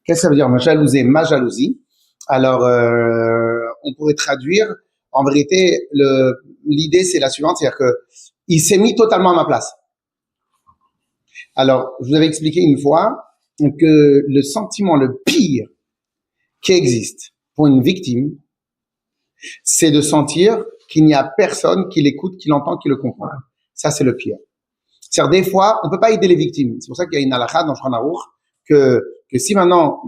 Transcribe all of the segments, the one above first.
Qu'est-ce que ça veut dire, ma jalousie? Alors, on pourrait traduire, en vérité, l'idée c'est la suivante, c'est-à-dire que il s'est mis totalement à ma place. Alors, je vous avais expliqué une fois que le sentiment le pire qui existe pour une victime, c'est de sentir qu'il n'y a personne qui l'écoute, qui l'entend, qui le comprend. Ça, c'est le pire. C'est-à-dire, des fois, on peut pas aider les victimes. C'est pour ça qu'il y a une halakha dans Shulchan Aruch que si maintenant,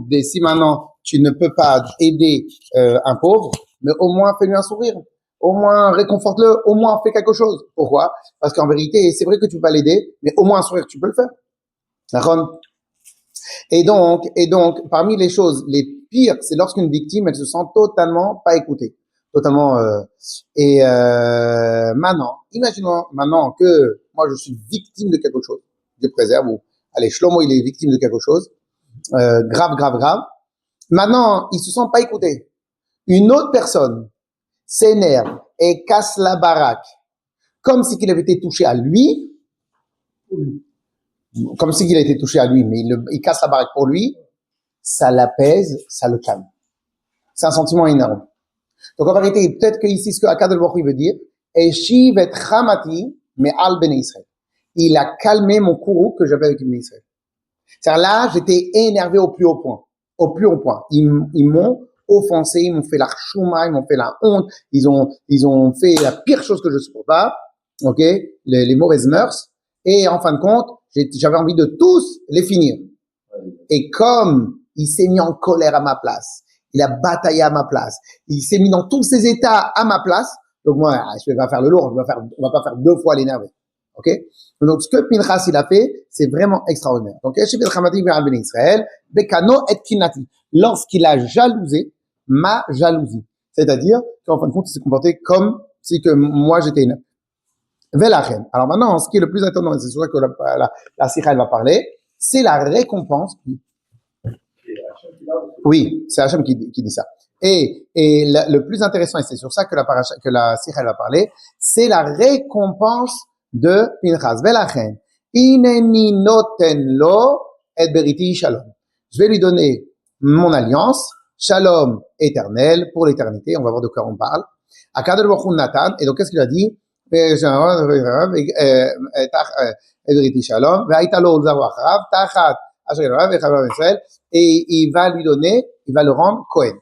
tu ne peux pas aider un pauvre, mais au moins fais-lui un sourire, au moins réconforte-le, au moins fais quelque chose. Pourquoi? Parce qu'en vérité, c'est vrai que tu peux pas l'aider, mais au moins un sourire, tu peux le faire. D'accord? Et donc, parmi les choses les pires, c'est lorsqu'une victime, elle se sent totalement pas écoutée, totalement. Maintenant, imaginons maintenant que moi je suis victime de quelque chose, Dieu préserve, ou allez, Shlomo il est victime de quelque chose, grave. Maintenant, il se sent pas écouté. Une autre personne s'énerve et casse la baraque, comme si qu'il avait été touché à lui. Comme si qu'il a été touché à lui, mais il casse la baraque pour lui, ça l'apaise, ça le calme. C'est un sentiment énorme. Donc en vérité, peut-être que ici, ce que Akadosh Baruch Hu veut dire, Eshiv et Chamati, mais al ben Israël. Il a calmé mon courroux que j'avais avec Bnei Israël. C'est-à-dire là, j'étais énervé au plus haut point. Au plus haut point. Ils m'ont offensé, ils m'ont fait la chouma, ils m'ont fait la honte, ils ont fait la pire chose que je supporte pas, ok, les mauvaises mœurs. Et en fin de compte, j'avais envie de tous les finir. Et comme il s'est mis en colère à ma place, il a bataillé à ma place, il s'est mis dans tous ses états à ma place, donc moi, je vais pas faire le lourd, on va pas faire deux fois l'énervé. Ok? Donc, ce que Pinchas, il a fait, c'est vraiment extraordinaire. Donc, lorsqu'il a jalousé ma jalousie. C'est-à-dire, qu'en fin de compte, il s'est comporté comme si que moi, j'étais énervé. Alors maintenant, ce qui est le plus étonnant, et c'est sur ça que la Sikha elle va parler, c'est la récompense. Oui, c'est Hachem qui dit ça. Et le plus intéressant, et c'est sur ça que la Sikha elle va parler, c'est la récompense de Pinchas. Velachen, ineni noten lo et beriti shalom. Je vais lui donner mon alliance, shalom éternel pour l'éternité. On va voir de quoi on parle. Akadosh Baruch Hu Natan. Et donc qu'est-ce qu'il a dit? Et il va lui donner, il va le rendre Cohen.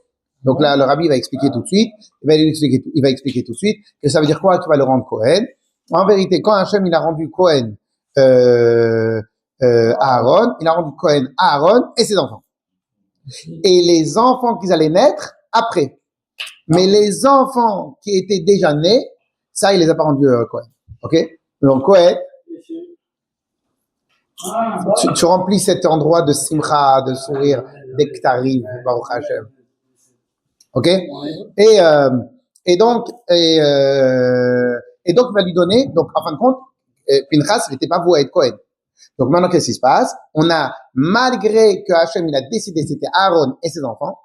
Donc là, le rabbi va expliquer tout de suite, il va expliquer tout de suite que ça veut dire quoi qu'il va le rendre Cohen. En vérité, quand Hachem il a rendu Cohen Aaron, il a rendu Cohen Aaron et ses enfants. Et les enfants qu'ils allaient naître après. Mais les enfants qui étaient déjà nés, ça, il les a pas rendus Cohen. Ok? Donc Cohen, tu remplis cet endroit de simcha, de sourire, dès que t'arrives, Baruch Hashem. Ok? Et donc, il va lui donner, donc, en fin de compte, Pinchas, il n'était pas voué à être Cohen. Donc maintenant, qu'est-ce qui se passe? On a, malgré que Hashem, il a décidé, c'était Aaron et ses enfants,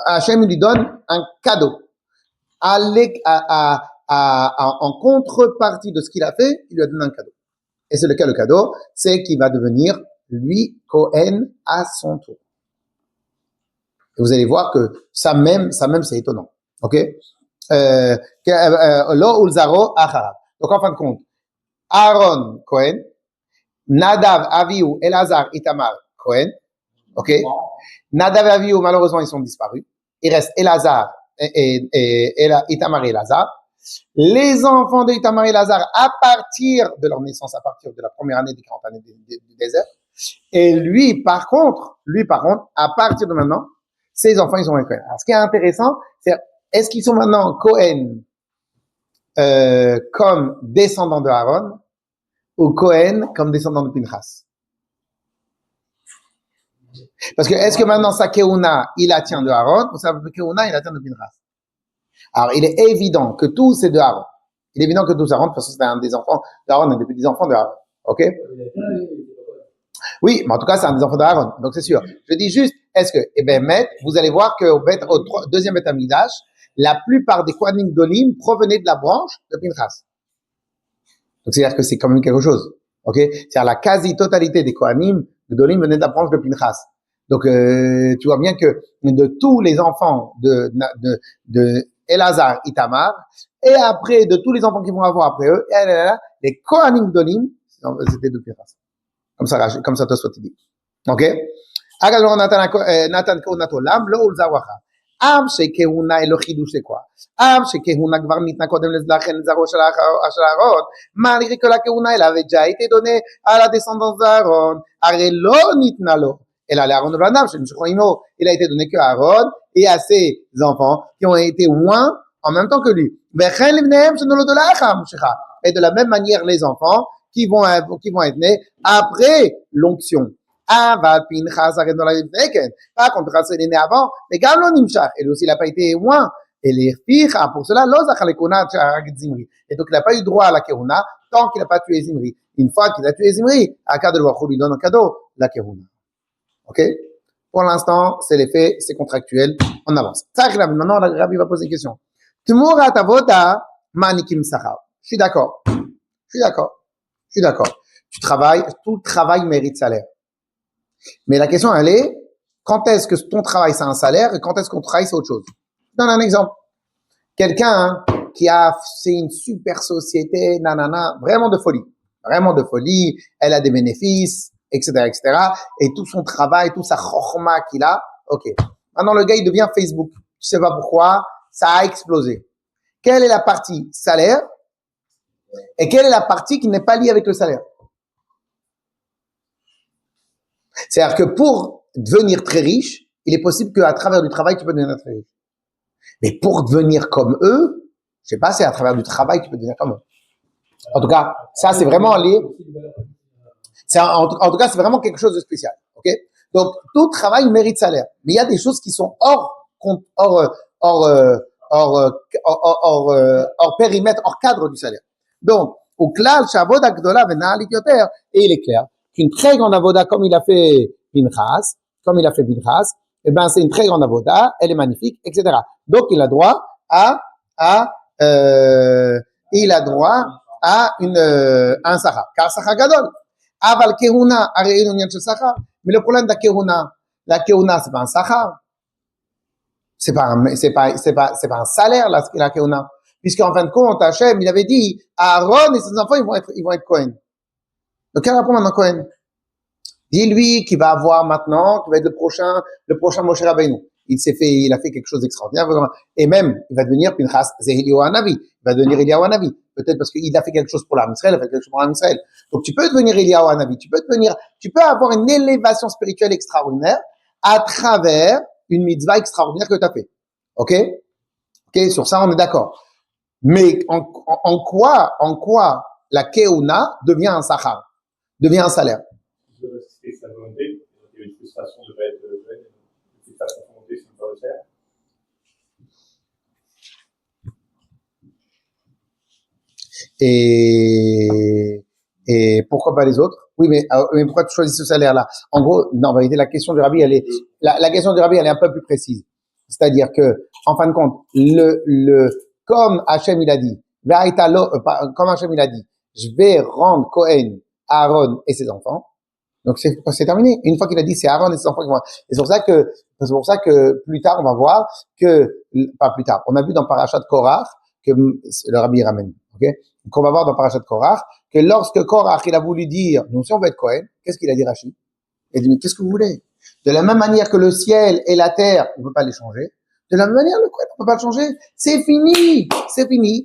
Hashem lui donne un cadeau. En contrepartie de ce qu'il a fait, il lui a donné un cadeau. Et c'est lequel le cadeau? C'est qu'il va devenir, lui, Cohen à son tour. Et vous allez voir que ça même, c'est étonnant. Ok? Lo ulzaro acharab. Donc en fin de compte, Aaron Cohen, Nadav, Avihu, Elazar, Itamar Cohen. Ok? Nadav et Avihu, malheureusement, ils sont disparus. Il reste Elazar Itamar et Elazar. Les enfants de Itamar et Elazar, à partir de leur naissance, à partir de la première année des 40 années du désert. Et lui, par contre, à partir de maintenant, ses enfants, ils sont un Cohen. Alors, ce qui est intéressant, c'est, est-ce qu'ils sont maintenant Cohen, comme descendants de Aaron, ou Cohen comme descendant de Pinchas? Parce que est-ce que maintenant sa keuna, il la tient de Aaron, ou sa keuna, il la tient de Pinchas? Alors, il est évident que tout c'est de Aaron. Il est évident que tout c'est Aaron, parce que c'est un des enfants d'Aaron, un des enfants de Aaron. Ok? Oui, mais en tout cas, c'est un des enfants d'Aaron, donc c'est sûr. Je dis juste, est-ce que, vous allez voir qu'au deuxième Beth Amikdash, la plupart des Kohanim d'Olim provenaient de la branche de Pinchas. Donc, c'est-à-dire que c'est quand même quelque chose. Ok? C'est-à-dire la quasi-totalité des Kohanim d'Olim venaient de la branche de Pinchas. Donc, tu vois bien que de tous les enfants de Elazar, Itamar, et après, de tous les enfants qui vont avoir après eux, les Kohanim Gdolim, c'était de Pinchas. Comme ça, toi, soit dit. Ok? אגב, נתן כהונת עולם, לא הולזה וואחה. עם שכהונה אלו חידוש לכוח. עם שכהונה כבר ניתנה קודם לכן לזרעו של אהרון, מה נראה כל הכהונה אליו, וג'אי תדונה על הדסנדנט זאהרון, הרי לא ניתנה לו, אלא לאהרון ובניו, שנמשכו עמו, il a été donné que Aaron et à ses enfants qui ont été loin en même temps que lui. וכן לבניהם שנולדו לאחר המשיכה. Et de la même manière, les enfants qui vont être nés après l'onction. Par contre, Pinchas est né avant, mais Gam lo nimshach, et lui aussi il n'a pas été loin. Et les ficha, pour cela, lo zachar lekuna t'sharag Zimri. Et donc il n'a pas eu droit à la kehuna tant qu'il n'a pas tué Zimri. Une fois qu'il a tué Zimri, Akadosh Baruch Hu lui donne en cadeau la kehuna. Ok? Pour l'instant, c'est les faits, c'est contractuel. On avance. Maintenant, la Rabbi va poser une question. Tumurat avoda manikim sachar. Je suis d'accord. Tu travailles, tout le travail mérite salaire. Mais la question, elle est, quand est-ce que ton travail, c'est un salaire et quand est-ce qu'on travaille, c'est autre chose? Je donne un exemple. Quelqu'un qui c'est une super société, nanana, vraiment de folie, elle a des bénéfices, etc., et tout son travail, tout sa chokhma qu'il a, ok. Maintenant, le gars, il devient Facebook. Tu sais pas pourquoi, ça a explosé. Quelle est la partie salaire et quelle est la partie qui n'est pas liée avec le salaire? C'est-à-dire que pour devenir très riche, il est possible qu'à travers du travail, tu peux devenir très riche. Mais pour devenir comme eux, je sais pas, c'est à travers du travail que tu peux devenir comme eux. En tout cas, ça, c'est vraiment lié. En tout cas, c'est vraiment quelque chose de spécial. Ok? Donc, tout travail mérite salaire. Mais il y a des choses qui sont hors périmètre, hors cadre du salaire. Donc, au klal, shavoda gdola vena'alit yoter, et il est clair qu'une très grande avoda comme il a fait Pinchas, eh ben, c'est une très grande avoda, elle est magnifique, etc. Donc, il a droit à un sachar. Car sachar gadol. Aval kehuna, arei l'union de sachar. Mais le problème de la kehuna, c'est pas un sachar. C'est pas un salaire, la kehuna. Puisqu'en fin de compte, Hachem, il avait dit, Aaron et ses enfants, ils vont être Cohen. Donc, quel rapport maintenant Cohen? Dis-lui qu'il va avoir maintenant, qu'il va être le prochain Moshe Rabbeinu. Il a fait quelque chose d'extraordinaire. Et même, il va devenir Pinchas Zehiliyahu Hanavi. Il va devenir Eliyahu Hanavi. Peut-être parce qu'il a fait quelque chose pour l'Am Israël, il a fait quelque chose pour l'Am Israël. Donc, tu peux devenir Eliyahu Hanavi. Tu peux avoir une élévation spirituelle extraordinaire à travers une mitzvah extraordinaire que tu as fait. Ok? Sur ça, on est d'accord. Mais en quoi la keuna devient un sachar, devient un salaire? De résister sa volonté, il y a une frustration de ne pas être jeune, de faire sa volonté sans pas le faire. Et pourquoi pas les autres? Oui, mais pourquoi tu choisis ce salaire-là? En gros, non, en vérité, la question du Rabbi, elle est un peu plus précise. C'est-à-dire que, en fin de compte, comme Hachem il a dit, comme Hachem il a dit, je vais rendre Cohen, Aaron et ses enfants. Donc c'est terminé. Une fois qu'il a dit c'est Aaron et ses enfants qui vont. Et c'est pour ça que plus tard on va voir pas plus tard. On a vu dans Parashat Korach que le Rabbi ramène. Ok. Donc on va voir dans Parashat Korach que lorsque Korach il a voulu dire nous si on veut être Cohen, qu'est-ce qu'il a dit Rachid? Il a dit mais qu'est-ce que vous voulez? De la même manière que le ciel et la terre, on ne peut pas les changer. De la même manière, le Cohen, on ne peut pas le changer. C'est fini.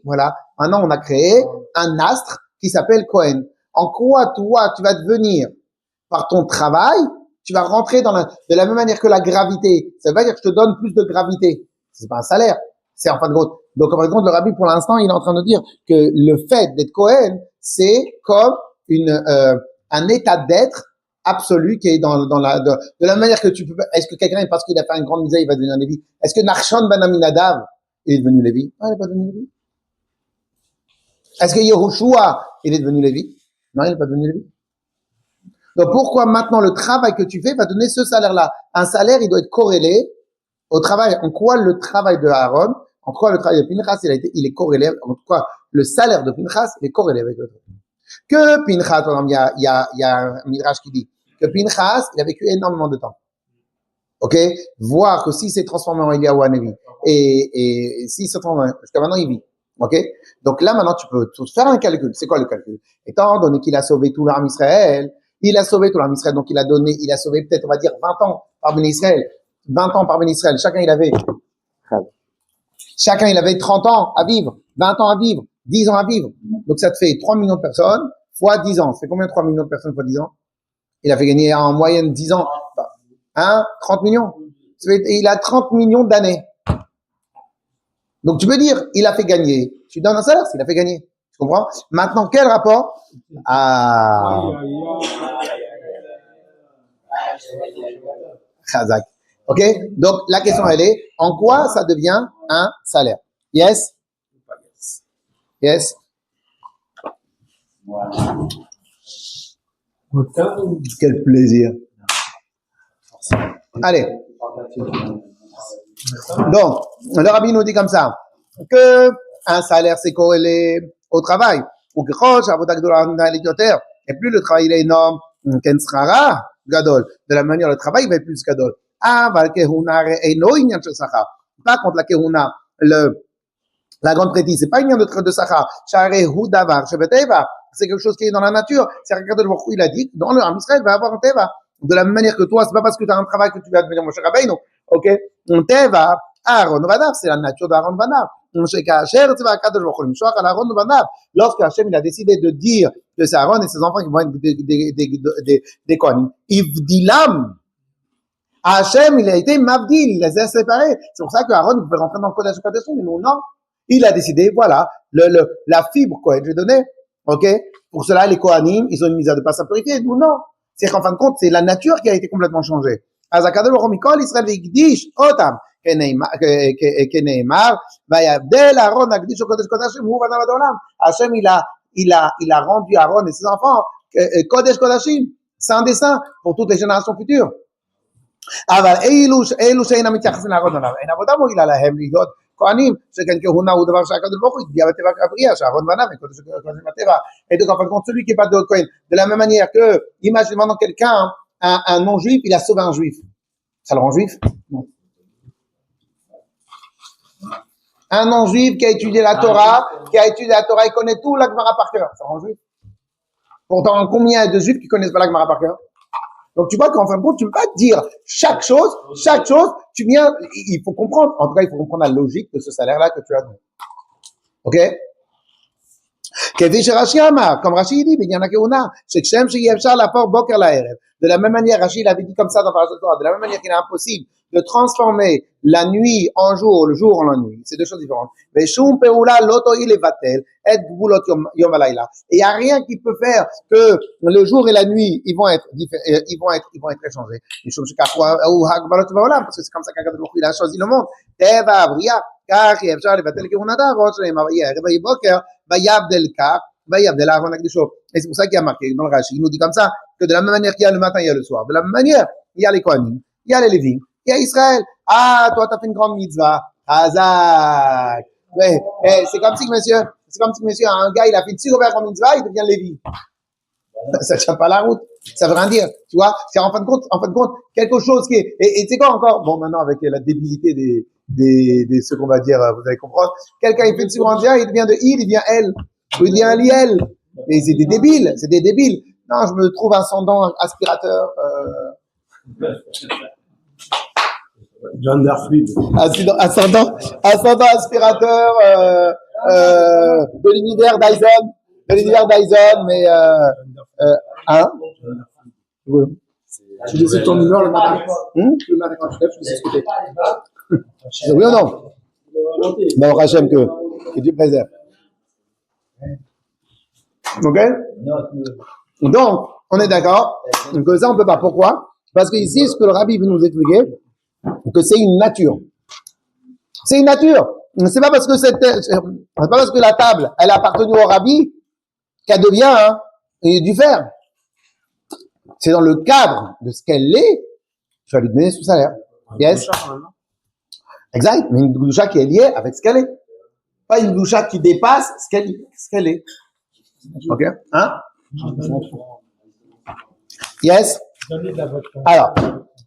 Voilà. Maintenant, on a créé un astre qui s'appelle Cohen. En quoi, toi, tu vas devenir, par ton travail, tu vas rentrer de la même manière que la gravité. Ça veut pas dire que je te donne plus de gravité. C'est pas un salaire. C'est en fin de compte. Donc, en fin de compte, le Rabbi, pour l'instant, il est en train de dire que le fait d'être Cohen, c'est comme un état d'être absolu qui est de la manière que tu peux. Est-ce que quelqu'un, parce qu'il a fait une grande misère, il va devenir Lévi? Est-ce que Nachshon ben Aminadav, il est devenu Lévi? Non, il n'est pas devenu Lévi. Est-ce que Yehoshua, il est devenu Lévi? Non, il n'est pas devenu Lévi. Donc pourquoi maintenant le travail que tu fais va donner ce salaire-là? Un salaire, il doit être corrélé au travail. En quoi le travail de Aaron, en quoi le travail de Pinchas, il est corrélé, en quoi le salaire de Pinchas, il est corrélé avec le travail. Que Pinchas, il y a un midrash qui dit que Pinchas, il a vécu énormément de temps. Ok? Voir que s'il s'est transformé en Eliyahu Hanavi et s'il se transforme, jusqu'à maintenant, il vit. Ok? Donc là, maintenant, tu peux faire un calcul. C'est quoi le calcul? Étant donné qu'il a sauvé tout l'armée Israël, il a sauvé tout l'armée Israël, donc il a sauvé peut-être, on va dire, 20 ans par Ben Israël. 20 ans par Ben Israël. Chacun, il avait 30 ans à vivre, 20 ans à vivre, 10 ans à vivre. Donc ça te fait 3 millions de personnes fois 10 ans. C'est combien 3 millions de personnes fois 10 ans? Il a fait gagner en moyenne 10 ans. 30 millions. Il a 30 millions d'années. Donc tu peux dire, il a fait gagner. Tu donnes un salaire s'il a fait gagner. Tu comprends? Maintenant, quel rapport? Chazak. Ok? Donc la question elle est, en quoi ça devient un salaire? Yes? Yes? Quel plaisir. Allez. Donc, le rabbi nous dit comme ça, que un salaire c'est corrélé au travail. Ou que et plus le travail est énorme, gadol. De la manière le travail va être plus gadol. Par contre, la kehuna, la grande prêtrise, c'est pas une de Sachar. C'est quelque chose qui est dans la nature. C'est regarder il a dit, dans le Ham Israël va avoir un teva. De la même manière que toi, c'est pas parce que tu as un travail que tu vas devenir Moshe Rabbeinu. Ok? Un teva, Aaron Vanav, c'est la nature d'Aaron Vanav. Lorsque Hachem il a décidé de dire que c'est Aaron et ses enfants qui vont être des Kohanim, Ivdilam, Hachem il a été Mavdil, il les a séparés. C'est pour ça que Aaron pouvait rentrer dans le Kodesh Kodeshim, mais nous non. Il a décidé, voilà, la fibre Kohen, je vais donner, ok? Pour cela, les Kohanim, ils ont une misère de pas à purifier, nous non. C'est qu'en fin de compte, c'est la nature qui a été complètement changée. Azakadol Romikol, Israël Vigdish, Otam, Keneimar, Vayabdel, Aaron, Agdish, Kodesh Kodashim, Hu Vanav Adolam. Hachem, il a rendu Aaron et ses enfants, Kodesh Kodashim. C'est un dessein pour toutes les générations futures. אבל אלו שאינם מתייחסים לארון עליו, אין עבודה מועילה להם להיות כהנים, שכן כהונה הוא דבר שהקדוש ברוך הוא הטביע בטבע כבריאה, שאהרון בניו וקודש בטבע. Et donc en fin de compte, celui qui n'est pas de Cohen, de la même manière que, imagine maintenant quelqu'un, un non-juif, il a sauvé un juif. Ça le rend juif? Non. Un non-juif qui a étudié la Torah, il connaît tout la Gemara par cœur. Ça le rend juif? Pourtant, combien de juifs qui connaissent pas la Gemara par cœur? Donc tu vois qu'en fin de compte, tu ne peux pas dire chaque chose, tu viens, il faut comprendre, en tout cas il faut comprendre la logique de ce salaire-là que tu as donné. Ok? Comme Rashi dit, de la même manière, Rashi l'avait dit comme ça dans Parashat Torah, de la même manière qu'il est impossible de transformer la nuit en jour, le jour en la nuit. C'est deux choses différentes. Et il n'y a rien qui peut faire que le jour et la nuit, ils vont être échangés. Parce que c'est comme ça qu'Akadosh Baruch Hu il a choisi le monde. Et c'est pour ça qu'il y a marqué dans le Rashi, il nous dit comme ça, que de la même manière qu'il y a le matin, il y a le soir. De la même manière, il y a les Kohanim, il y a les Lévim, il y a Israël. Ah, toi, t'as fait une grande mitzvah. Hazak. Ouais, c'est comme si, monsieur, un gars, il a fait une si grande mitzvah, il devient Lévi. Ça tient pas la route. Ça veut rien dire. Tu vois? C'est en fin de compte, quelque chose qui est, et c'est quoi encore? Bon, maintenant, avec la débilité des ce qu'on va dire, vous allez comprendre. Quelqu'un, il fait une si grande mitzvah, il devient de il devient elle. Ou il devient un liel. Et c'est des débiles. Non, je me trouve ascendant aspirateur, John Darfrid. Ascendant aspirateur de l'univers Dyson, mais hein? Oui. Tu décides ton humeur le matin. Le matin quand tu lèves, tu décides ce que t'es. Oui ou non? Bon, Hachem, que Dieu préserve. Ok? Donc, on est d'accord que ça, on peut pas. Pourquoi? Parce que ici, ce que le rabbi veut nous expliquer, que c'est une nature. C'est une nature. C'est pas parce que la table, elle a appartenu au rabbi qu'elle devient du fer. C'est dans le cadre de ce qu'elle est, tu vas lui donner son salaire. Yes? Exact. Mais une doucha qui est liée avec ce qu'elle est. Pas une doucha qui dépasse ce qu'elle est. Ok? Hein? Yes? Alors,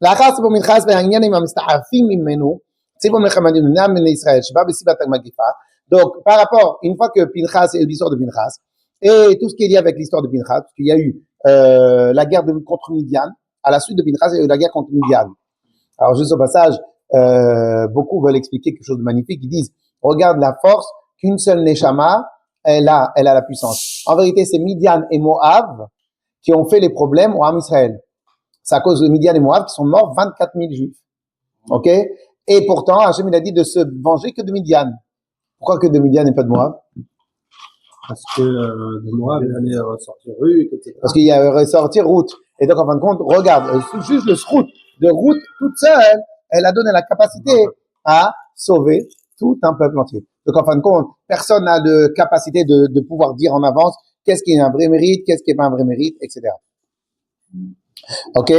לאחר סיפור מנחס והעניין עם המסתערפים ממנו, סיפור מלחמת בני ישראל שבא בסיבת המגיפה. Donc par rapport, une fois que Pinchas et l'histoire de Pinchas et tout ce qui est lié avec l'histoire de Pinchas, parce qu'il y a eu la guerre contre Midian, à la suite de Pinchas il y a eu la guerre contre Midian. Alors juste au passage, beaucoup veulent expliquer quelque chose de magnifique, ils disent regarde la force qu'une seule Neshama elle a la puissance. En vérité c'est Midian et Moab qui ont fait les problèmes au Ham Israël. C'est à cause de Midian et Moab qui sont morts 24 000 juifs. Ok? Et pourtant, Hachem il a dit de se venger que de Midian. Pourquoi que de Midian et pas de Moab? Parce que de Moab, il allait ressortir Ruth, etc. Parce qu'il y a ressorti Ruth. Et donc, en fin de compte, regarde, juste le Ruth de Ruth toute seule, elle a donné la capacité à sauver tout un peuple entier. Donc, en fin de compte, personne n'a de capacité de pouvoir dire en avance qu'est-ce qui est un vrai mérite, qu'est-ce qui est pas un vrai mérite, etc. Ok?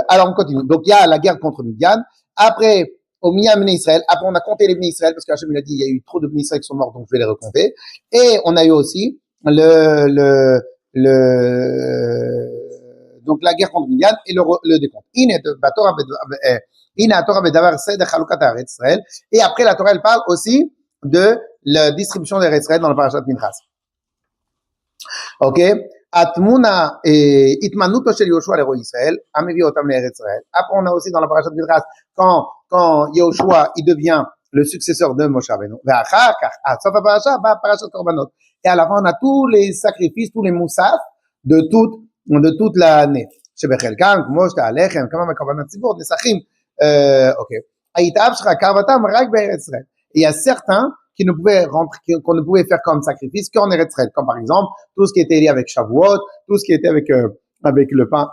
Alors, on continue. Donc, il y a la guerre contre Midian. Après, au Midian Bnei Israël. Après, on a compté les Bnei Israël parce qu'Hachem il a dit il y a eu trop de Bnei Israël qui sont morts, donc je vais les recompter. Et on a eu aussi donc la guerre contre Midian et le décompte. Et après, la Torah, elle parle aussi de la distribution des Israël dans le parashat Pinchas. Ok? Atmuna et Itmanuto shel Yoshua le roi Israël, amevi otam le Israël. Après, on a aussi dans la parashat Pinchas quand Yoshua il devient le successeur de Moshe Rabbeinu. Ve'achar kach atsof ha'parasha ba parashat korbanot. Et à la fin, on a tous les sacrifices, tous les moussaf de toute l'année. שבחלקם כמו שאתה הלחם, כמה מכוונת ציבור, נסחים, ok. היטב שלך קרבתם רק בארץ ישראל. Il y a certains qui ne pouvaient rentrer, qu'on ne pouvait faire comme sacrifice qu'en Eretz Israël, comme par exemple tout ce qui était lié avec Shavuot, tout ce qui était avec le pain.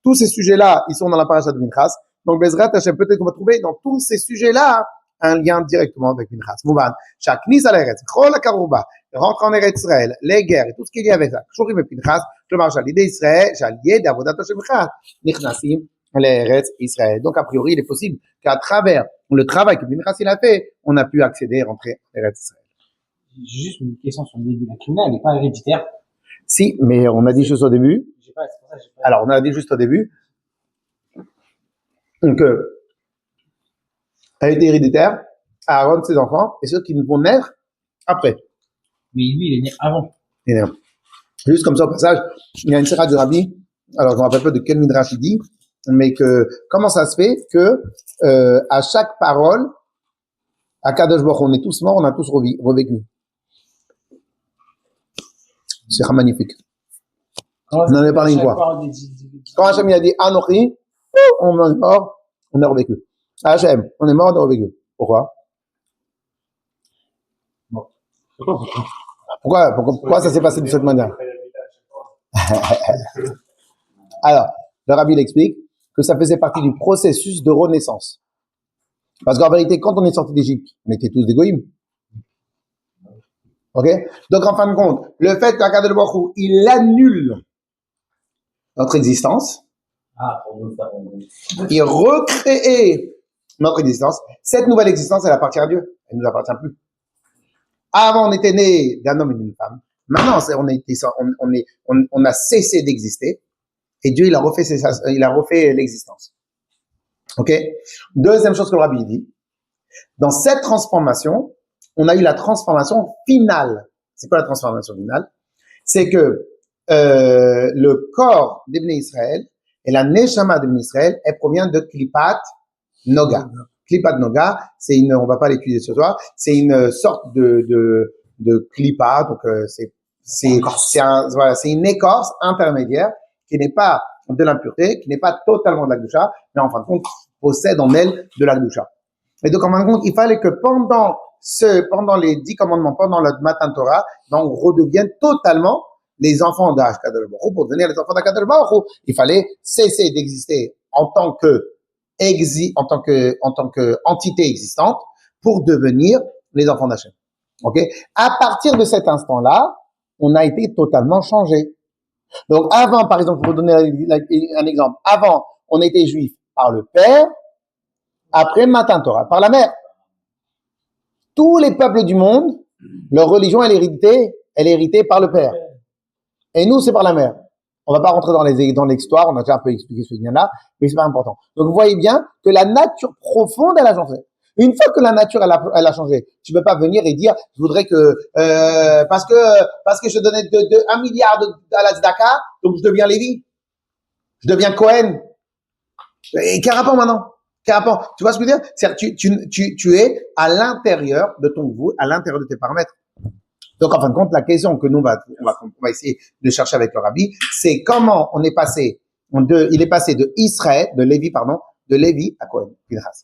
Tous ces sujets-là, ils sont dans la parasha de Pinchas. Donc Bezrat Hashem, peut-être qu'on va trouver dans tous ces sujets-là un lien directement avec Pinchas. Mouvan, chaque nis à l'Eretz, chol akarouba, rentre en Eretz Israël, les guerres et tout ce qui est lié avec ça. Chorim et Pinchas, כלומר שעל Israël, שעל ידי עבודתו של Pinchas, נכנסים l'Eretz Israël. Donc a priori, il est possible qu'à travers le travail que Pinchas il a fait, on a pu accéder et rentrer à l'Eretz Israël. Juste une question sur le début. La Krina, elle n'est pas héréditaire. Si, mais on a dit juste au début. C'est pour ça, Alors, on a dit juste au début que elle était héréditaire à Aaron, ses enfants, et ceux qui vont naître après. Mais lui, il est né avant. Et, juste comme ça, au passage, il y a une séra du Rabbi, alors je ne me rappelle pas de quel midrash il dit, mais que comment ça se fait que à chaque parole, à Kadosh Baruch on est tous morts, on a tous revécu. C'est magnifique. On en avait parlé une fois. Quand Hachem il a dit Anochi, on est mort, on a revécu. Hachem, on est mort, on a revécu. Pourquoi? Pourquoi ça s'est passé de cette manière? Alors, le Rabbi l'explique que ça faisait partie du processus de renaissance. Parce qu'en vérité, quand on est sorti d'Égypte, on était tous des goïms. Ok? Donc, en fin de compte, le fait qu'Akadosh Baruch Hu, il annule notre existence, il recrée notre existence. Cette nouvelle existence, elle appartient à Dieu. Elle ne nous appartient plus. Avant, on était né d'un homme et d'une femme. Maintenant, on a cessé d'exister. Et Dieu, il a refait l'existence. Ok? Deuxième chose que le Rabbi dit. Dans cette transformation, on a eu la transformation finale. C'est quoi la transformation finale? C'est que le corps d'Ibn Israël et la Neshama d'Ibn Israël, elle provient de Klipat Noga. Klipat Noga, c'est on va pas l'étudier ce soir, c'est une sorte de Klipa, donc c'est une écorce intermédiaire qui n'est pas de l'impureté, qui n'est pas totalement de la Gdusha, mais en fin de compte, possède en elle de la Gdusha. Et donc, en fin de compte, il fallait que pendant les 10 commandements, pendant le Matan Torah, on redevienne totalement les enfants d'Akadosh Baruch Hu. Pour devenir les enfants d'Akadosh Baruch Hu, il fallait cesser d'exister en tant que entité existante pour devenir les enfants d'Hachem. Ok? À partir de cet instant-là, on a été totalement changé. Donc, avant, par exemple, pour vous donner un exemple, avant, on était juif par le père, après Matan Torah, par la mère. Tous les peuples du monde, leur religion, elle est héritée par le père. Et nous, c'est par la mer. On va pas rentrer dans l'histoire, on a déjà un peu expliqué ce lien-là, mais c'est pas important. Donc, vous voyez bien que la nature profonde, elle a changé. Une fois que la nature, elle a changé, tu peux pas venir et dire, je voudrais que, parce que je donnais 1 milliard à la Tzedaka, donc je deviens Lévi. Je deviens Cohen. Et quel rapport maintenant? Quel rapport? Tu vois ce que je veux dire? C'est-à-dire, tu es à l'intérieur de ton goût, à l'intérieur de tes paramètres. Donc, en fin de compte, la question que nous, on va essayer de chercher avec le rabbi, c'est comment on est passé il est passé de Lévi à Cohen, Pinchas.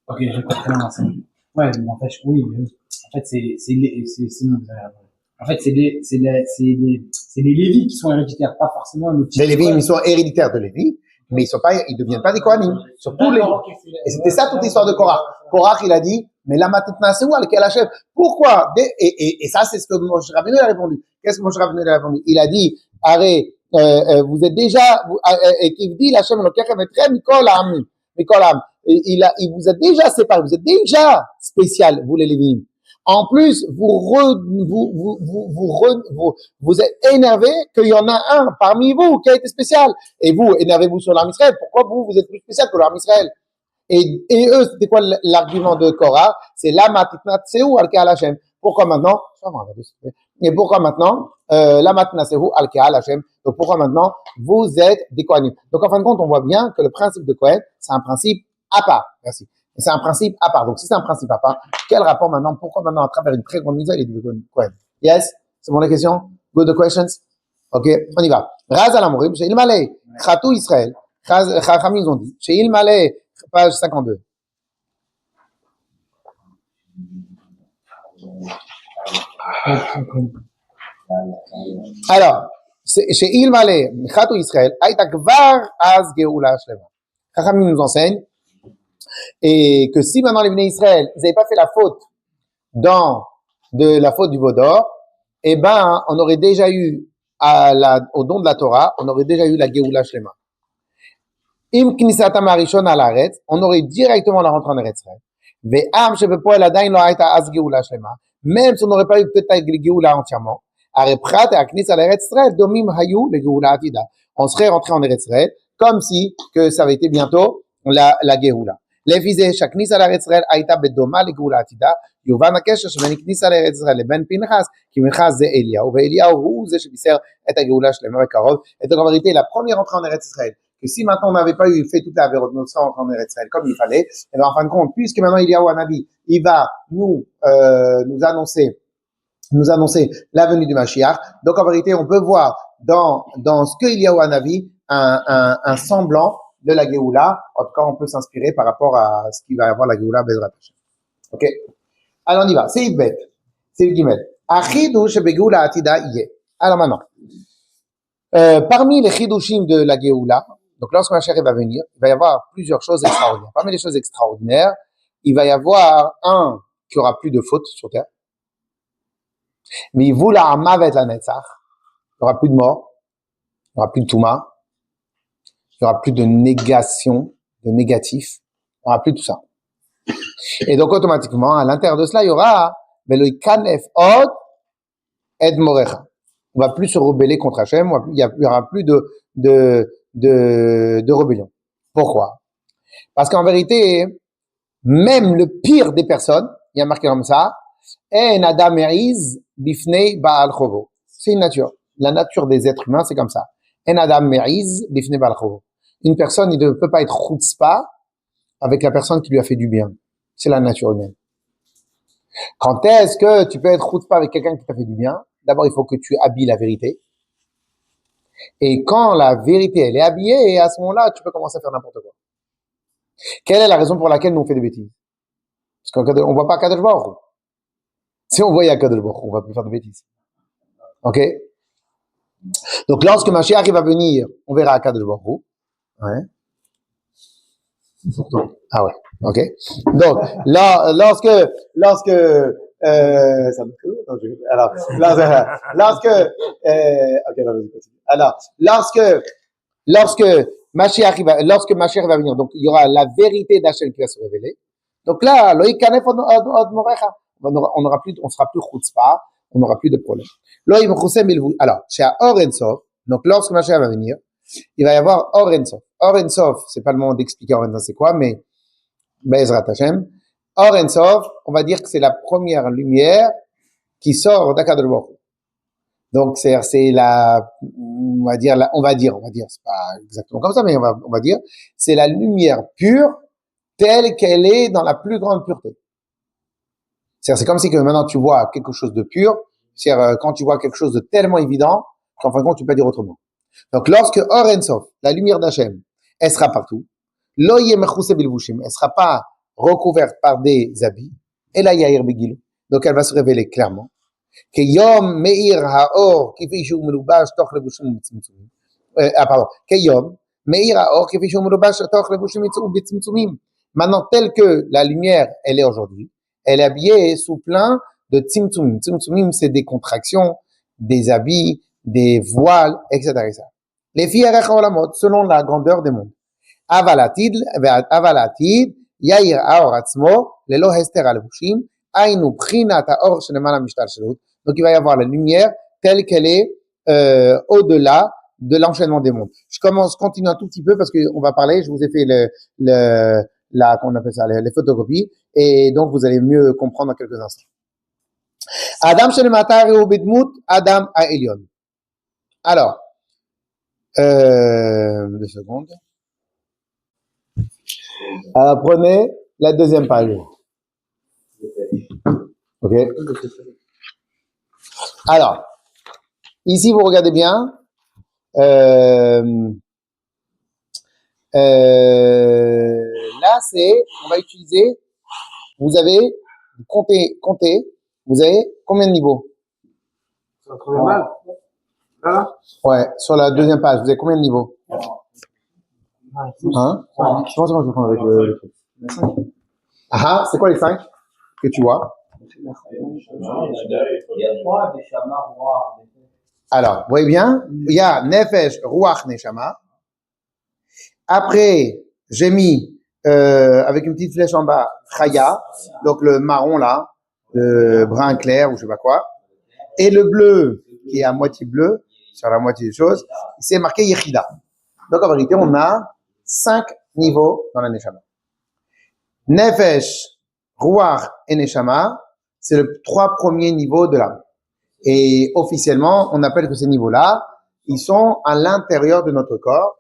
Ok, j'ai pas très bien enseigné. Ouais, mais en fait, oui, mais en fait, en fait, c'est les Lévis qui sont héréditaires, pas forcément nos petits. Les Lévi, ils sont héréditaires de Lévi, mais ils deviennent pas des Kohanim. Surtout les, et c'était ça toute l'histoire de Korach. Korach, il a dit, mais la matitna c'est où, quel Hachem? Pourquoi? Et ça, c'est ce que Moshe Rabbeinu a répondu. Qu'est-ce que Moshe Rabbeinu a répondu? Il a dit, arrête, vous êtes déjà, et qui dit, l'Hachem, Mikol Am. Il vous a déjà séparé, vous êtes déjà spécial, vous les Lévi'im. En plus, vous êtes énervé qu'il y en a un parmi vous qui a été spécial. Et vous, énervez-vous sur l'armée Israël. Pourquoi vous êtes plus spécial que l'armée Israël? Et eux, c'était quoi l'argument de Korah? C'est la matitna tseu al-Ka'al Hashem. Pourquoi maintenant? Et pourquoi maintenant, la matitna tseu al-Ka'al Hashem? Donc pourquoi maintenant, vous êtes des Kohanim? Donc en fin de compte, on voit bien que le principe de Kohen, c'est un principe à part. Merci. C'est un principe à part. Donc, si c'est un principe à part, quel rapport maintenant? Pourquoi maintenant, à travers une très grande misère, il est devenu Kohen? Yes? C'est bon la question? Good questions? Ok, on y va. Raz al Amorim, chez Ilmale, Khatou Israël, Chachamim, ils ont dit, chez Ilmale, page 52. Alors, chez Ilmale, Khatou Israël, Aïta Kvar Az Geoula Shlema. Chachamim nous enseigne, et que si maintenant les Bnei Israël, ils n'avaient pas fait la faute de la faute du veau d'or, eh ben, on aurait déjà eu au don de la Torah, on aurait déjà eu la Geoula Shlema. Im knisatam harishon al haaretz, on aurait directement la rentrée en Eretz Israël. Ve'am shebepoel adayin lo hayta az Geoula Shlema, même si on n'aurait pas eu peut-être la Geoula entièrement. Areprat et aknis al Eretz Israël, domim hayu le Geoula atida. On serait rentré en Eretz Israël, comme si que ça avait été bientôt la Geoula. לפי זה שהכניסה לארץ ישראל הייתה בדומה לגאולה עתידה, יובן הקשר שבין כניסה לארץ ישראל לבין פנחס, כי פנחס זה אליהו, ואליהו הוא זה שבישר את הגאולה שלמה בקרוב. Et donc en vérité, la première entrée en Eretz Israël, que si maintenant on n'avait pas eu fait toute la vérote, nous serions entrés en Eretz Israël comme il fallait, et bien en fin de compte, puisque maintenant Eliyahu Hanavi, il va nous annoncer la venue du Mashiach, donc en vérité, on peut voir dans ce que Eliyahu Hanavi un semblant de la Géoula. En tout cas, on peut s'inspirer par rapport à ce qu'il va y avoir la Géoula Bezrat Hashem. Ok? Alors, on y va. C'est Ibet. C'est le Gimel. Achidouche begéoula atida yé. Alors maintenant, parmi les chidushim de la Géoula, donc lorsque Mashiach va venir, il va y avoir plusieurs choses extraordinaires. Parmi les choses extraordinaires, il va y avoir un qui aura plus de fautes sur terre. Mais il voula amavet la netzach. Il n'y aura plus de mort. Il n'y aura plus de touma. Il n'y aura plus de négation, de négatif. Il n'y aura plus tout ça. Et donc, automatiquement, à l'intérieur de cela, il y aura Veloi kanef od ed morecha. On va plus se rebeller contre Hachem. Il y aura plus de rébellion. Pourquoi? Parce qu'en vérité, même le pire des personnes, il y a marqué comme ça, en adam meriz bifnei baal chovo. C'est une nature. La nature des êtres humains, c'est comme ça. En adam meriz bifnei baal chovo. Une personne, il ne peut pas être chutzpah avec la personne qui lui a fait du bien. C'est la nature humaine. Quand est-ce que tu peux être chutzpah avec quelqu'un qui t'a fait du bien? D'abord, il faut que tu habilles la vérité. Et quand la vérité, elle est habillée, à ce moment-là, tu peux commencer à faire n'importe quoi. Quelle est la raison pour laquelle nous on fait des bêtises? Parce qu'on ne voit pas Kadosh Baruch Hu. Si on voyait Kadosh Baruch Hu, on va plus faire de bêtises. Ok? Donc, lorsque Mashiach va venir, on verra Kadosh Baruch Hu. Ouais. Ah ouais, ok. Donc, là, lorsque, ça me coûte, alors, ok, non, vas-y, continue. Alors, lorsque Mashiach va venir, donc, il y aura la vérité d'Hachem qui va se révéler. Donc là, on sera plus chutzpah, on n'aura plus de problème. Alors, chez Or En Sof, donc lorsque Mashiach va venir, il va y avoir Or En Sof. Or En Sof, c'est pas le moment d'expliquer Or En Sof c'est quoi, mais Be'ezrat Hashem. Or En Sof, on va dire que c'est la première lumière qui sort d'Akadosh Baruch Hu. Donc c'est on va dire, c'est pas exactement comme ça, mais on va dire, c'est la lumière pure telle qu'elle est dans la plus grande pureté. C'est comme si que maintenant tu vois quelque chose de pur, c'est-à-dire quand tu vois quelque chose de tellement évident qu'en fin de compte tu peux pas dire autrement. Donc lorsque Or En Sof, la lumière d'Hachem, elle sera partout, Lo yeh mechuseh bilvushim, elle sera pas recouverte par des habits, et la yair begil, donc elle va se révéler clairement. Keyom meir haor kifi shu melubash toch levushim mitzimtzumim. Pardon. Keyom meir haor kifi shu melubash toch levushim mitzimtzumim. Maintenant, telle que la lumière, elle est aujourd'hui, elle est habillée sous plein de tzimtzumim. Tzimtzumim, c'est des contractions, des habits, des voiles, etc. Les filles olamot, selon la grandeur des mondes. Avalatid, yair haor atzmo, lelo hester alevushim, ainu prinat haor shenemana mishtar shelut. Donc il va y avoir la lumière telle qu'elle est au-delà de l'enchaînement des mondes. Je continue un tout petit peu parce que on va parler. Je vous ai fait qu'on appelle ça, les photocopies, et donc vous allez mieux comprendre dans quelques instants. Adam shenemata reu bidmut Adam ha'elyon. Alors, 2 secondes. Alors prenez la deuxième page. Ok. Alors, ici, vous regardez bien. Là, on va utiliser, vous avez, comptez, vous avez combien de niveaux? C'est la troisième page. Là? Ouais, sur la deuxième page, vous avez combien de niveaux? Hein? Je pense que je vais prendre avec le truc. Ah, c'est quoi les 5 que tu vois? Il y a 3 des chamas rois. Alors, vous voyez bien, il y a Nefesh, Ruach, Neshama. Après, j'ai mis, avec une petite flèche en bas, Chaya, donc le marron là, le brun clair ou je sais pas quoi. Et le bleu, qui est à moitié bleu, sur la moitié des choses, c'est marqué Yechida. Donc en vérité, on a 5 niveaux dans la Neshama. Nefesh, Ruach et Neshama, c'est le 3 premiers niveaux de l'âme. Et officiellement, on appelle que ces niveaux-là, ils sont à l'intérieur de notre corps.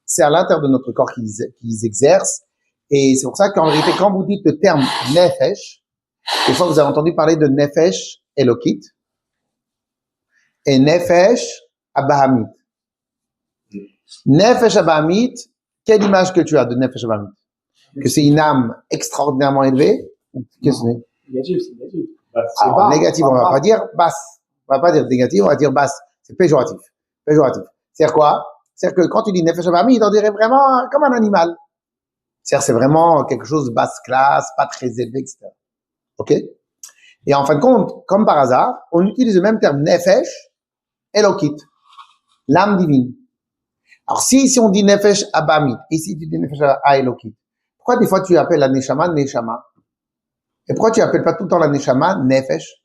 C'est à l'intérieur de notre corps qu'ils exercent. Et c'est pour ça qu'en vérité, quand vous dites le terme Nefesh, des fois vous avez entendu parler de Nefesh Elokit et Nefesh Abahamit. Nefesh Abahamit, quelle image que tu as de Nefesh Abahamit? Que c'est une âme extraordinairement élevée? Qu'est-ce que c'est? Négatif, c'est négatif. Alors, négatif, on va pas dire basse. On va pas dire négatif, on va dire basse. C'est péjoratif. C'est-à-dire quoi? C'est-à-dire que quand tu dis Nefesh Abahamit, on dirait vraiment comme un animal. C'est-à-dire c'est vraiment quelque chose de basse classe, pas très élevé, etc. Ok? Et en fin de compte, comme par hasard, on utilise le même terme Nefesh Elokit, l'âme divine. Alors si on dit Nefesh Abahamit, ici tu dis Nefesh Elokit, pourquoi des fois tu appelles la Neshama Neshama? Et pourquoi tu appelles pas tout le temps la Neshama Nefesh?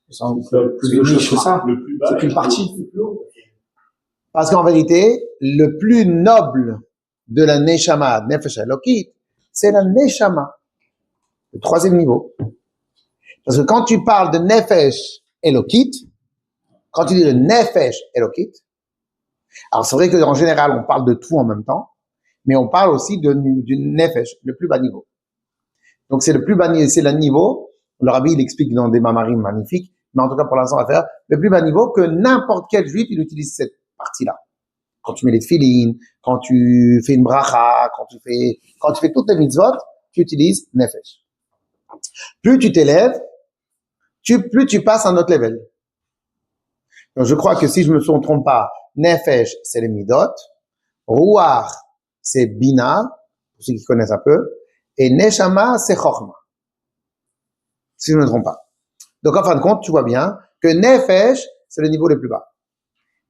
C'est plus niche que ça. C'est qu'une partie. Parce qu'en vérité, le plus noble de la Neshama, Nefesh Elokit, c'est la Neshama. Le 3e niveau. Parce que quand tu parles de Nefesh Elokit, quand tu dis le Nefesh Elokit, alors c'est vrai qu'en général, on parle de tout en même temps, mais on parle aussi du Nefesh, le plus bas niveau. Donc c'est le plus bas niveau, c'est le niveau, le Rabbi il explique dans des mamarim magnifiques, mais en tout cas pour l'instant on va faire le plus bas niveau que n'importe quel juif il utilise cette partie-là. Quand tu mets les tefillin, quand tu fais une bracha, quand tu fais toutes les mitzvot, tu utilises Nefesh. Plus tu t'élèves, plus tu passes à un autre level. Donc je crois que si je me trompe pas, Nefesh c'est les midot, Ruach c'est Bina, pour ceux qui connaissent un peu, et Neshama c'est Chochma. Si je ne me trompe pas. Donc en fin de compte, tu vois bien que Nefesh c'est le niveau le plus bas.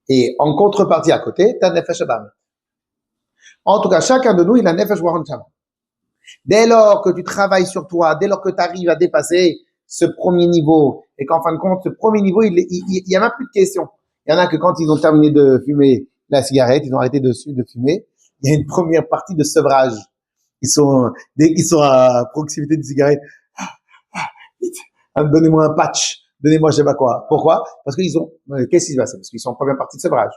Et en contrepartie à côté, tu as Nefesh Abahamit. En tout cas, chacun de nous, il a Nefesh Ruach Neshama. Dès lors que tu travailles sur toi, dès lors que tu arrives à dépasser ce premier niveau et qu'en fin de compte, ce premier niveau, il y a même plus de questions. Il y en a que quand ils ont terminé de fumer la cigarette, ils ont arrêté de fumer. Il y a une première partie de sevrage. Dès qu'ils sont à proximité de cigarette, vite, donnez-moi un patch, donnez-moi je sais pas quoi. Pourquoi? Parce qu'ils ont, qu'est-ce qui se passe? Parce qu'ils sont en première partie de sevrage.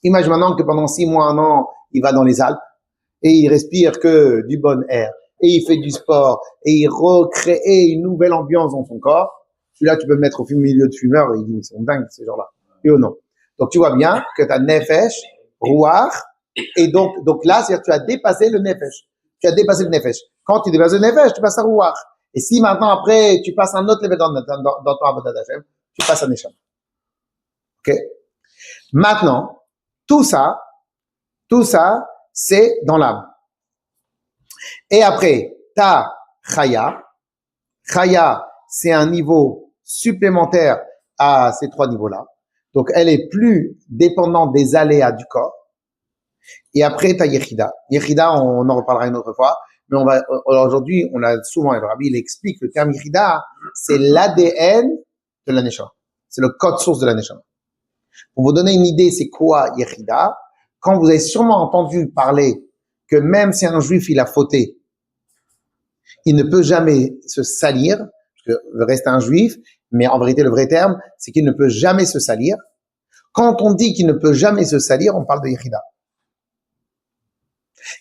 Imagine maintenant que pendant 6 mois, 1 an, il va dans les Alpes et il respire que du bon air et il fait du sport et il recrée une nouvelle ambiance dans son corps. Celui-là, tu peux le mettre au milieu de fumeurs et il dit, mais ils sont dingues, ces gens-là. Oui ou non? Donc, tu vois bien que tu as nefesh, rouar, et donc là, c'est-à-dire que tu as dépassé le nefesh. Tu as dépassé le nefesh. Quand tu dépasses le nefesh, tu passes à rouar. Et si maintenant, après, tu passes un autre level dans ton Avodat Hashem, tu passes à Neshama. Ok? Maintenant, tout ça, c'est dans l'âme. Et après, t'as Chaya. Chaya, c'est un niveau supplémentaire à ces 3 niveaux-là. Donc, elle est plus dépendante des aléas du corps. Et après, t'as Yechida. Yechida, on en reparlera une autre fois. Mais aujourd'hui, on l'a souvent, et le Rabbi, il explique le terme Yechida, c'est l'ADN de la Neshama. C'est le code source de la Neshama. Pour vous donner une idée, c'est quoi Yechida? Quand vous avez sûrement entendu parler que même si un juif, il a fauté, il ne peut jamais se salir, parce que reste un juif, mais en vérité, le vrai terme, c'est qu'il ne peut jamais se salir. Quand on dit qu'il ne peut jamais se salir, on parle de Yechida.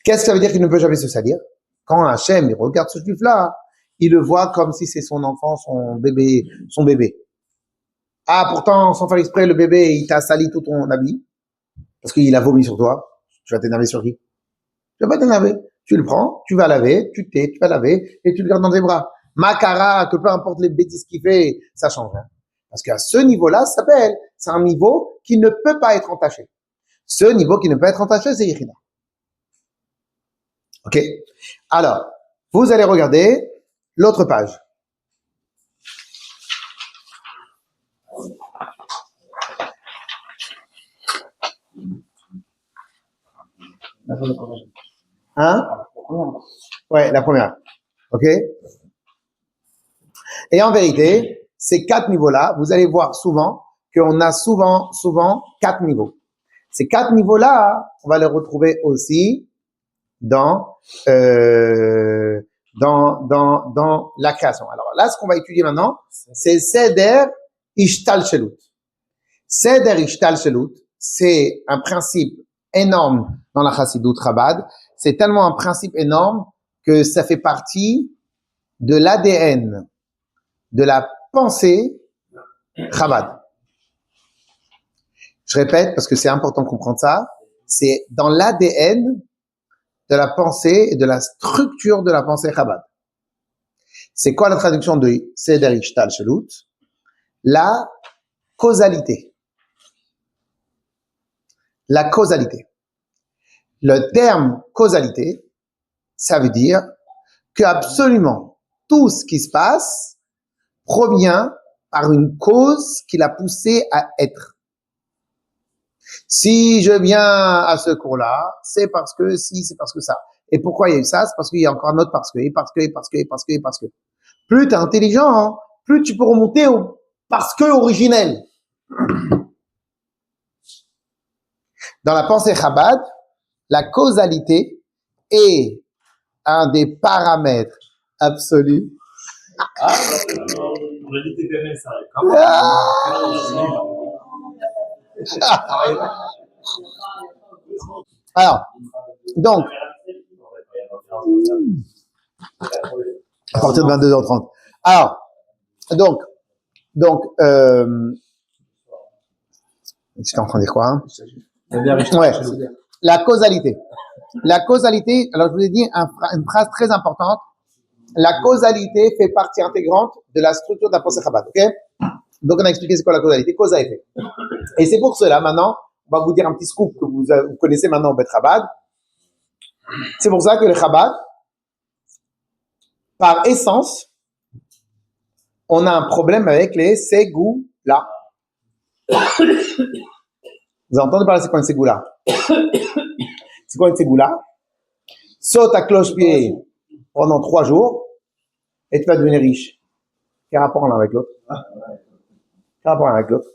Qu'est-ce que ça veut dire qu'il ne peut jamais se salir? Quand Hachem, il regarde ce juif-là, il le voit comme si c'est son enfant, son bébé. Ah, pourtant, sans faire exprès, le bébé, il t'a sali tout ton habit, parce qu'il a vomi sur toi. Tu vas t'énerver sur qui? Tu vas pas t'énerver. Tu le prends, tu vas laver, tu vas laver, et tu le gardes dans tes bras. Makara, que peu importe les bêtises qu'il fait, ça change rien. Parce qu'à ce niveau-là, ça s'appelle, c'est un niveau qui ne peut pas être entaché. Ce niveau qui ne peut pas être entaché, c'est Yechida. Ok? Alors, vous allez regarder l'autre page. Hein? Ouais, la première. Ok? Et en vérité, ces 4 niveaux-là, vous allez voir souvent qu'on a souvent 4 niveaux. Ces 4 niveaux-là, on va les retrouver aussi dans la création. Alors là, ce qu'on va étudier maintenant, c'est Seder Ishtalshelut. Seder Ishtalshelut, c'est un principe énorme dans la Chassidut Chabad. C'est tellement un principe énorme que ça fait partie de l'ADN de la pensée Chabad. Je répète parce que c'est important de comprendre ça. C'est dans l'ADN de la pensée et de la structure de la pensée Chabad. C'est quoi la traduction de Seder Ishtalshelut? La causalité. La causalité. Le terme causalité, ça veut dire que absolument tout ce qui se passe provient par une cause qui l'a poussé à être. Si je viens à ce cours-là, c'est parce que si, c'est parce que ça. Et pourquoi il y a eu ça? C'est parce qu'il y a encore un autre parce que. Plus tu es intelligent, hein, plus tu peux remonter au parce que originel. Dans la pensée Chabad, la causalité est un des paramètres absolus. Alors, donc, à partir de 22h30. Alors, donc, j'étais en train de dire quoi, hein? Ouais. La causalité. La causalité, alors je vous ai dit une phrase très importante. La causalité fait partie intégrante de la structure de la pensée Chabad, ok? Donc on a expliqué c'est quoi la causalité, cause à effet. Et c'est pour cela, maintenant, on va vous dire un petit scoop que vous connaissez maintenant au Bet Chabad. C'est pour ça que le Chabad, par essence, on a un problème avec les ségoula. Vous entendez parler, c'est quoi une ségoula? C'est quoi une ségoula? Saute à cloche-pied pendant 3 jours et tu vas devenir riche. Quel rapport on a avec l'autre? Quel rapport on a avec l'autre?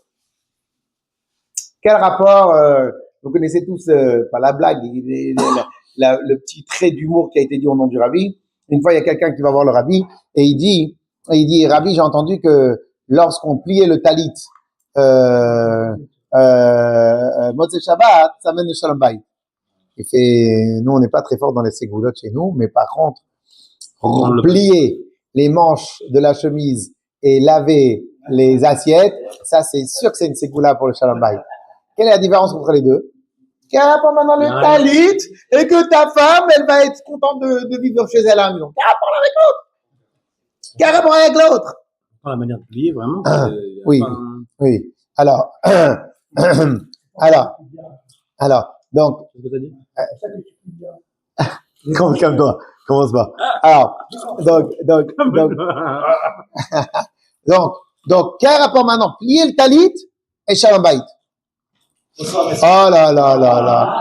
Quel rapport, vous connaissez tous, pas la blague, le petit trait d'humour qui a été dit au nom du rabbi. Une fois, il y a quelqu'un qui va voir le rabbi et il dit, Rabbi, j'ai entendu que lorsqu'on pliait le talit, Motzei Shabbat, ça mène le Shalom Bayit. Il fait, nous, on n'est pas très fort dans les ségoulottes chez nous, mais par contre, plier les manches de la chemise et laver les assiettes, ça, c'est sûr que c'est une ségoula pour le Shalom Bayit. Quelle est la différence entre les deux? Quel rapport maintenant le talit et que ta femme, elle va être contente de vivre chez elle à la maison. Quel rapport avec l'autre? Quel rapport avec l'autre? La manière de plier, vraiment. Oui, oui. Alors, donc, calme-toi, commence pas. Alors, donc, quel rapport maintenant? Plier le talit et Shalom Bayit. Oh là là là là.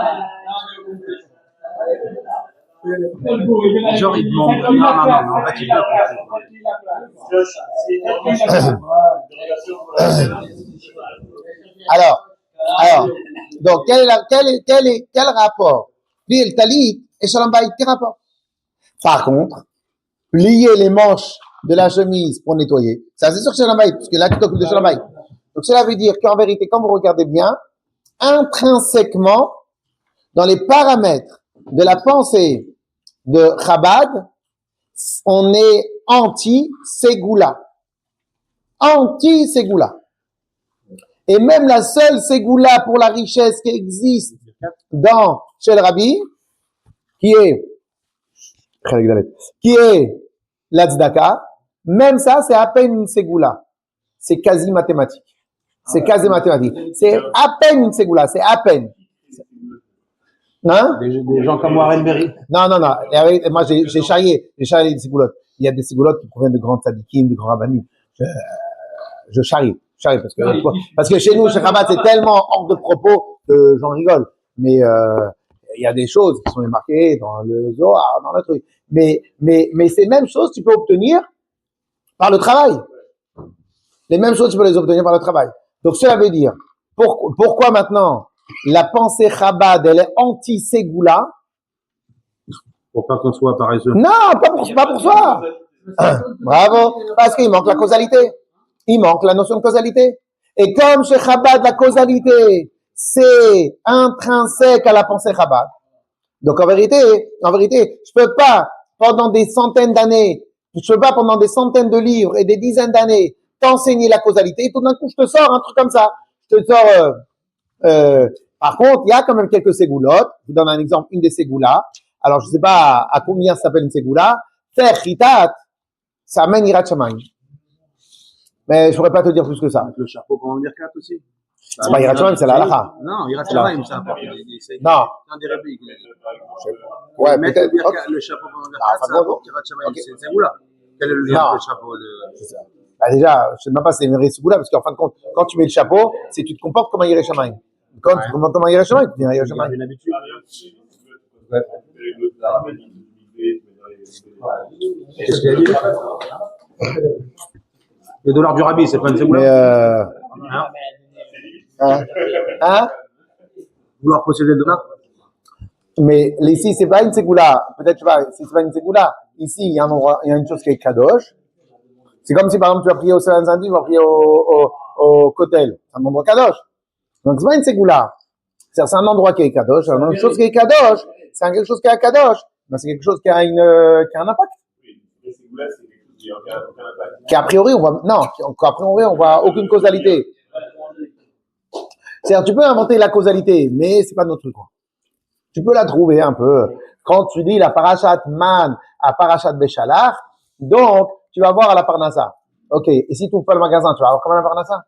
Genre, il demande. Non, en fait, Alors, donc, quel rapport? Plier le talit et Shalom Bayit, quel rapport? Par contre, plier les manches de la chemise pour nettoyer, ça c'est sûr que c'est Shalom Bayit, parce que là tu t'occupes de Shalom Bayit. Donc cela veut dire qu'en vérité, quand vous regardez bien, intrinsèquement, dans les paramètres de la pensée de Chabad, on est anti-ségoula. Anti-ségoula. Et même la seule ségoula pour la richesse qui existe chez le Rabbi, qui est la tzedaka, même ça, c'est à peine une ségoula. C'est quasi mathématique. C'est quasi mathématique. C'est à peine une ségoula, c'est à peine. Hein? Des gens comme Warren Berry. Non. Moi, j'ai charrié des ségoulottes. Il y a des ségoulottes qui proviennent de grands tzadikim, de grands rabbanim. Je charrie parce que chez nous, chez Rabat, c'est tellement hors de propos que j'en rigole. Mais il y a des choses qui sont marquées dans le Zohar, dans le truc. Mais ces mêmes choses, tu peux obtenir par le travail. Les mêmes choses, tu peux les obtenir par le travail. Donc, cela veut dire, pourquoi maintenant la pensée Chabad, elle est anti-ségoula? Pour pas qu'on soit paresseux. Non, pas pour soi. Bravo. Parce qu'il manque la causalité. Il manque la notion de causalité. Et comme chez Chabad, la causalité, c'est intrinsèque à la pensée Chabad. Donc, en vérité, je peux pas, pendant des centaines de livres et des dizaines d'années, t'enseigner la causalité, et tout d'un coup, je te sors un truc comme ça. Je te sors, par contre, il y a quand même quelques ségoulottes. Je vous donne un exemple, une des ségoulas. Alors, je sais pas à combien ça s'appelle une ségoula. Faire chitat, ça amène Yirat Shamayim. Mais je pourrais pas te dire plus que ça. Le chapeau pendant le Birkat aussi. C'est pas Yirat Shamayim, c'est la halakha. Non, Yirat Shamayim, ça apporte. Non. C'est un des répliques. Ouais, mettre peut-être. le chapeau pendant le Birkat, ça apporte Yirat Shamayim. C'est ségoula. Quel est le lien avec le chapeau? Bah déjà, je sais même pas si c'est une vraie ségoula, parce qu'en fin de compte, quand tu mets le chapeau, c'est tu te comportes comme un Yirat Shamayim. Quand tu te comportes comme un Yirat Shamayim, tu dis un Yirat Shamayim. Une habitude. Qu'est-ce qu'il a dit? Le dollar du rabbi, c'est pas une ségoula. Vouloir posséder le dollar? Mais ici, c'est pas une ségoula. Peut-être, tu vois, c'est pas une ségoula. Ici, il y a un endroit, il y a une chose qui est kadosh. C'est comme si, par exemple, tu vas prier au Seigneur Zandi, tu vas prier au Kotel. C'est un endroit kadosh. Donc, c'est pas une ségoula. C'est un endroit qui est kadosh. Une chose qui est kadosh, c'est quelque chose qui est kadosh. Mais c'est quelque chose qui a un impact. Les ségoulas, c'est quelque chose qui n'a aucun impact. Qu'a priori, on voit aucune causalité. C'est-à-dire, tu peux inventer la causalité, mais c'est pas notre truc, quoi. Tu peux la trouver un peu. Quand tu dis la parashat Man à parashat Beshalach, donc, tu vas voir à la Parnassa. Ok. Et si tu ouvres pas le magasin, tu vas avoir comment la Parnassa?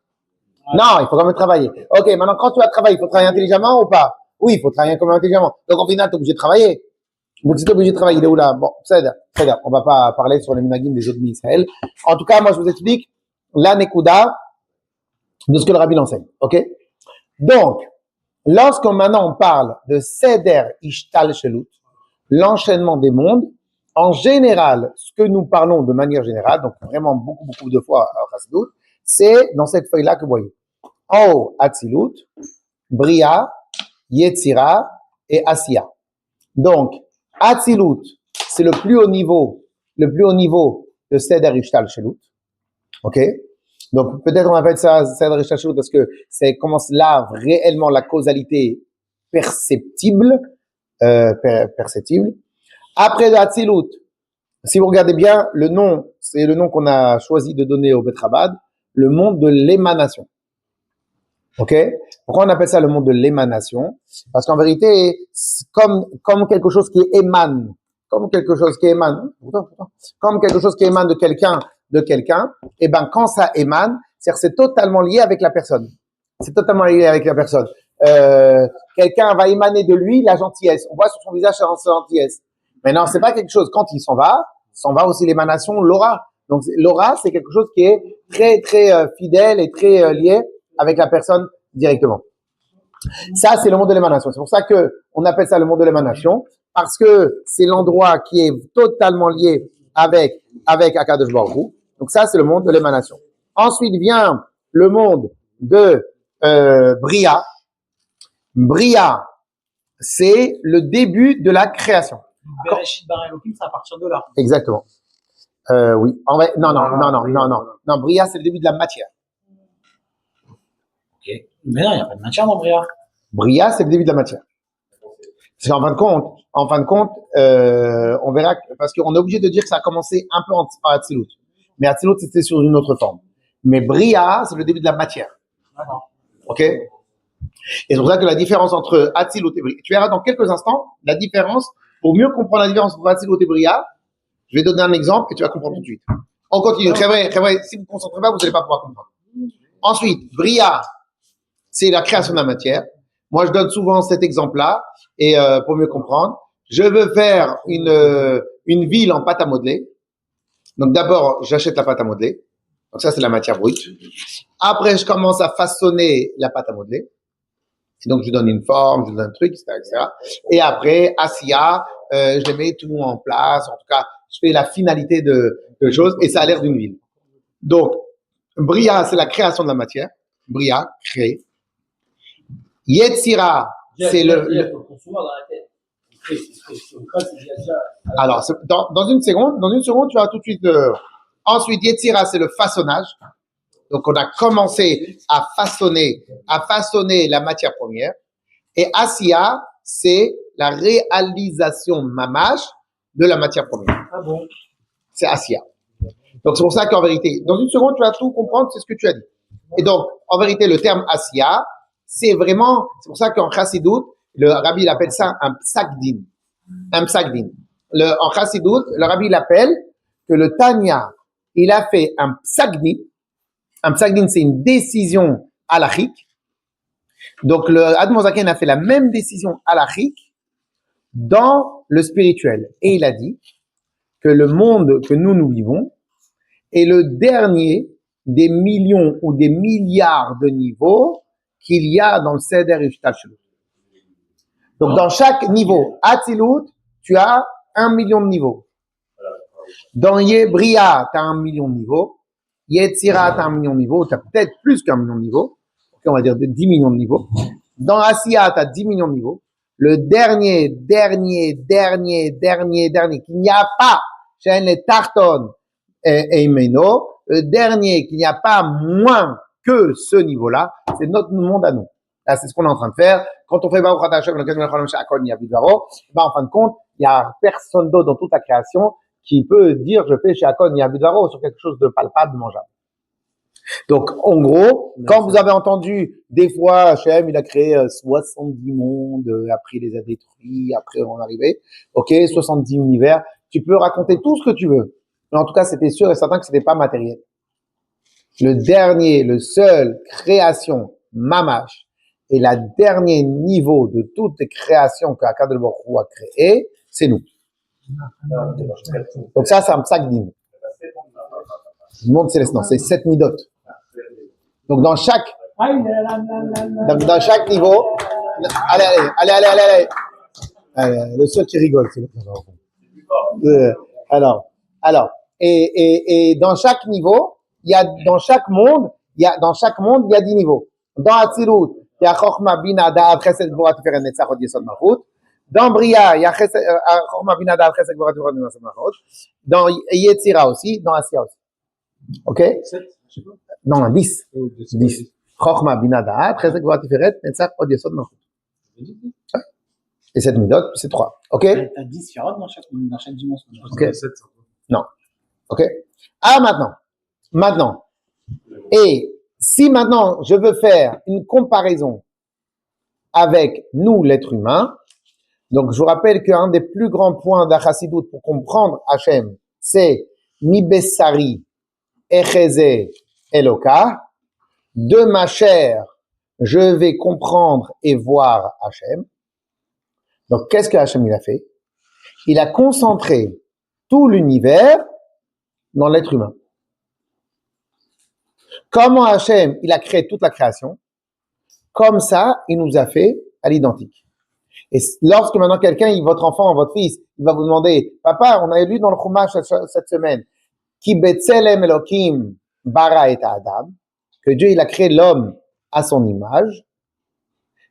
Non, il faut quand même travailler. Ok. Maintenant, quand tu vas travailler, il faut travailler intelligemment ou pas? Oui, il faut travailler quand même intelligemment. Donc, au final, tu es obligé de travailler. Donc, si tu es obligé de travailler, il est où là? Bon, c'est-à-dire, on va pas parler sur les minagim des autres d'Israël. En tout cas, moi, je vous explique la nekuda de ce que le rabbi enseigne. Ok? Donc, lorsqu'on maintenant on parle de Seder Ishtal Shelut, l'enchaînement des mondes, En général, ce que nous parlons de manière générale, donc vraiment beaucoup de fois à Chassidut, c'est dans cette feuille-là que vous voyez. En haut, Atzilut, Bria, Yetzira et Asiya. Donc, Atzilut, c'est le plus haut niveau de Seder Ishtal Shelut. Ok? Donc, peut-être on appelle ça Seder Ishtal Shelut parce que c'est commence là réellement la causalité perceptible. Après de Atzilut, si vous regardez bien, le nom, c'est le nom qu'on a choisi de donner au Bet Chabad, le monde de l'émanation. Ok? Pourquoi on appelle ça le monde de l'émanation? Parce qu'en vérité, comme quelque chose qui émane, comme quelque chose qui émane de quelqu'un, et ben quand ça émane, c'est totalement lié avec la personne. C'est totalement lié avec la personne. Quelqu'un va émaner de lui la gentillesse. On voit sur son visage sa gentillesse. Mais non, c'est pas quelque chose. Quand il s'en va aussi l'émanation, l'aura. Donc l'aura, c'est quelque chose qui est très fidèle et très lié avec la personne directement. Ça, c'est le monde de l'émanation. C'est pour ça que on appelle ça le monde de l'émanation, parce que c'est l'endroit qui est totalement lié avec Akadosh Baruch Hu. Donc ça, c'est le monde de l'émanation. Ensuite vient le monde de Bria. Bria, c'est le début de la création. Bereshit bara Elohim, c'est à partir de là. Exactement. Oui. Non, Bria, c'est le début de la matière. Ok. Mais non, il n'y a pas de matière dans Bria. Bria, c'est le début de la matière. Parce qu'en fin de compte, on verra, parce qu'on est obligé de dire que ça a commencé un peu par Atzilut. Mais Atzilut, c'était sur une autre forme. Mais Bria, c'est le début de la matière. D'accord. Ok? Et c'est pour ça que la différence entre Atzilut et Bria, tu verras dans quelques instants la différence. Pour mieux comprendre la différence entre Atzilut et Bria, je vais donner un exemple et tu vas comprendre tout de suite. On continue. Très vrai. Si vous ne vous concentrez pas, vous n'allez pas pouvoir comprendre. Ensuite, Bria, c'est la création de la matière. Moi, je donne souvent cet exemple-là et pour mieux comprendre, je veux faire une ville en pâte à modeler. Donc d'abord, j'achète la pâte à modeler. Donc ça, c'est la matière brute. Après, je commence à façonner la pâte à modeler. Et donc, je donne une forme, je donne un truc, etc. Et après, Asiya, je les mets tout en place. En tout cas, je fais la finalité de choses et ça a l'air d'une ville. Donc, Bria, c'est la création de la matière. Bria, créer. Yetzira, c'est le alors, dans une seconde, tu vas tout de suite. Ensuite, Yetzira, c'est le façonnage. Donc, on a commencé à façonner la matière première. Et Asiya, c'est la réalisation mamash de la matière première. Ah bon? C'est Asiya. Donc, c'est pour ça qu'en vérité, dans une seconde, tu vas tout comprendre, c'est ce que tu as dit. Et donc, en vérité, le terme Asiya, c'est pour ça qu'en Chassidut, le rabbi, il appelle ça un psak-din. Un psak-din. En Chassidut, le rabbi, il appelle que le Tanya, il a fait un psak-din. Un psak-din, c'est une décision halachique. Donc, le Admon Zaken a fait la même décision halachique dans le spirituel. Et il a dit que le monde que nous vivons est le dernier des millions ou des milliards de niveaux qu'il y a dans le Seder Ishtal Shelut. Donc, dans chaque niveau, Atzilut, tu as 1 million de niveaux. Dans Bria, tu as 1 million de niveaux. Yetzira, tu as 1 million de niveaux. Tu as peut-être plus qu'1 million de niveaux. Okay, on va dire 10 millions de niveaux. Dans Asiya, tu as 10 millions de niveaux. Le dernier, qu'il n'y a pas, chez les Tarton et Imeno, le dernier, qu'il n'y a pas moins que ce niveau-là, c'est notre monde à nous. Là, c'est ce qu'on est en train de faire. Quand on fait Baruch Ata Hashem, en fin de compte, il n'y a personne d'autre dans toute la création qui peut dire je fais chez Akon Yabudvaro sur quelque chose de palpable, de mangeable. Donc, en gros, quand vous avez entendu des fois, Hachem, il a créé 70 mondes, après il les a détruits, après on est arrivé, ok, 70 univers, tu peux raconter tout ce que tu veux. Mais en tout cas, c'était sûr et certain que c'était pas matériel. Le seul création, Mamash, et la dernier niveau de toutes les créations que Akadosh Baruch Hu a créées, c'est nous. Donc ça, c'est un psak-din. Le monde céleste, non, c'est 7 midot. Donc dans chaque niveau, allez. Le seul qui rigole, c'est le Alors, et dans chaque niveau, il y a, dans chaque monde, il y a 10 niveaux. Dans Atzilut, il y a Chochma, Bina, Da'at, Chesed, Gvura, Tiferet, Netzach, Od Yesod, Malchut. Dans Bria, il y a Chochma, Bina, Da'at, Chesed, Gvura, Tiferet, Netzach, Malchut. Dans Yetzira aussi, dans Asiya aussi. Ok? Non, 10. 10. Chochma, Bina, Da'at, Chesed, Gvura, Tiferet, Netzach, Od Yesod, Malchut. Et 7 midot, c'est 3. Ok? T'as 10 sphérotes dans chaque dimension. Ok. Non. Ok? Ah, maintenant. Et si maintenant je veux faire une comparaison avec nous, l'être humain, donc je vous rappelle qu'un des plus grands points d'Achassidut pour comprendre Hachem, c'est Mibessari Echeze Eloka. De ma chair, je vais comprendre et voir Hachem. Donc, qu'est-ce que Hachem il a fait? Il a concentré tout l'univers dans l'être humain. Comment Hachem, il a créé toute la création? Comme ça, il nous a fait à l'identique. Et lorsque maintenant quelqu'un, votre enfant, votre fils, il va vous demander, papa, on a lu dans le Chumash cette semaine, Ki betzelem Elokim bara et Adam, que Dieu, il a créé l'homme à son image.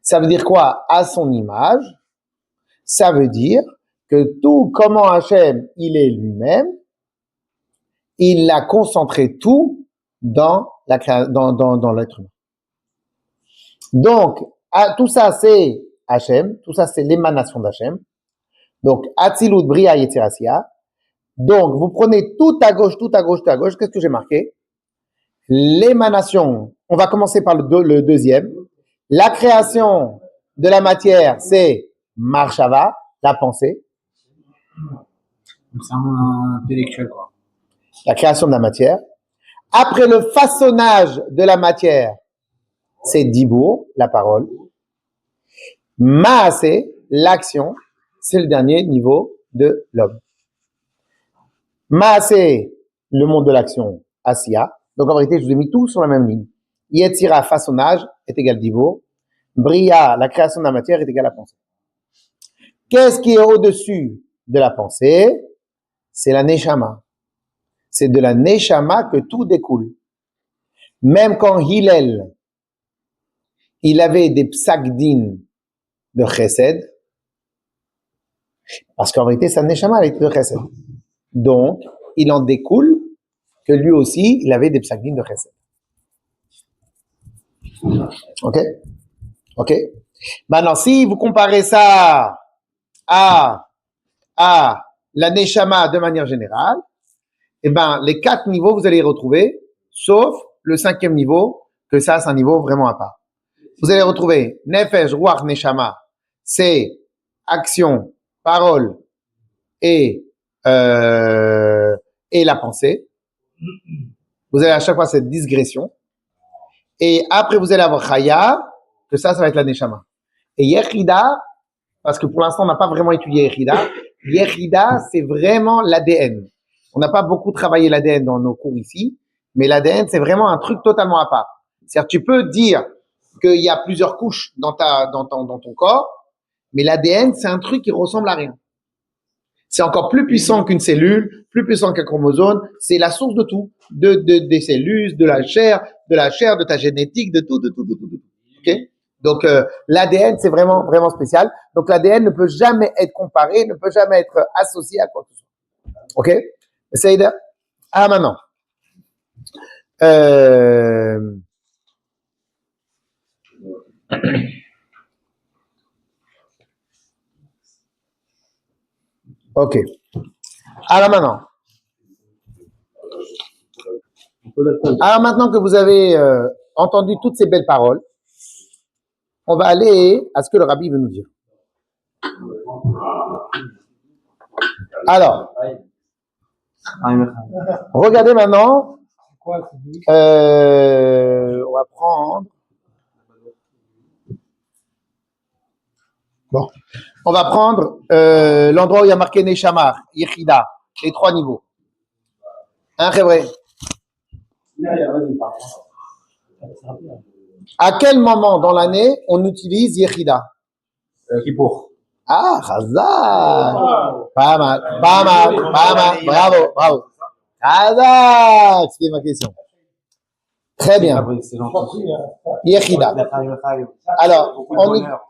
Ça veut dire quoi? À son image. Ça veut dire que tout comment Hachem, il est lui-même, il a concentré tout dans l'être humain. Donc, tout ça c'est Hachem, tout ça c'est l'émanation d'Hachem. Donc, Atzilut, Bria, Yetzira, Asiya. Donc, vous prenez tout à gauche, qu'est-ce que j'ai marqué? L'émanation, on va commencer par le deuxième. La création de la matière, c'est Marshava, la pensée. Donc c'est un intellectuel, quoi. La création de la matière. Après le façonnage de la matière, c'est Dibour, la parole. Maasé, l'action, c'est le dernier niveau de l'homme. Maasé, le monde de l'action, Asiya. Donc en vérité, je vous ai mis tout sur la même ligne. Yetzira, façonnage, est égal Dibour. Bria, la création de la matière, est égal à pensée. Qu'est-ce qui est au-dessus de la pensée? C'est la Neshama. C'est de la Neshama que tout découle. Même quand Hillel, il avait des psakdin de Chesed, parce qu'en vérité, sa Neshama, elle était de Chesed. Donc, il en découle que lui aussi, il avait des psakdin de Chesed. Ok? Maintenant, si vous comparez ça à la Neshama de manière générale, eh ben, les 4 niveaux, vous allez les retrouver, sauf le 5e niveau, que ça, c'est un niveau vraiment à part. Vous allez retrouver Nefesh, Ruach, Neshama, c'est action, parole et la pensée. Vous avez à chaque fois cette digression. Et après, vous allez avoir Chaya, que ça va être la Neshama. Et Yechida, parce que pour l'instant, on n'a pas vraiment étudié Yechida. Yechida, c'est vraiment l'ADN. On n'a pas beaucoup travaillé l'ADN dans nos cours ici, mais l'ADN, c'est vraiment un truc totalement à part. C'est-à-dire, tu peux dire qu'il y a plusieurs couches dans ton corps, mais l'ADN, c'est un truc qui ressemble à rien. C'est encore plus puissant qu'une cellule, plus puissant qu'un chromosome. C'est la source de tout, des cellules, de la chair, de ta génétique, de tout. Ok? Donc, l'ADN, c'est vraiment, vraiment spécial. Donc, l'ADN ne peut jamais être comparé, ne peut jamais être associé à quoi que ce soit. Ok? Essayez de... Ah, maintenant. Ok. Alors maintenant que vous avez entendu toutes ces belles paroles, on va aller à ce que le rabbi veut nous dire. Alors, regardez maintenant. On va prendre. Bon, on va prendre l'endroit où il y a marqué Neshama, Yechida, les 3 niveaux. Hein, c'est vrai. À quel moment dans l'année on utilise Yechida? Kippour. Ah, Chazak. Pas mal, pas mal, pas mal. Bravo, bravo. Chazak, c'était ma question. Très bien. C'est gentil. Yechida. Alors,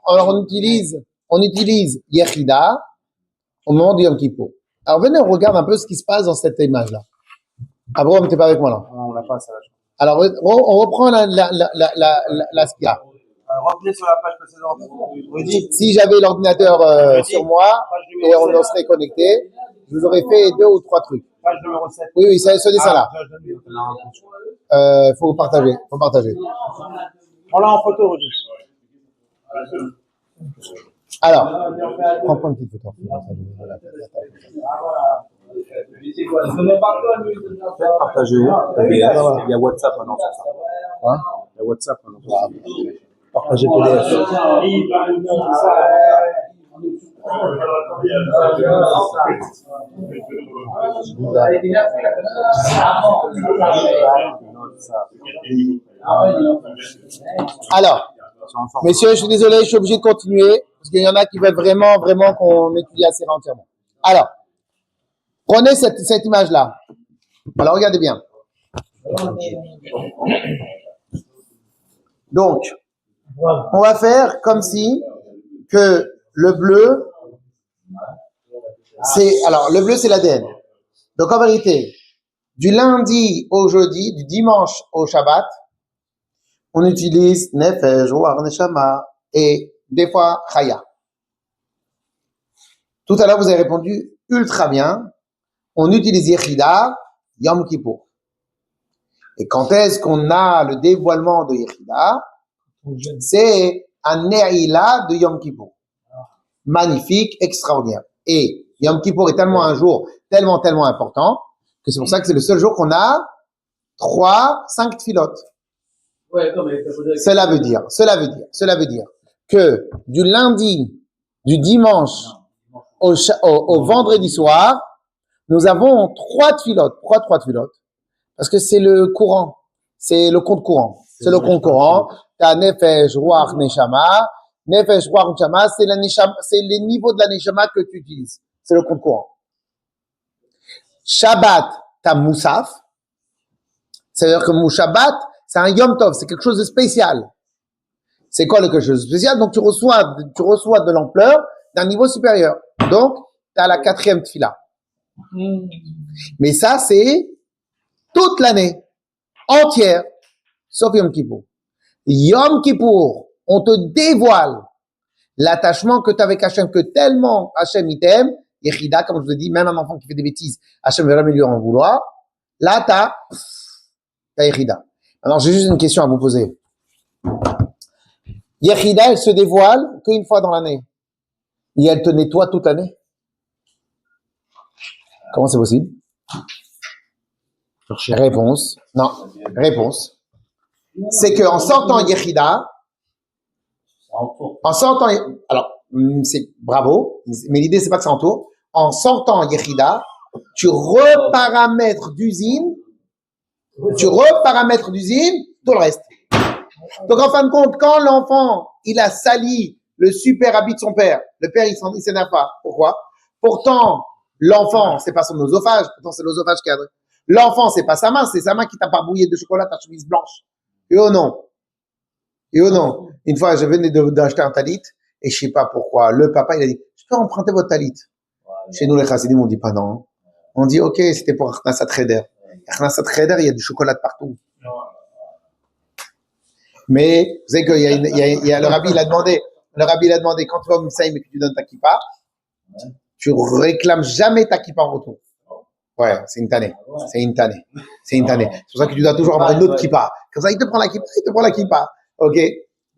on utilise Yechida au moment du Yom Kippour. Alors, venez, on regarde un peu ce qui se passe dans cette image-là. Abraham, t'es pas avec moi là? On l'a pas, ça va. Alors, on reprend la skira. Revenez sur la page précédente. Vous dites. Si j'avais l'ordinateur sur moi et on en serait connecté, je vous aurais fait 2 ou 3 trucs. Page numéro 7. Oui, oui, c'est ce dessin-là. Faut partager, faut partager. Prends-la en photo, Rudy. Alors, prends une petite photo. Faites partager. Il y a WhatsApp maintenant sur ça. Hein? Il y a WhatsApp maintenant sur ça. Partagez PDF. Alors, messieurs, je suis désolé, je suis obligé de continuer parce qu'il y en a qui veulent vraiment qu'on étudie assez entièrement. Alors, prenez cette image-là. Alors, regardez bien. Donc, on va faire comme si que le bleu, le bleu, c'est l'ADN. Donc, en vérité, du lundi au jeudi, du dimanche au Shabbat, on utilise Nefesh, Ruach, Neshama et des fois Chaya. Tout à l'heure, vous avez répondu ultra bien. On utilise Yechida, Yom Kippour. Et quand est-ce qu'on a le dévoilement de Yechida? C'est un Ne'ila de Yom Kippour. Magnifique, extraordinaire. Et Yom Kippour est tellement un jour tellement important que c'est pour ça que c'est le seul jour qu'on a 5 tfilotes. Cela veut dire que du lundi, du dimanche au vendredi soir, nous avons 3 tfilotes. Pourquoi 3 tfilotes? Parce que c'est le courant. C'est le compte courant. C'est le compte courant. T'as Nefesh, Ruach, Neshama. Nefesh, Ruach, Neshama, c'est les niveaux de la Neshama que tu utilises. C'est le compte courant. Shabbat, t'as Moussaf. C'est-à-dire que Shabbat, c'est un Yom Tov, c'est quelque chose de spécial. C'est quoi quelque chose de spécial? Donc, tu reçois de l'ampleur d'un niveau supérieur. Donc, t'as la 4e tfila. Mais ça, c'est toute l'année entière, sauf Yom Kippour. Yom Kippour, on te dévoile l'attachement que tu as avec Hachem, que tellement Hachem il t'aime, Yechida, comme je vous ai dit, même un enfant qui fait des bêtises, Hachem va jamais lui en vouloir. Là, t'as Yechida. Alors, j'ai juste une question à vous poser. Yechida, elle se dévoile qu'une fois dans l'année. Et elle te nettoie toute l'année. Comment c'est possible? Réponse. Non. Réponse. C'est qu'en sortant Yechida, alors, c'est bravo, mais l'idée c'est pas que ça entoure. En sortant Yechida, tu reparamètres d'usine tout le reste. Donc, en fin de compte, quand l'enfant, il a sali le super habit de son père, le père, il s'énerve pas. Pourquoi? Pourtant, l'enfant, c'est pas son oesophage, pourtant c'est l'oesophage qui a. L'enfant, c'est pas sa main, c'est sa main qui t'a barbouillé de chocolat ta chemise blanche. Et oh non. Une fois, je venais d'acheter un talit, et je sais pas pourquoi, le papa, il a dit, je peux emprunter votre talit? Chez nous, les chassidim, on dit pas non. On dit, ok, c'était pour Achnasat Cheder. Achnasat Cheder, il y a du chocolat de partout. Mais, vous savez qu'il y a le rabbi, il a demandé, quand tu vas au Misaïm et que tu donnes ta kippa, tu réclames jamais ta kippa en retour. Ouais, c'est une tannée. C'est pour ça que tu dois toujours avoir une autre kippa. Comme ça, il te prend la kippa. Ok?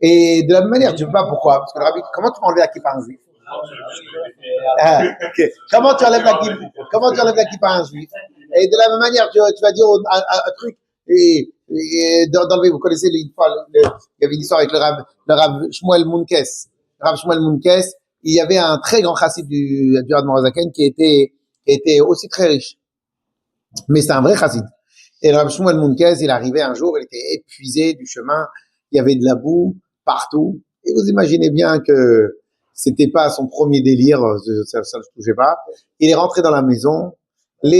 Et de la même manière, tu veux pas, pourquoi? Parce que le rabbi, comment tu peux enlever la kippa à un juif? Okay. Comment tu enlèves la kippa à un juif? Et de la même manière, tu vas dire un truc, et d'enlever, vous connaissez il y avait une histoire avec le Rav Shmuel Munkes. Le Rav Shmuel Munkes, il y avait un très grand chassid du Admor Hazaken qui était aussi très riche. Mais c'est un vrai chassid. Et le Rav Shmuel Munkes, il arrivait un jour, il était épuisé du chemin, il y avait de la boue partout. Et vous imaginez bien que c'était pas son premier délire, ça ne touchait pas. Il est rentré dans la maison, sur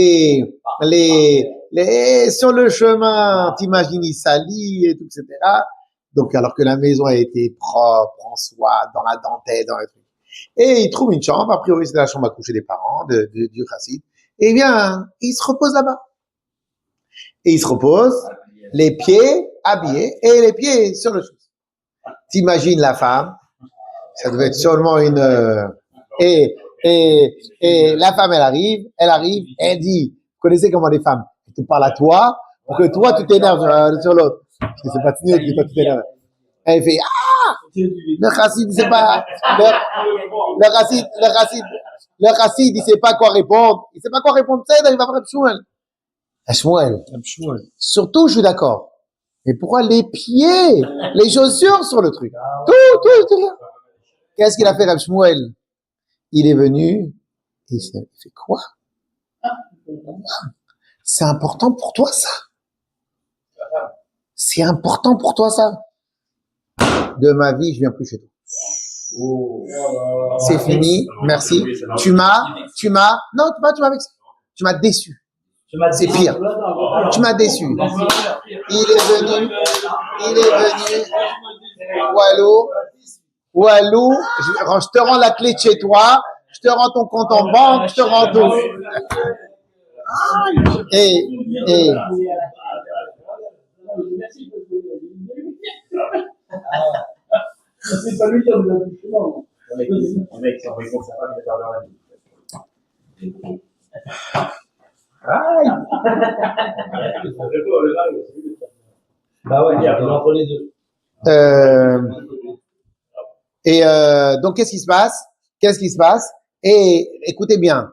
le chemin, t'imagines, il salit et tout, etc. Donc, alors que la maison a été propre, en soie, dans la dentelle, dans les trucs. Et il trouve une chambre, a priori c'est la chambre à coucher des parents, du chassid. Et bien, il se repose là-bas. Et il se repose, les pieds habillés et les pieds sur le chausse. T'imagines la femme, ça devait être sûrement une, et la femme, elle arrive, elle dit, vous connaissez comment les femmes, elles te parlent à toi, pour que toi, tu t'énerves sur l'autre. Parce que c'est pas tignon que toi, tu t'énerves. Elle fait, le chassid, c'est pas, le chassid, il sait pas quoi répondre. Il sait pas quoi répondre, il va voir Shmuel. Shmuel. Surtout, je suis d'accord. Mais pourquoi les pieds, les chaussures sur le truc? Tout. Qu'est-ce qu'il a fait, Reb Shmuel? Il est venu, et il fait quoi? C'est important pour toi, ça? C'est important pour toi, ça? De ma vie, je viens plus chez toi. C'est fini, merci. Tu m'as vexé. Tu m'as déçu. C'est pire. Tu m'as déçu. Il est venu. Walou, je te rends la clé de chez toi, je te rends ton compte en banque, je te rends tout. C'est pas lui qui a vous a dit souvent. Mec, c'est envoyé pour sa femme, il a perdu la vie. Aïe! Bah ouais, il y a entre les deux. Donc, qu'est-ce qui se passe? Et écoutez bien.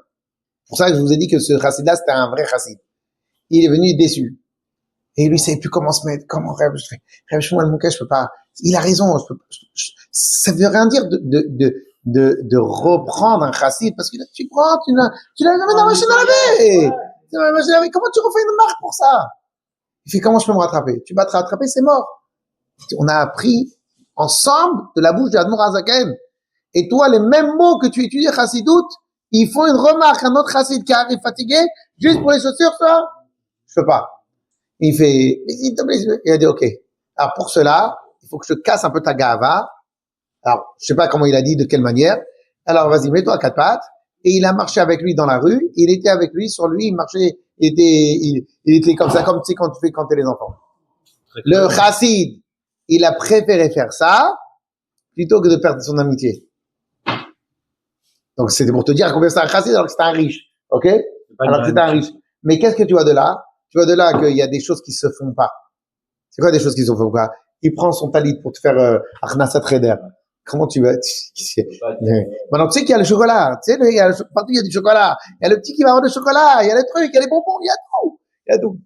C'est pour ça que je vous ai dit que ce chassid-là, c'était un vrai chassid. Il est venu déçu. Et lui, il savait plus comment se mettre, comment Reb Shmuel Mouké, je peux pas. Il a raison, ça veut rien dire de reprendre un chassid, parce que là, tu l'as jamais dans la machine à laver. Comment tu refais une marque pour ça? Il fait, comment je peux me rattraper? Tu vas te rattraper, c'est mort. On a appris ensemble de la bouche de Admor Hazaken. Et toi, les mêmes mots que tu étudies chassidoute, ils font une remarque à un autre chassid qui arrive fatigué, juste pour les chaussures, ça? Je peux pas. Il fait, s'il te plaît, il a dit, ok. Alors, pour cela, il faut que je casse un peu ta gava. Alors, je sais pas comment il a dit, de quelle manière. Alors, vas-y, mets-toi à quatre pattes. Et il a marché avec lui dans la rue. Il était avec lui, sur lui, il marchait, il était comme ça, comme tu sais, quand tu fais quand t'es les enfants. Le chassid, il a préféré faire ça, plutôt que de perdre son amitié. Donc, c'était pour te dire combien c'est un chassid, alors que c'est un riche. Ok? Alors que c'est un riche. Mais qu'est-ce que tu vois de là? Tu vois de là qu'il y a des choses qui se font pas. C'est quoi des choses qui se font pas? Il prend son talit pour te faire Achnasat Trader. Comment tu vas? Maintenant, tu sais qu'il y a le chocolat. Tu sais, partout il y a du chocolat. Il y a le petit qui va avoir du chocolat. Il y a les trucs, il y a les bonbons, il y a tout. Il y a tout.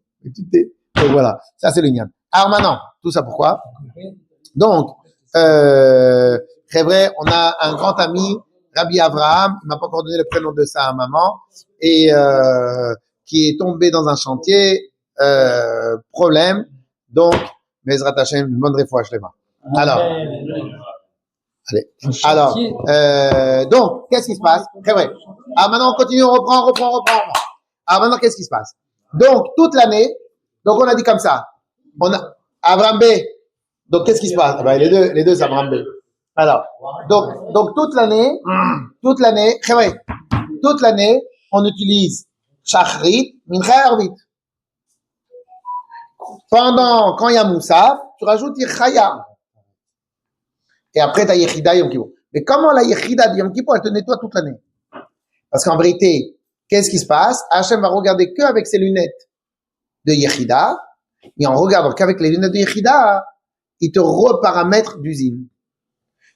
Et voilà. Ça, c'est le nian. Alors maintenant, tout ça pourquoi? Donc, c'est vrai, on a un grand ami, Rabbi Avraham, il m'a pas encore donné le prénom de sa maman, et qui est tombé dans un chantier, problème. Donc, Bezrat Hashem, une bonne réfouach lema. Alors, allez. Alors, donc, qu'est-ce qui se passe? Très vrai. Alors maintenant, on continue, on reprend. Alors maintenant, qu'est-ce qui se passe? Donc, toute l'année, donc on a dit comme ça. On a Abraham B. Donc, qu'est-ce qui se passe? Ben, les deux, c'est Abraham B. Alors, donc toute l'année, très vrai. Toute l'année, on utilise Shachrit, Mincha et Arvit. Quand il y a Moussaf, tu rajoutes Yechaya. Et après, tu as Yechida Yom Kippur. Mais comment la Yechida de Yom Kippur, elle te nettoie toute l'année? Parce qu'en vérité, qu'est-ce qui se passe? Hachem va regarder qu'avec ses lunettes de Yechida, et en regardant qu'avec les lunettes de Yechida, il te reparamètre d'usine.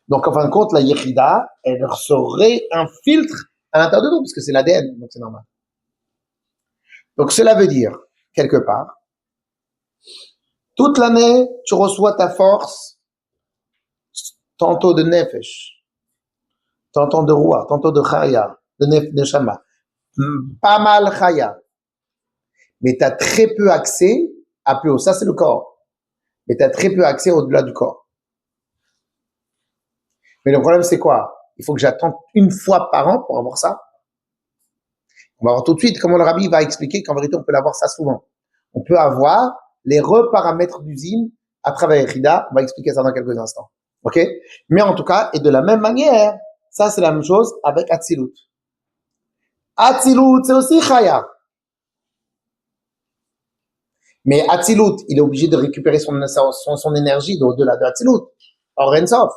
Donc, en fin de compte, la Yechida, elle serait un filtre à l'intérieur de nous, parce que c'est l'ADN, donc c'est normal. Donc, cela veut dire, quelque part, toute l'année, tu reçois ta force, tantôt de Nefesh, tantôt de Roi, tantôt de Chaya, de Neshama. Pas mal Chaya. Mais tu as très peu accès à plus haut. Ça, c'est le corps. Mais tu as très peu accès au-delà du corps. Mais le problème, c'est quoi? il faut que j'attende une fois par an pour avoir ça. On va voir tout de suite comment le rabbi va expliquer qu'en vérité, on peut l'avoir ça souvent. On peut avoir les reparamètres d'usine à travers Yechida. On va expliquer ça dans quelques instants. OK? Mais en tout cas, et de la même manière, ça c'est la même chose avec Atzilut. Atzilut, c'est aussi Chaya. Mais Atzilut, il est obligé de récupérer son énergie au-delà de Atzilut. Or Ensof.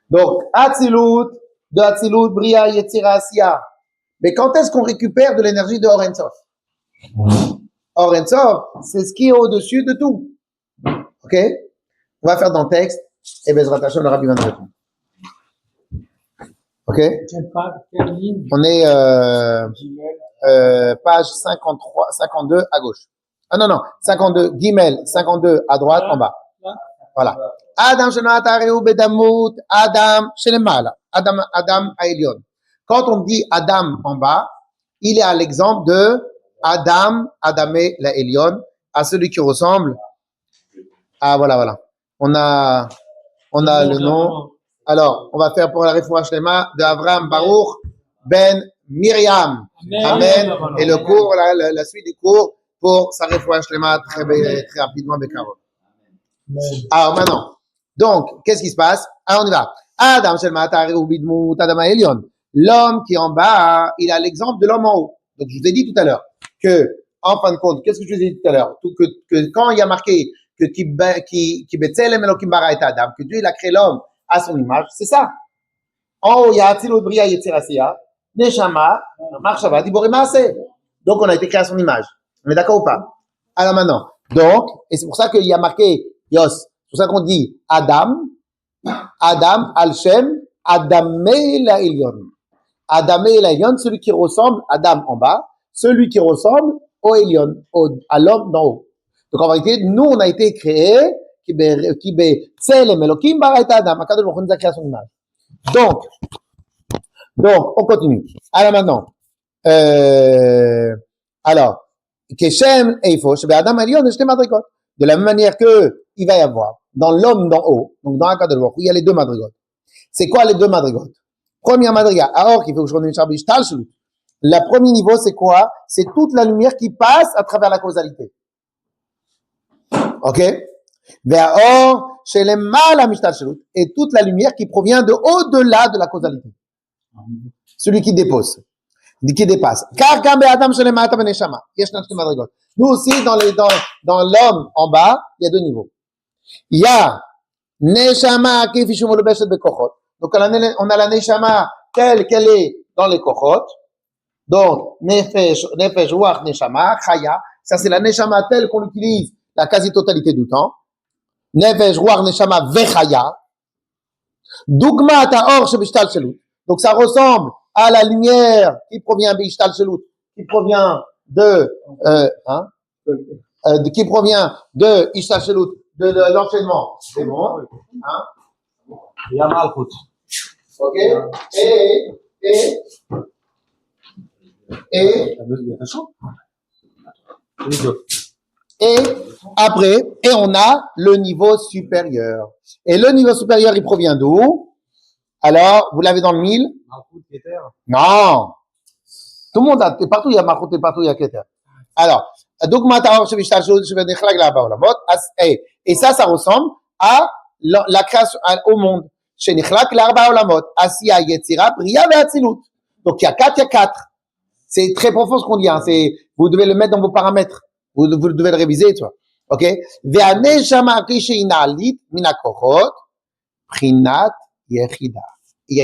Donc, Atzilut, de Atzilut, Bria, Yetzira, Asiya. Mais quand est-ce qu'on récupère de l'énergie de Or Ensof? Or Ensof, c'est ce qui est au-dessus de tout. OK? On va faire dans le texte, et Bezrat Hashem, le Rabbi va nous répondre. OK? Quelle ligne? On est, page 53, 52 à gauche. Ah non, 52, Gimel, 52 à droite, en bas. Voilà. Adam Shenatariou Bedamut, Adam Shenemala, Adam Aelion. Quand on dit Adam en bas, il est à l'exemple de Adamé la Elion, à celui qui ressemble. Ah voilà. On a le nom. Alors, on va faire pour la Refoua Shlema de Avraham Baruch Ben Miriam. Amen. Et le cours, la suite du cours pour sa Refoua Shlema très rapidement avec Karol. Alors maintenant, donc, qu'est-ce qui se passe? Alors on y va. Adam Shelma Atariou Bidmut Adam Elion. L'homme qui est en bas, il a l'exemple de l'homme en haut. Donc je vous ai dit tout à l'heure que, en fin de compte, qu'est-ce que je vous ai dit tout à l'heure? Que quand il y a marqué que qui Betzelem Elokim bara et Adam, que Dieu il a créé l'homme à son image, c'est ça. En haut, il y a Atzilut Bria Yetzir Asiya, Neshama, Marshava, Dibore Maaseh. Donc on a été créé à son image. On est d'accord ou pas? Alors maintenant, donc, et c'est pour ça qu'il y a marqué Yos, c'est pour ça qu'on dit Adam, Al-Shem, Adamé la Elion. Adamé la Elion, celui qui ressemble, Adam en bas, celui qui ressemble au Elion, à l'homme d'en haut. Donc en vérité, nous on a été créés, qui Tselem Elokim bara et Adam, Akadosh Baruch Hu nous a créé à son image. Donc, on continue. Alors maintenant, alors, Keshem Eifo, Shebe Adam Elion, Shte Madrigot. De la même manière que il va y avoir dans l'homme d'en haut, donc dans Akadosh Baruch Hu, il y a les deux madrigotes. C'est quoi les deux madrigotes? Première madriga, alors qu'il faut que je connaisse Sharbish Talshlut. Le premier niveau, c'est quoi? C'est toute la lumière qui passe à travers la causalité. Ok? Ve'aor shelemala mishtalshlut. Et toute la lumière qui provient de au-delà de la causalité. Celui qui dépasse. Car quand Adam shelemata beneshama, yesh nashte madrigot. Nous aussi, dans l'homme en bas, il y a deux niveaux. Il y a Neshama kefishum olobeshet bekochot. Donc on a la Neshama telle qu'elle est dans les kochot. Donc Nefesh, Ruach, Neshama, Chaya. Ça c'est la Neshama telle qu'on l'utilise la quasi-totalité du temps. Nefesh, Ruach, Neshama, Vechaya. Dugma ta'or shebishtal shelut. Donc ça ressemble à la lumière qui provient bishtal shelut, qui provient de Ishtal shelut, de l'enchaînement. C'est bon, hein? Yamalchut. Ok? Et après, et on a le niveau supérieur. Et le niveau supérieur, il provient d'où? Alors, vous l'avez dans le 1000? Non. Tout le monde a, partout il y a Malchut et partout il y a Keter. Alors, et ça ressemble à la création, au monde. Donc il y a 4. C'est très profond ce qu'on dit, hein. Vous devez le mettre dans vos paramètres. Vous devez le réviser, tu vois. Ok? Il y a un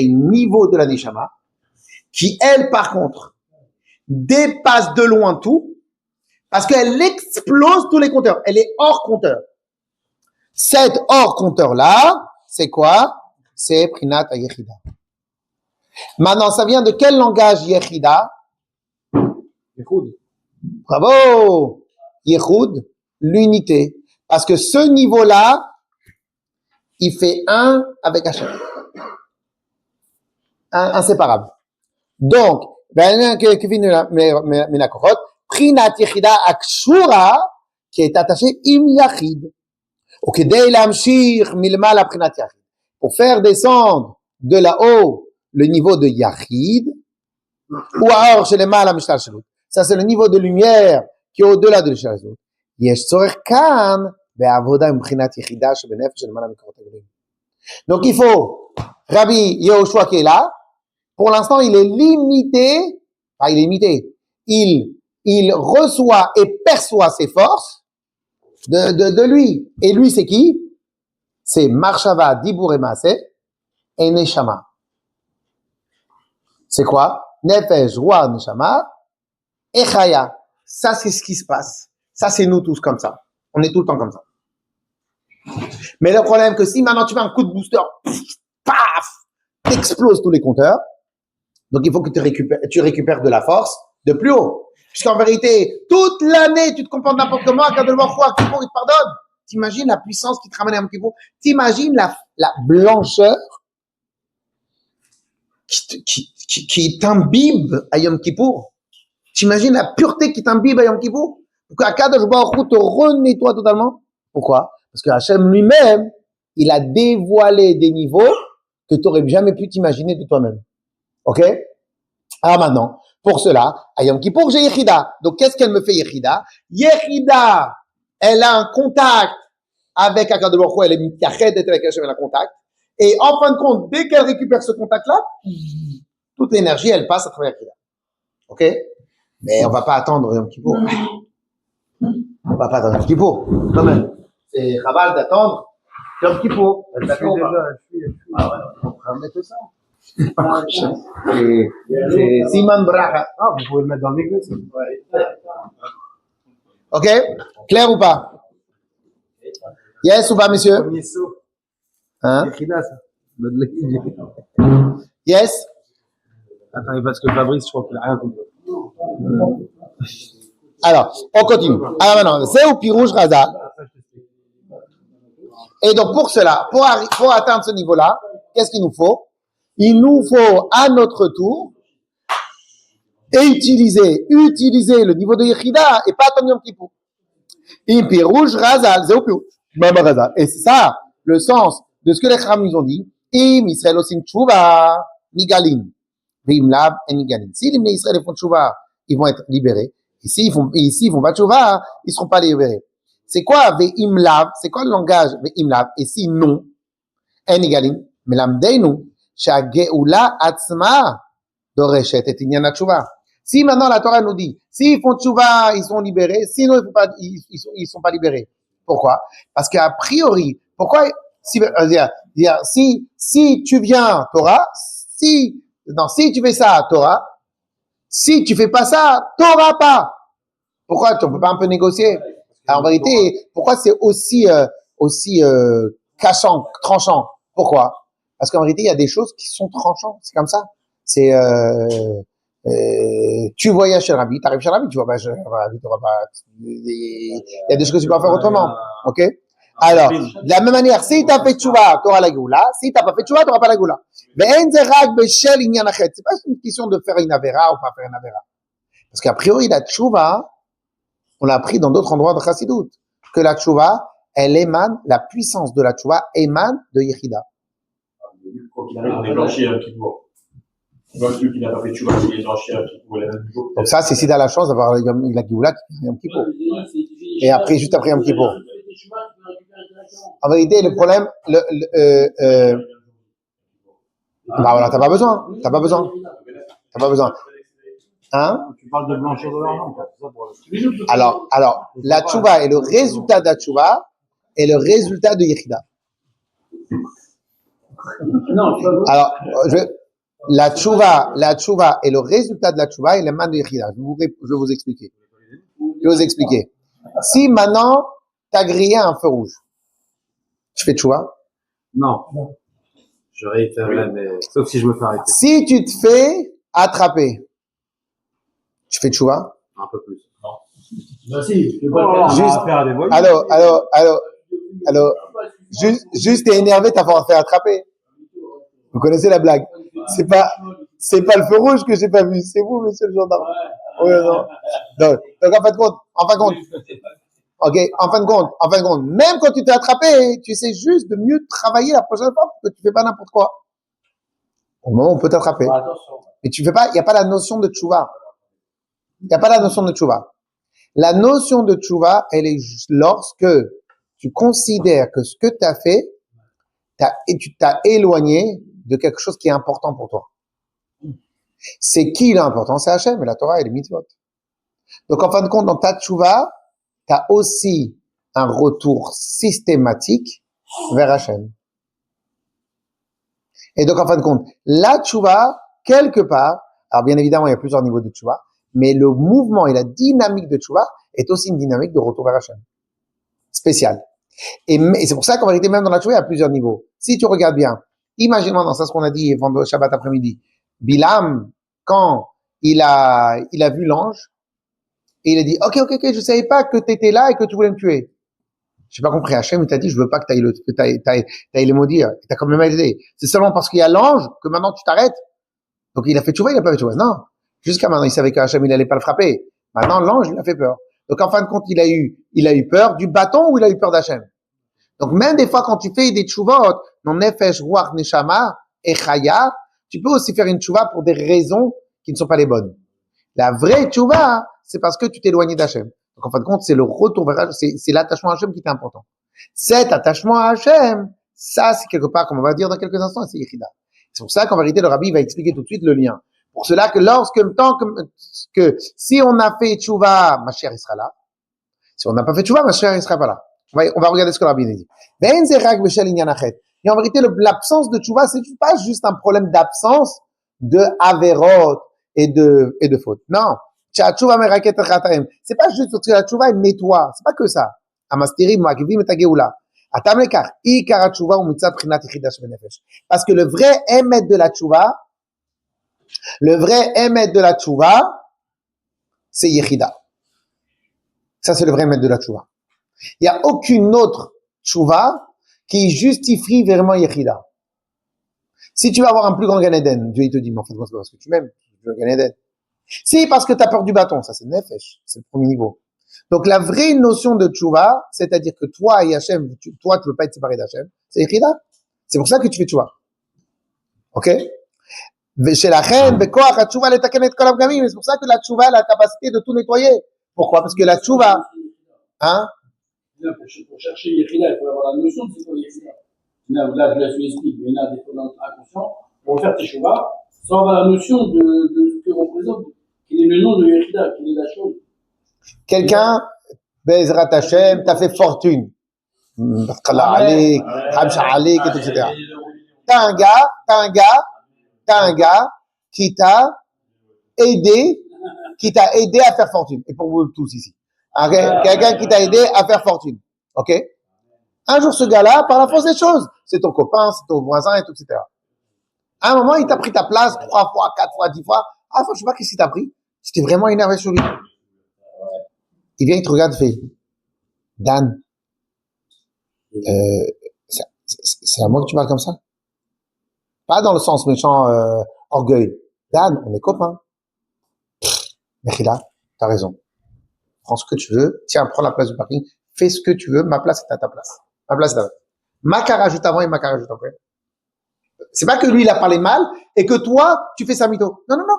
niveau de la Neshama qui, elle, par contre, dépasse de loin tout parce qu'elle explose tous les compteurs. Elle est hors compteur. Cet hors compteur-là, c'est quoi? C'est Prinat Yechida. Maintenant, ça vient de quel langage Yechida? Yehoud. Bravo! Yehoud, l'unité. Parce que ce niveau-là, il fait un avec Hachem. Inséparable. Donc, Prinat Yechida Akshura, qui est attaché im Yachid. Pour faire descendre de là-haut, le niveau de Yachid, ou alors chez les mâles à Mishtal Shalut. Ça, c'est le niveau de lumière qui est au-delà de Mishtal Shalut. Yesh tzorech kan be'avoda m'prinat yichida shebenefesh shel ma'ala mikorot hagolim. Donc, il faut Rabbi Yehoshua qui est là. Pour l'instant, il est limité. Enfin, il est limité. Il reçoit et perçoit ses forces de lui. Et lui, c'est qui? C'est Marshava, Dibur et Maaseh et Neshama. C'est quoi? Nefesh, Roi, Neshama et Chaya. Ça, c'est ce qui se passe. Ça, c'est nous tous comme ça. On est tout le temps comme ça. Mais le problème, que si maintenant tu mets un coup de booster, paf, t'exploses tous les compteurs. Donc, il faut que tu récupères de la force de plus haut. Puisqu'en vérité, toute l'année, tu te comportes n'importe comment, à Kadosh Baruch Hu, à Kippour, il te pardonne. T'imagines la puissance qui te ramène à Yom Kippour? T'imagines la blancheur qui t'imbibe à Yom Kippour? T'imagines la pureté qui t'imbibe à Yom Kippour? Pour qu'à Kadosh Baruch Hu te renettoie totalement? Pourquoi? Parce que Hachem lui-même, il a dévoilé des niveaux que tu n'aurais jamais pu t'imaginer de toi-même. Ok? Alors maintenant, pour cela, à Yom Kippour, j'ai Yechida. Donc, qu'est-ce qu'elle me fait Yechida? Yechida, elle a un contact avec Akadosh Baruch Hu, elle est mitached avec Hachem, elle a un contact. Et en fin de compte, dès qu'elle récupère ce contact-là, toute l'énergie, elle passe à travers Yechida. Ok? Mais on va pas attendre Yom Kippour. On va pas attendre Yom Kippour. Quand même. C'est Raval d'attendre Yom Kippour. Elle fait déjà, ah ouais, on va mettre ça. C'est Simon Bracha. Ah, vous pouvez le mettre dans l'église. Ok? Clair ou pas? Yes ou pas, monsieur? Hein? Yes? Attendez, parce que Fabrice, je crois qu'il a rien compris. Alors, on continue. Alors maintenant, c'est au Pirouge Raza. Et donc, pour cela, pour atteindre ce niveau-là, qu'est-ce qu'il nous faut? Il nous faut, à notre tour, et utiliser le niveau de Yechida et pas attendre Yom Kippour. Et Pirouge Raza, c'est au Pirouge Raza. Et c'est ça, le sens de ce que les Chacham nous ont dit. Im Israël osim tshuva, nigalin. Vim lab et nigalin. Si les Israël font tshuva, ils vont être libérés. Ici, ils font pas tshuva, ils seront pas libérés. C'est quoi Ve'im lav? C'est quoi le langage Ve'im lav? Et si non, en nigalin, melamdeinu, sha'geula atzma, doreshet et inyan tshuva. Si maintenant la Torah nous dit, s'ils font tshuva, ils sont libérés, sinon ils sont pas libérés. Pourquoi? Parce qu'a priori, pourquoi, si tu viens Torah, si tu fais ça Torah, si tu fais pas ça, Torah pas. Pourquoi? Tu peux pas un peu négocier? Alors, en vérité, pourquoi c'est aussi tranchant? Pourquoi? Parce qu'en vérité, il y a des choses qui sont tranchantes. C'est comme ça. C'est, tu voyages chez le Rabbi, t'arrives chez le Rabbi, tu vois pas chez le Rabbi, tu vas pas, il y a des choses que tu peux pas faire autrement. Ok? Alors, de la même manière, si t'as fait tchouva, t'auras la goula. Si t'as pas fait tchouva, t'auras pas la goula. Mais c'est pas une question de faire une avera ou pas faire une avera. Parce qu'a priori, la tchouva, on l'a appris dans d'autres endroits de Chassidut, que la tchouva, elle émane, la puissance de la tchouva émane de Yechida. Quand il arrive, on est blanchi un petit peu. Moi, celui qui n'a pas fait tchouva, il est blanchi un petit peu. Donc ça, c'est si t'as la chance d'avoir la Géoula qui est un petit peu. Et après, juste après un petit peu. En vérité, le problème, bah voilà, t'as pas besoin. Hein? Tu parles de blanchir de l'argent. Alors, la tchouva est le résultat de la tchouva et le résultat de Yechida. Alors, la tchouva est le résultat de la tchouva et le man de Yechida. Je vais vous expliquer. Si maintenant, t'as grillé un feu rouge, tu fais tchouva? Non. Je réitérerai, mais sauf si je me fais arrêter. Si tu te fais attraper, tu fais tchouva? Un peu plus. Bah si, je vais Juste, faire des voix. allô, juste t'es énervé, t'as pas fait attraper. Vous connaissez la blague. C'est pas le feu rouge que j'ai pas vu, c'est vous, monsieur le gendarme. Oui, non. Donc, en fin de compte, même quand tu t'es attrapé, tu essaies juste de mieux travailler la prochaine fois parce que tu fais pas n'importe quoi. Au moment où on peut t'attraper. Attention. Mais tu fais pas, il n'y a pas la notion de tchouva. Il n'y a pas la notion de tchouva. La notion de tchouva, elle est lorsque tu considères que ce que tu as fait, et tu t'as éloigné de quelque chose qui est important pour toi. C'est qui l'important? C'est Hachem, et la Torah et les mitzvot. Donc, en fin de compte, dans ta tchouva, tu as aussi un retour systématique vers Hachem. Et donc, en fin de compte, la tchouva, quelque part, alors bien évidemment, il y a plusieurs niveaux de tchouva, mais le mouvement et la dynamique de tchouva est aussi une dynamique de retour vers Hachem. Spécial. Et c'est pour ça qu'en vérité, même dans la tchouva, il y a plusieurs niveaux. Si tu regardes bien, imagine-moi dans ça ce qu'on a dit vendredi Shabbat après-midi. Bilam, quand il a vu l'ange, et il a dit, ok, je savais pas que tu étais là et que tu voulais me tuer. J'ai pas compris. Hachem, il t'a dit, je veux pas que t'ailles le maudire. Et t'as quand même aidé. C'est seulement parce qu'il y a l'ange que maintenant tu t'arrêtes. Donc il a fait tchouva, il a pas fait tchouva. Non. Jusqu'à maintenant, il savait qu'Hachem, il allait pas le frapper. Maintenant, l'ange, il a fait peur. Donc en fin de compte, il a eu peur du bâton ou il a eu peur d'Hachem. Donc même des fois, quand tu fais des tchouvot, non nefesh, ruach, neshama, et chaya, tu peux aussi faire une tchouva pour des raisons qui ne sont pas les bonnes. La vraie tchouva, c'est parce que tu t'es éloigné d'Hachem. Donc en fin de compte, c'est le retour vers Hachem, c'est l'attachement à Hachem qui est important. Cet attachement à Hachem, ça c'est quelque part, comme on va dire dans quelques instants, c'est Yechida. C'est pour ça qu'en vérité, le Rabbi va expliquer tout de suite le lien. Pour cela que que si on a fait tchouva, ma chère, il sera là. Si on n'a pas fait tchouva, ma chère, il sera pas là. On va regarder ce que le Rabbi dit. Et en vérité, l'absence de tchouva, c'est pas juste un problème d'absence de averot et de faute. Non. C'est pas juste parce que la tchouva, elle nettoie. C'est pas que ça. Parce que le vrai émet de la tchouva, c'est Yechida. Ça, c'est le vrai émet de la tchouva. Il n'y a aucune autre tchouva qui justifie vraiment Yechida. Si tu vas avoir un plus grand Gan Eden, Dieu il te dit, mais en fait, c'est parce que tu m'aimes, tu veux Gan Eden. Si parce que tu as peur du bâton, ça c'est Nefesh, c'est le premier niveau. Donc la vraie notion de tchouva, c'est-à-dire que toi et Hachem, toi tu veux pas être séparé d'Hachem, c'est Yechida. C'est pour ça que tu fais tchouva. Ok? C'est pour ça que la tchouva a la capacité de tout nettoyer. Pourquoi? Parce que la tchouva, hein? Pour chercher Yechida, il faut avoir la notion de ce qu'est Yechida. Là, je l'explique, mais il y en a des fois dans notre inconscient, pour faire Teshuvah, sans avoir la notion de ce que représente, quel est le nom de Yechida, quelle est la chose. Quelqu'un, Bezrat Hashem, t'as fait fortune. Alik, Hamsha Alik, etc. T'as un gars qui t'a aidé à faire fortune. Et pour vous tous ici. Quelqu'un qui t'a aidé à faire fortune. Ok? Un jour, ce gars-là, par la force des choses, c'est ton copain, c'est ton voisin, et tout, etc. À un moment, il t'a pris ta place 3 fois, 4 fois, 10 fois. Ah, je sais pas qu'est-ce qu'il t'a pris. Tu t'es vraiment énervé sur lui. Il vient, il te regarde, il fait, Dan, c'est à moi que tu parles comme ça? Pas dans le sens méchant, orgueil. Dan, on est copains. Mechila, t'as raison. Prends ce que tu veux. Tiens, prends la place du parking. Fais ce que tu veux. Ma place est à ta place. Ma place est à ta place. Ma cara juste avant et ma cara juste après. C'est pas que lui, il a parlé mal et que toi, tu fais ça mytho. Non, non, non.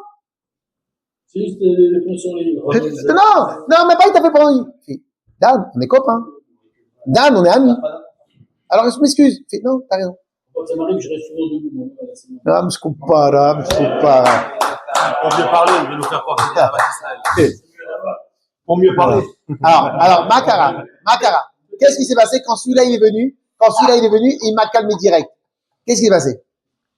C'est juste les points sur les livres. Non, mais pas il t'a fait prendre. Dan, on est copains. Dan, on est amis. Alors, je m'excuse. Non, t'as raison. Quand ça m'arrive, je reste souvent debout. Ah, mais je comprends pas. Pour mieux parler, il veut nous faire croire qu'il est à Israël. Pour mieux parler. Alors, Makara. Qu'est-ce qui s'est passé quand celui-là il est venu? Il m'a calmé direct. Qu'est-ce qui s'est passé?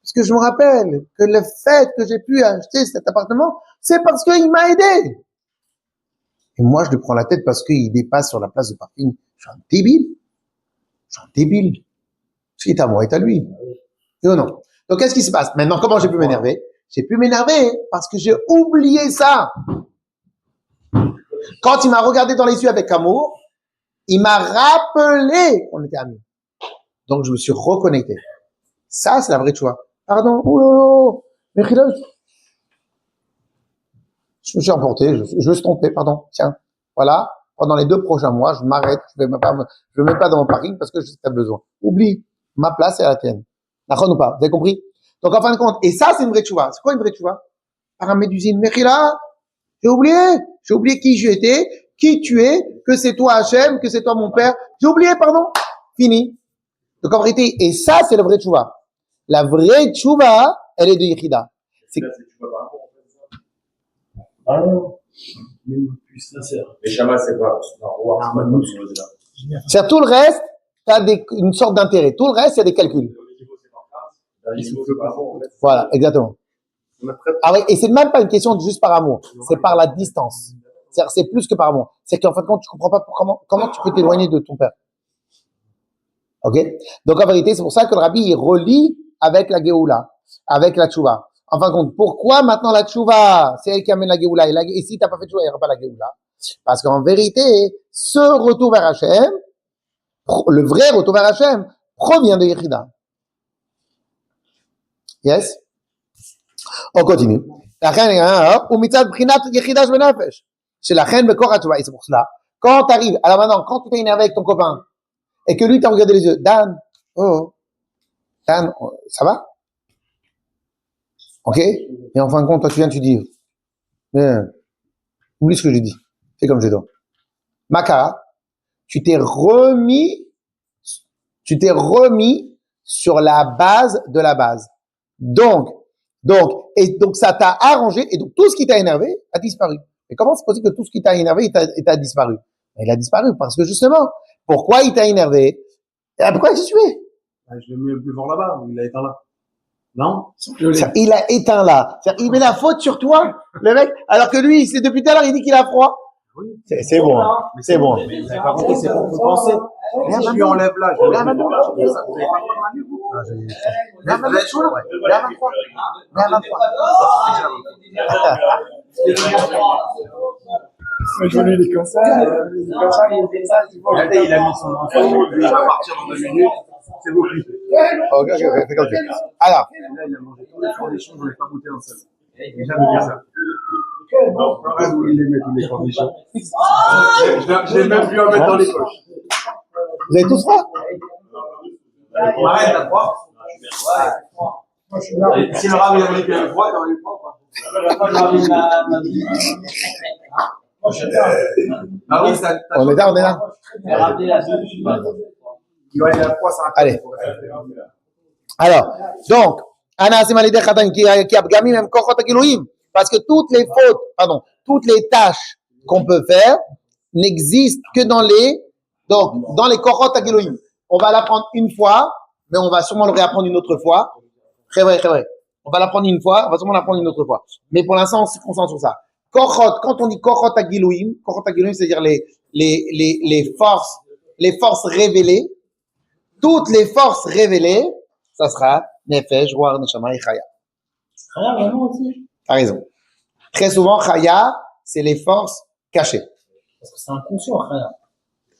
Parce que je me rappelle que le fait que j'ai pu acheter cet appartement, c'est parce qu'il m'a aidé. Et moi, je lui prends la tête parce qu'il dépasse sur la place de parking. Je suis un débile. Ce qui est à moi est à lui. Non, non. Donc, qu'est-ce qui se passe? Maintenant, comment j'ai pu m'énerver? J'ai pu m'énerver parce que j'ai oublié ça. Quand il m'a regardé dans les yeux avec amour, il m'a rappelé qu'on était amis. Donc, je me suis reconnecté. Ça, c'est la vraie choix. Pardon. Oh, mais je me suis emporté. Je me suis trompé. Pardon. Tiens. Voilà. Pendant les 2 prochains mois, je m'arrête. Je ne mets pas dans mon parking parce que j'ai pas besoin. Oublie. Ma place est à la tienne. D'accord ou pas? Vous avez compris? Donc, en fin de compte, et ça, c'est une vraie tchouva. C'est quoi une vraie tchouva? Paramètre d'usine. Mechila, j'ai oublié qui j'étais, qui tu es, que c'est toi Hachem, que c'est toi mon père. J'ai oublié, pardon. Fini. Donc, en vérité, et ça, c'est la vraie tchouva. La vraie tchouva, elle est de Yechida. C'est Là, tu vois pas. Ah non. Même plus sincère. Les chamas, c'est pas. Non, roi, c'est pas comme ça, là. c'est-à-dire, tout le reste, t'as une sorte d'intérêt. Tout le reste, c'est des calculs. Le niveau, c'est pas grave. Le niveau, c'est pas bon, en fait. Voilà, exactement. Ah oui, et c'est même pas une question de juste par amour. C'est par la distance. C'est-à-dire, c'est plus que par amour. C'est qu'en fin de compte, tu comprends pas comment tu peux t'éloigner de ton père. Ok? Donc, en vérité, c'est pour ça que le rabbi, il relie avec la Géoula, avec la Tchouva. En fin de compte, pourquoi maintenant la Tchouva, c'est elle qui amène la Géoula, et si t'as pas fait Tchouva, il n'y aura pas la Géoula. Parce qu'en vérité, ce retour vers Hachem, le vrai retour vers Hachem, provient de Yechida. Yes? On continue. La reine, ou mitzad brinat yechidash benafesh. C'est la reine bekora, tu vois, et c'est pour cela. Quand t'arrives, alors maintenant, quand tu t'es énervé avec ton copain, et que lui t'a regardé les yeux, Dan, Dan, ça va? Ok? Et en fin de compte, toi, tu viens, tu dis, oublie ce que je dis. Fais comme je dois. Makara, tu t'es remis sur la base de la base. Donc, ça t'a arrangé, et donc tout ce qui t'a énervé a disparu. Mais comment c'est possible que tout ce qui t'a énervé, il t'a disparu? Il a disparu parce que justement, pourquoi il t'a énervé? Pourquoi j'y suis? Je l'ai mis plus fort là-bas, il a éteint là. Non? Il a éteint là. Il met la faute sur toi, le mec, alors que lui, c'est depuis tout à l'heure, il dit qu'il a froid. C'est bon, hein. C'est bon. Mais vous avez pas compris, c'est pour compenser. Je lui enlève là, je lui enlève là. Vous avez pas compris. Vous êtes chaud là? Aujourd'hui, il est comme ça, Il a mis son enfant, lui, il va partir dans 2 minutes. C'est beau, lui. Ok, fais comme tu veux. Alors, Là, il a mangé tous les cornichons, je n'en ai pas goûté un seul. J'ai jamais vu ça. Regarde où il les met, tous les cornichons. Je l'ai même vu en mettre dans les poches. vous avez tous froid? Arrête, t'as froid? Si le rame, il avait dit qu'il avait froid, t'aurais eu froid ou pas? Ah oui, ça. On est là. Il va aller à froid, ça va. Allez. Alors, donc, parce que toutes les tâches qu'on peut faire n'existent que dans les Korot Agiloim. On va l'apprendre une fois, mais on va sûrement le réapprendre une autre fois. Très vrai. On va l'apprendre une fois, on va sûrement l'apprendre une autre fois. Mais pour l'instant, on se concentre sur ça. Korot, quand on dit Korot Agiloim, c'est-à-dire les forces révélées, toutes les forces révélées, ça sera Nefesh, Ruach, Neshama et Chaya. Chaya, vraiment aussi? T'as raison. Très souvent, Chaya, c'est les forces cachées. Parce que c'est inconscient, Chaya.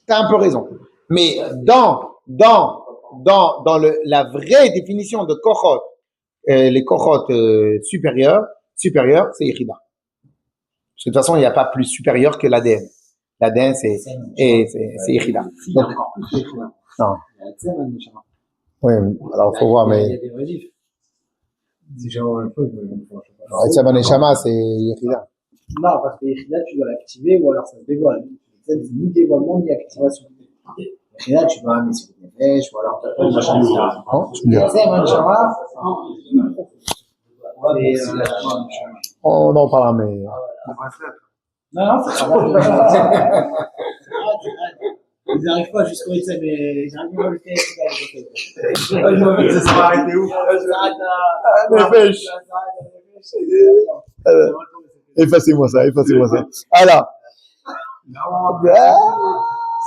T'as un peu raison. Mais dans la vraie définition de Kochot, les Kochot supérieurs, c'est Yechida. Parce que de toute façon, il n'y a pas plus supérieur que l'ADN. L'ADN, c'est Yechida. Donc, non. Oui, alors faut voir, mais. Il y a des reliefs. Si j'ai un peu, Etzem Neshama, c'est Yechida. Non, parce que Yechida, tu dois l'activer ou alors ça se dévoile. C'est ni dévoilement ni activation. Yechida, tu dois amener sur une pêche ou alors tu as machin, etc. Etzem Neshama, On en parlera, mais. non, c'est pas ils n'arrivent pas jusqu'au Etzem, mais j'arrive pas à le faire. Ça va arrêter où? Effacez-moi ça. Alors.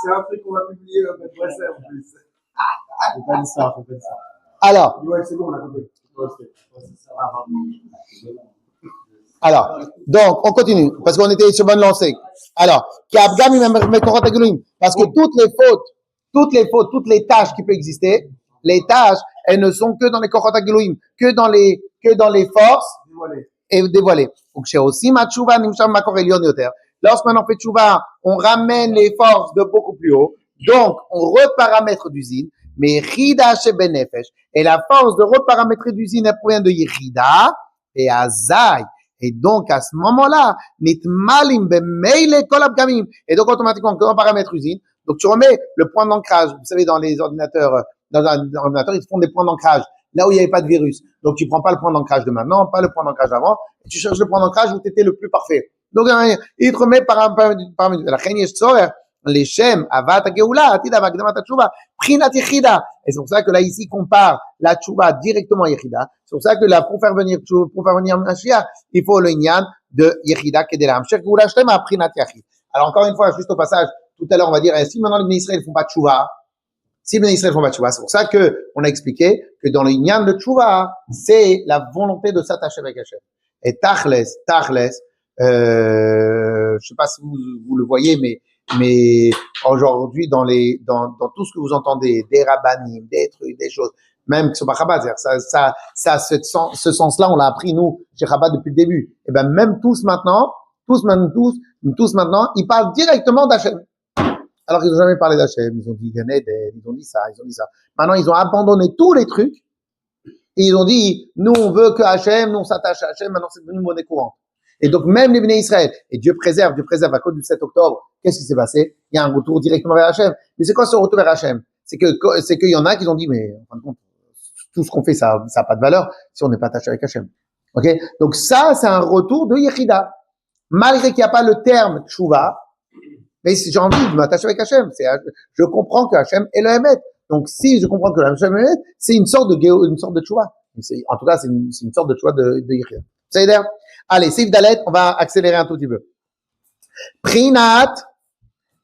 C'est un truc qu'on va publier à mettre WhatsApp en plus. Faut pas dire ça. Alors. Ouais, c'est bon, on a compris. Alors, donc, on continue, parce qu'on était sur bonne lancée. Alors, parce que toutes les tâches qui peuvent exister, les tâches, elles ne sont que dans les Korot Agiloim, que dans les forces et dévoilées. Donc, chez aussi Matshuva, Nimsham Makor Elyon Yoter. Lorsqu'on en fait Tshuva, on ramène les forces de beaucoup plus haut. Donc, on reparamètre d'usine. Mais Yechida shebenefesh. Et la force de reparamétrer d'usine, elle provient de Yechida et Azaï. Et donc, à ce moment-là, nitmalim bemeile kol apgamim. Et donc, automatiquement, quand on paramètre usine, donc tu remets le point d'ancrage. Vous savez, dans les ordinateurs, dans un ordinateur, ils font des points d'ancrage. Là où il n'y avait pas de virus. Donc, tu prends pas le point d'ancrage de maintenant, pas le point d'ancrage d'avant. Et tu cherches le point d'ancrage où tu étais le plus parfait. Donc, il te remet par la cheniesh tzorer, les shem, avat geoula, atid avakdamat tshuva, prinat yechida. Et c'est pour ça que là, ici, compare la tshuva directement à yechida. C'est pour ça que là, pour faire venir Mashiach, il faut le nyan de yechida kedela. Hamshech geoula shlema, prinat yachid. Alors, encore une fois, juste au passage, tout à l'heure, on va dire, si maintenant les Bnei Israël font pas tshuva, si les Israël font pas tshuva, c'est pour ça que on a expliqué que dans le nyan de tshuva, c'est la volonté de s'attacher avec Hachem. Et tachles, je sais pas si vous le voyez, mais aujourd'hui dans tout ce que vous entendez, des rabbanim, des trucs, des choses, même qui sont pas Chabad, ce sens-là, on l'a appris nous chez Chabad depuis le début. Et ben même tous maintenant, ils parlent directement d'Hachem. Alors qu'ils n'ont jamais parlé d'Hachem, ils ont dit Gan Eden, ils ont dit ça. Maintenant, ils ont abandonné tous les trucs et ils ont dit, nous on veut que Hachem, nous on s'attache à Hachem, maintenant c'est devenu monnaie courante. Et donc même les Bnei Israël, et Dieu préserve à cause du 7 octobre, qu'est-ce qui s'est passé? Il y a un retour directement vers Hachem. Mais c'est quoi ce retour vers Hachem? C'est qu'il y en a qui ont dit, mais en fin de compte, tout ce qu'on fait, ça a pas de valeur si on n'est pas attaché avec Hachem. Ok? Donc ça, c'est un retour de Yechida. Malgré qu'il n'y a pas le terme Tshuva, mais si j'ai envie de m'attacher avec Hachem, je comprends que Hachem est le Emet. Donc si je comprends que Hachem est le Emet, c'est une sorte de Tshuva. En tout cas, c'est une sorte de Tshuva de Yechida. C'est d'ailleurs. Allez, Sif Dalet, on va accélérer un tout petit peu. Prinat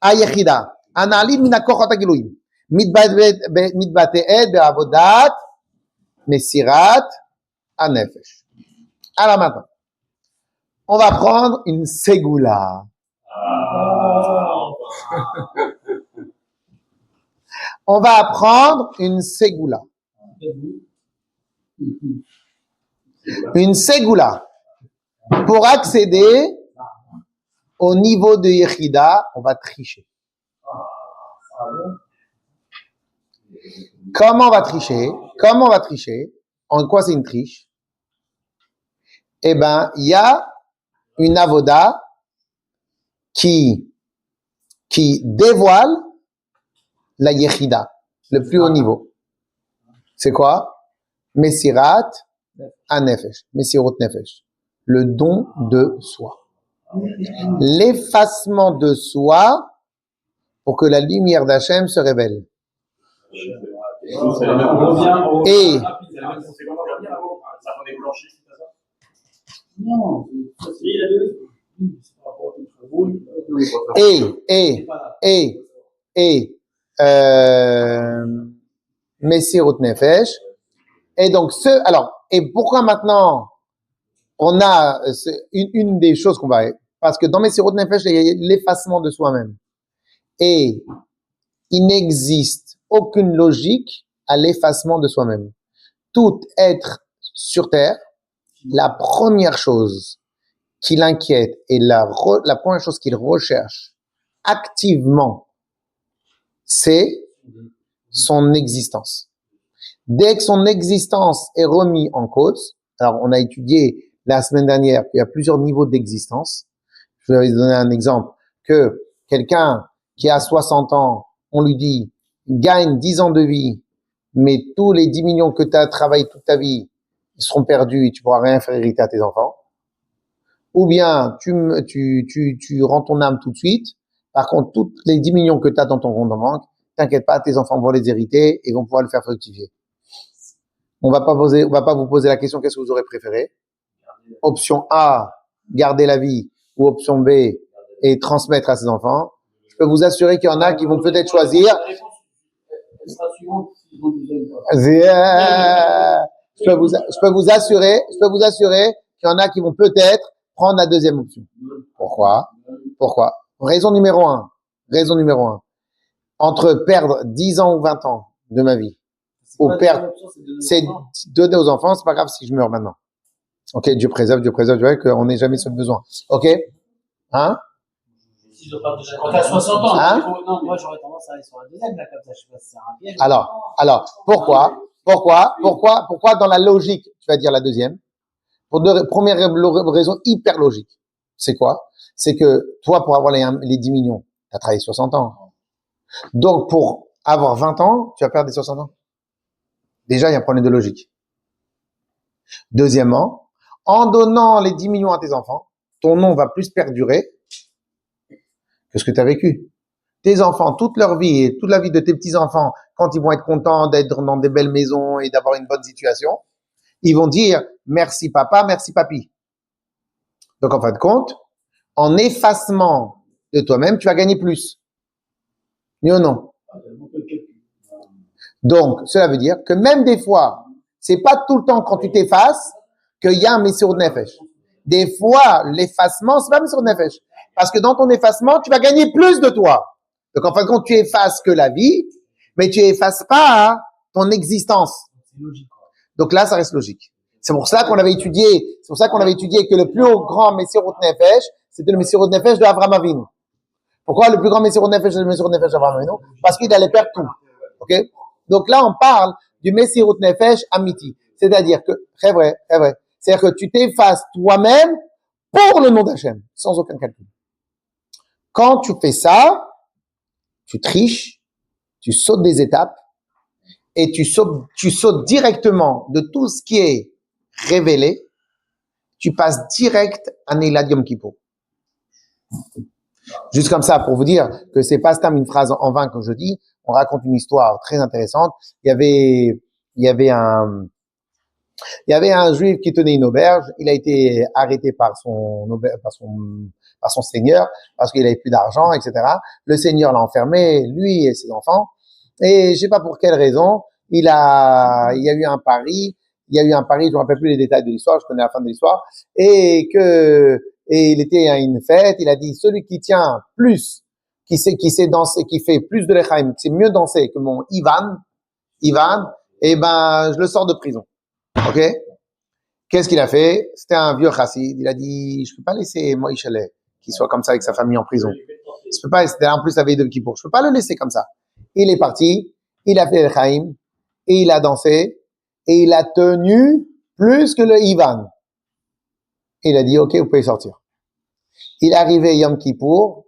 ayechida. Analim min hakochot hagiluim. Mitbate'ed be'avodat mesirat hanefesh. Alors maintenant, on va prendre une ségoula. On va apprendre une ségoula. Une ségoula. Pour accéder au niveau de Yechida, on va tricher. Comment on va tricher? En quoi c'est une triche? Eh ben, il y a une avoda qui dévoile la Yechida, le plus haut niveau. C'est quoi? Mesirat hanefesh, Mesirut nefesh. Le don de soi. L'effacement de soi pour que la lumière d'Hachem se révèle. Et Mesirut nefesh. Et donc et pourquoi maintenant on a une des choses qu'on va, parce que dans Mesirut nefesh, il y a l'effacement de soi-même. Et il n'existe aucune logique à l'effacement de soi-même. Tout être sur terre, la première chose qui l'inquiète et la première chose qu'il recherche activement, c'est son existence. Dès que son existence est remise en cause, alors on a étudié la semaine dernière qu'il y a plusieurs niveaux d'existence. Je vais vous donner un exemple, que quelqu'un qui a 60 ans, on lui dit, gagne 10 ans de vie, mais tous les 10 millions que tu as travaillé toute ta vie, ils seront perdus et tu pourras rien faire hériter à tes enfants. Ou bien, tu rends ton âme tout de suite. Par contre, toutes les 10 millions que tu as dans ton compte en banque, t'inquiète pas, tes enfants vont les hériter et vont pouvoir le faire fructifier. On va pas vous poser la question, qu'est-ce que vous aurez préféré? Option A, garder la vie, ou option B, et transmettre à ses enfants. Je peux vous assurer qu'il y en a qui vont peut-être choisir. Je peux vous assurer qu'il y en a qui vont peut-être prendre la deuxième option. Pourquoi? Raison numéro un. Entre perdre 10 ans ou 20 ans de ma vie, ou perdre, c'est donner aux enfants, c'est pas grave si je meurs maintenant. Ok, Dieu préserve, qu'on n'ait jamais ce besoin. Ok? Hein? Si je dois pas déjà. Quand t'as 60 ans, Hein? Non, moi j'aurais tendance à aller sur la deuxième, là, comme ça, je sais pas si c'est un piège. Alors, pourquoi dans la logique, tu vas dire la deuxième? Pour première raison hyper logique. C'est quoi? C'est que toi, pour avoir les 10 millions, tu as travaillé 60 ans. Donc, pour avoir 20 ans, tu vas perdre des 60 ans. Déjà, il y a un problème de logique. Deuxièmement, en donnant les 10 millions à tes enfants, ton nom va plus perdurer que ce que tu as vécu. Tes enfants, toute leur vie et toute la vie de tes petits-enfants, quand ils vont être contents d'être dans des belles maisons et d'avoir une bonne situation, ils vont dire merci papa, merci papi. Donc, en fin de compte, en effacement de toi-même, tu vas gagner plus. Oui ou non? Donc, cela veut dire que même des fois, c'est pas tout le temps quand tu t'effaces qu'il y a un Messirut Nefesh. Des fois, l'effacement, c'est pas Messirut Nefesh. Parce que dans ton effacement, tu vas gagner plus de toi. Donc, en fin de compte, tu effaces que la vie, mais tu effaces pas ton existence. Donc là, ça reste logique. C'est pour ça qu'on avait étudié que le plus grand Messirut Nefesh, c'était le Messirut Nefesh de Avraham Avinu. Pourquoi le plus grand Messirut Nefesh est le Messirut Nefesh d'Avraham Avinu? Parce qu'il allait perdre tout. Ok? Donc là, on parle du Messirut Nefesh Amiti. C'est-à-dire que, très vrai. C'est-à-dire que tu t'effaces toi-même pour le nom d'Hachem, sans aucun calcul. Quand tu fais ça, tu triches, tu sautes des étapes, et tu sautes directement de tout ce qui est révélé, tu passes direct à Neila Yom Kippour. Juste comme ça, pour vous dire que c'est pas une phrase en vain que je dis, on raconte une histoire très intéressante. Il y avait un juif qui tenait une auberge, il a été arrêté par son seigneur, parce qu'il avait plus d'argent, etc. Le seigneur l'a enfermé, lui et ses enfants, et je sais pas pour quelle raison, il y a eu un pari, je me rappelle plus les détails de l'histoire, je connais la fin de l'histoire, et il était à une fête, il a dit, celui qui tient plus, qui sait danser, qui fait plus de l'Echaim, qui sait mieux danser que mon Ivan, eh ben, je le sors de prison. Ok? Qu'est-ce qu'il a fait? C'était un vieux chassid, il a dit, je peux pas laisser Moïse Chalet, qui soit comme ça avec sa famille en prison. Je peux pas, c'était en plus la veille de Kippour, je peux pas le laisser comme ça. Il est parti, il a fait l'Echaim, et il a dansé, et il a tenu plus que le Ivan. Il a dit, ok, vous pouvez sortir. Il est arrivé Yom Kippour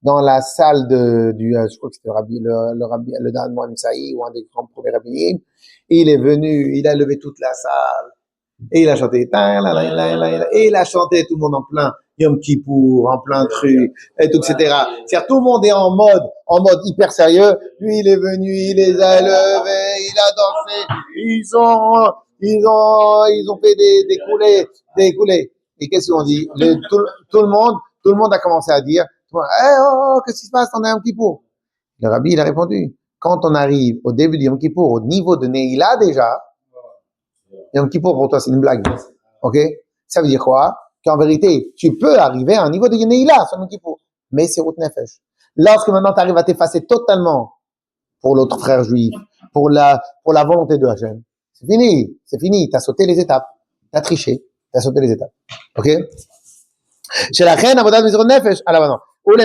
dans la salle je crois que c'était le Dan Mohamed Saïd, ou un des grands premiers rabbins. Il est venu, il a levé toute la salle, et il a chanté, et il a chanté tout le monde en plein Yom Kippour, en plein truc, et tout, etc. C'est-à-dire, tout le monde est en mode hyper sérieux. Lui, il est venu, il les a levés, il a dansé, ils ont fait des coulées. Et qu'est-ce qu'on dit? Tout le monde a commencé à dire, qu'est-ce qui se passe? On est Yom Kippour. Le rabbi, il a répondu, quand on arrive au début de Yom Kippour, au niveau de Neila déjà, Yom Kippour pour toi, c'est une blague. Ok? Ça veut dire quoi? Qu'en vérité, tu peux arriver à un niveau de Neila sur Yom Kippour. Mais c'est Rout Nefesh. Lorsque maintenant tu arrives à t'effacer totalement pour l'autre frère juif, pour la volonté de Hachem, c'est fini. T'as sauté les étapes. T'as triché. T'as sauté les étapes. Ok? Chez la reine, Avodat Messirut Nefesh. Alors, non. Donc,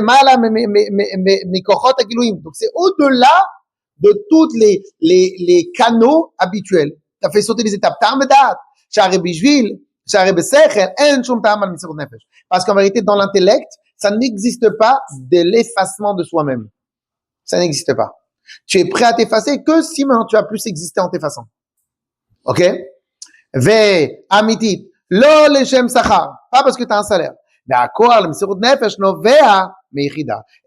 c'est au-delà de tous les canaux habituels. Tu as fait sauter les étapes. Parce qu'en vérité, dans l'intellect, ça n'existe pas de l'effacement de soi-même. Ça n'existe pas. Tu es prêt à t'effacer que si maintenant tu as plus existé en t'effaçant. Ok? Ve amitit. Lo leshem sachar. Pas parce que tu as un salaire. Et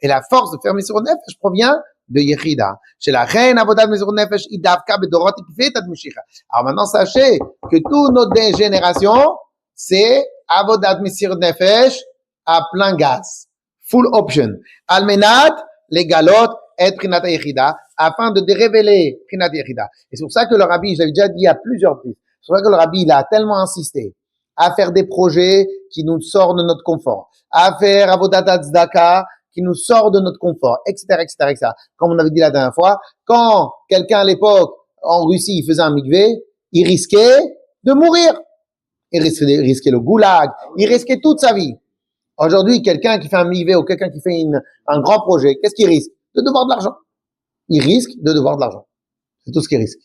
la force de faire Messirut Nefesh provient de Yechida. Chez la reine Avodat Messirut Nefesh idavka bedorot ikvet ad Mashiach. Alors maintenant, sachez que toute notre génération, c'est Avodat Messirut Nefesh à plein gaz. Full option. Almenat, les galotes, et Prinat Yechida, afin de révéler Prinat Yechida. Et c'est pour ça que le rabbi, j'avais déjà dit à plusieurs reprises, c'est pour ça que le rabbi, il a tellement insisté à faire des projets qui nous sortent de notre confort, à faire Avodat Tzedaka qui nous sort de notre confort, etc. Comme on avait dit la dernière fois, quand quelqu'un à l'époque, en Russie, il faisait un mikvé, il risquait de mourir. Il risquait le goulag, il risquait toute sa vie. Aujourd'hui, quelqu'un qui fait un MIV ou quelqu'un qui fait un grand projet, qu'est-ce qu'il risque? De devoir de l'argent. Il risque de devoir de l'argent. C'est tout ce qu'il risque.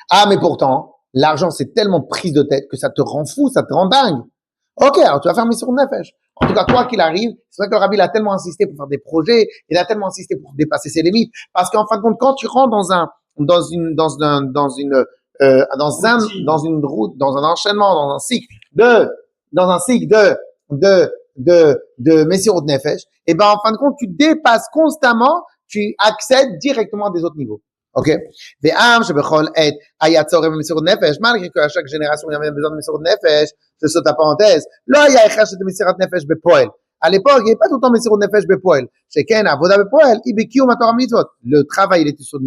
Ah, mais pourtant, l'argent, c'est tellement prise de tête que ça te rend fou, ça te rend dingue. Ok, alors tu vas faire Messirut Nefesh. En tout cas, quoi qu'il arrive, c'est vrai que le Rabbi il a tellement insisté pour faire des projets, il a tellement insisté pour dépasser ses limites, parce qu'en fin de compte, quand tu rentres dans une route, dans un enchaînement, dans un cycle de Messirut Nefesh, et ben, en fin de compte, tu dépasses constamment, tu accèdes directement à des autres niveaux. Ok? Ve'am shebechol et haya tzoreh b'mesirut nefesh, malgré qu'à chaque génération il y avait besoin de Messirut Nefesh, je saute la parenthèse, lo haya echad de Messirut Nefesh bepoel. À l'époque, il n'y avait pas tout le temps Messirut Nefesh bepoel. Sheken avoda bepoel, i bekiyum haTorah mitzvot. Le travail, il était sur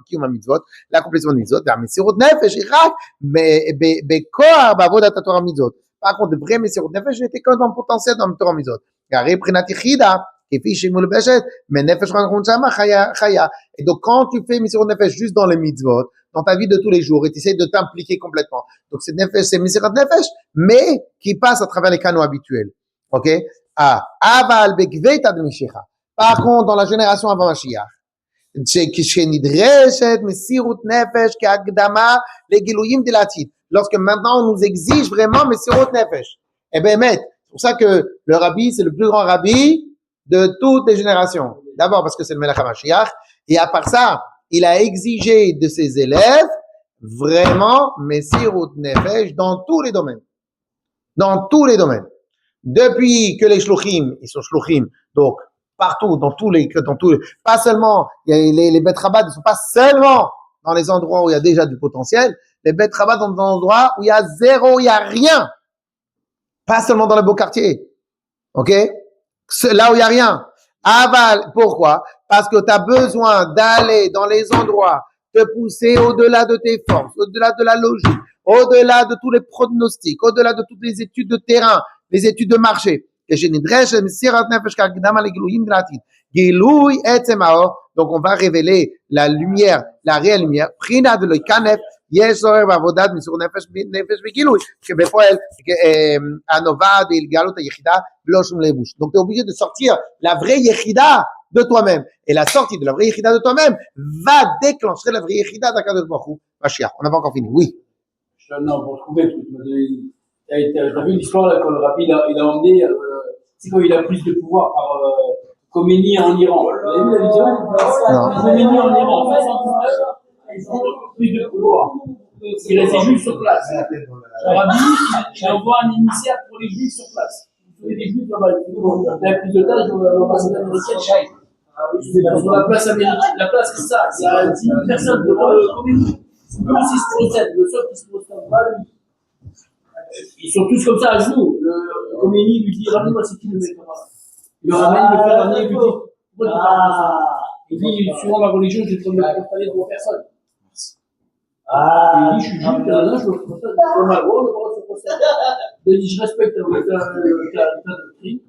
kiyum mitzvot, l'accomplissement de mitzvot, vers Messirut Nefesh, rak, bekoar b'avodat haTorah mitzvot. Par contre, le vrai Messirut Nefesh, il était que dans le potentiel dans le Torah mitzvot. Garé prinat yichida, mais nefesh rencontre shama chaya. Et donc, quand tu fais Messirut Nefesh juste dans les mitzvot, dans ta vie de tous les jours, et tu essaies de t'impliquer complètement. Donc, c'est Messirut Nefesh, mais qui passe à travers les canaux habituels. Ok? Ah, aval bekveit ad Mashiach. Par contre, dans la génération avant Mashiach, כשנדרשת מסירות נפש כהקדמה לגילויים דלעתיד. Lorsque maintenant on nous exige vraiment Messirut Nefesh. Eh ben, c'est pour ça que le Rabbi, c'est le plus grand Rabbi de toutes les générations. D'abord parce que c'est le Melech HaMashiach, et à part ça, il a exigé de ses élèves vraiment Messirut Nefesh dans tous les domaines. Dans tous les domaines. Depuis que les shluchim, ils sont shluchim, donc partout, pas seulement, les Bet Chabad, ils sont pas seulement dans les endroits où il y a déjà du potentiel, les Bet Chabad sont dans des endroits où il y a zéro, il y a rien. Pas seulement dans les beaux quartiers. Ok? Là où il y a rien. Aval, pourquoi? Parce que tu as besoin d'aller dans les endroits, te pousser au-delà de tes forces, au-delà de la logique, au-delà de tous les pronostics, au-delà de toutes les études de terrain, les études de marché. Donc on va révéler la lumière, la réelle lumière. Donc tu es obligé de sortir la vraie yechida de toi-même. Et la sortie de la vraie yechida de toi-même va déclencher la vraie yechida d'Akadosh Baruch Hu Mashiach. On n'a pas encore fini. Oui. Non, pour trouver, t'as vu l'histoire là, quand le Rabbi il a emmené, c'est quand il a plus de pouvoir par Khomeini en Iran. Vous avez vu la vidéo? Khomeini en Iran, en 79, ils ont plus de pouvoir. Il restait juste sur place. Le Rabbi, il envoie un émissaire pour les juifs sur place. Vous savez, les juifs là-bas, il y a plus de tâches dans l'ambassade américaine, Shaï. Sur la place américaine, la place comme ça, il y a 10 000 personnes devant le Khomeini. Lui aussi se procède, le seul qui se procède pas, lui. Ils sont tous comme ça à genoux. Le Khomeini lui dit, ramène-moi c'est qui le mec là-bas. Il le ramène, il le fait ramener, il lui dit, pourquoi tu parles de ça? Il dit, suivant ma religion, je ne peux me installer devant personne. Il dit, je suis juif, je me procède, je suis mal, je me procède. Il dit, je respecte ta doctrine.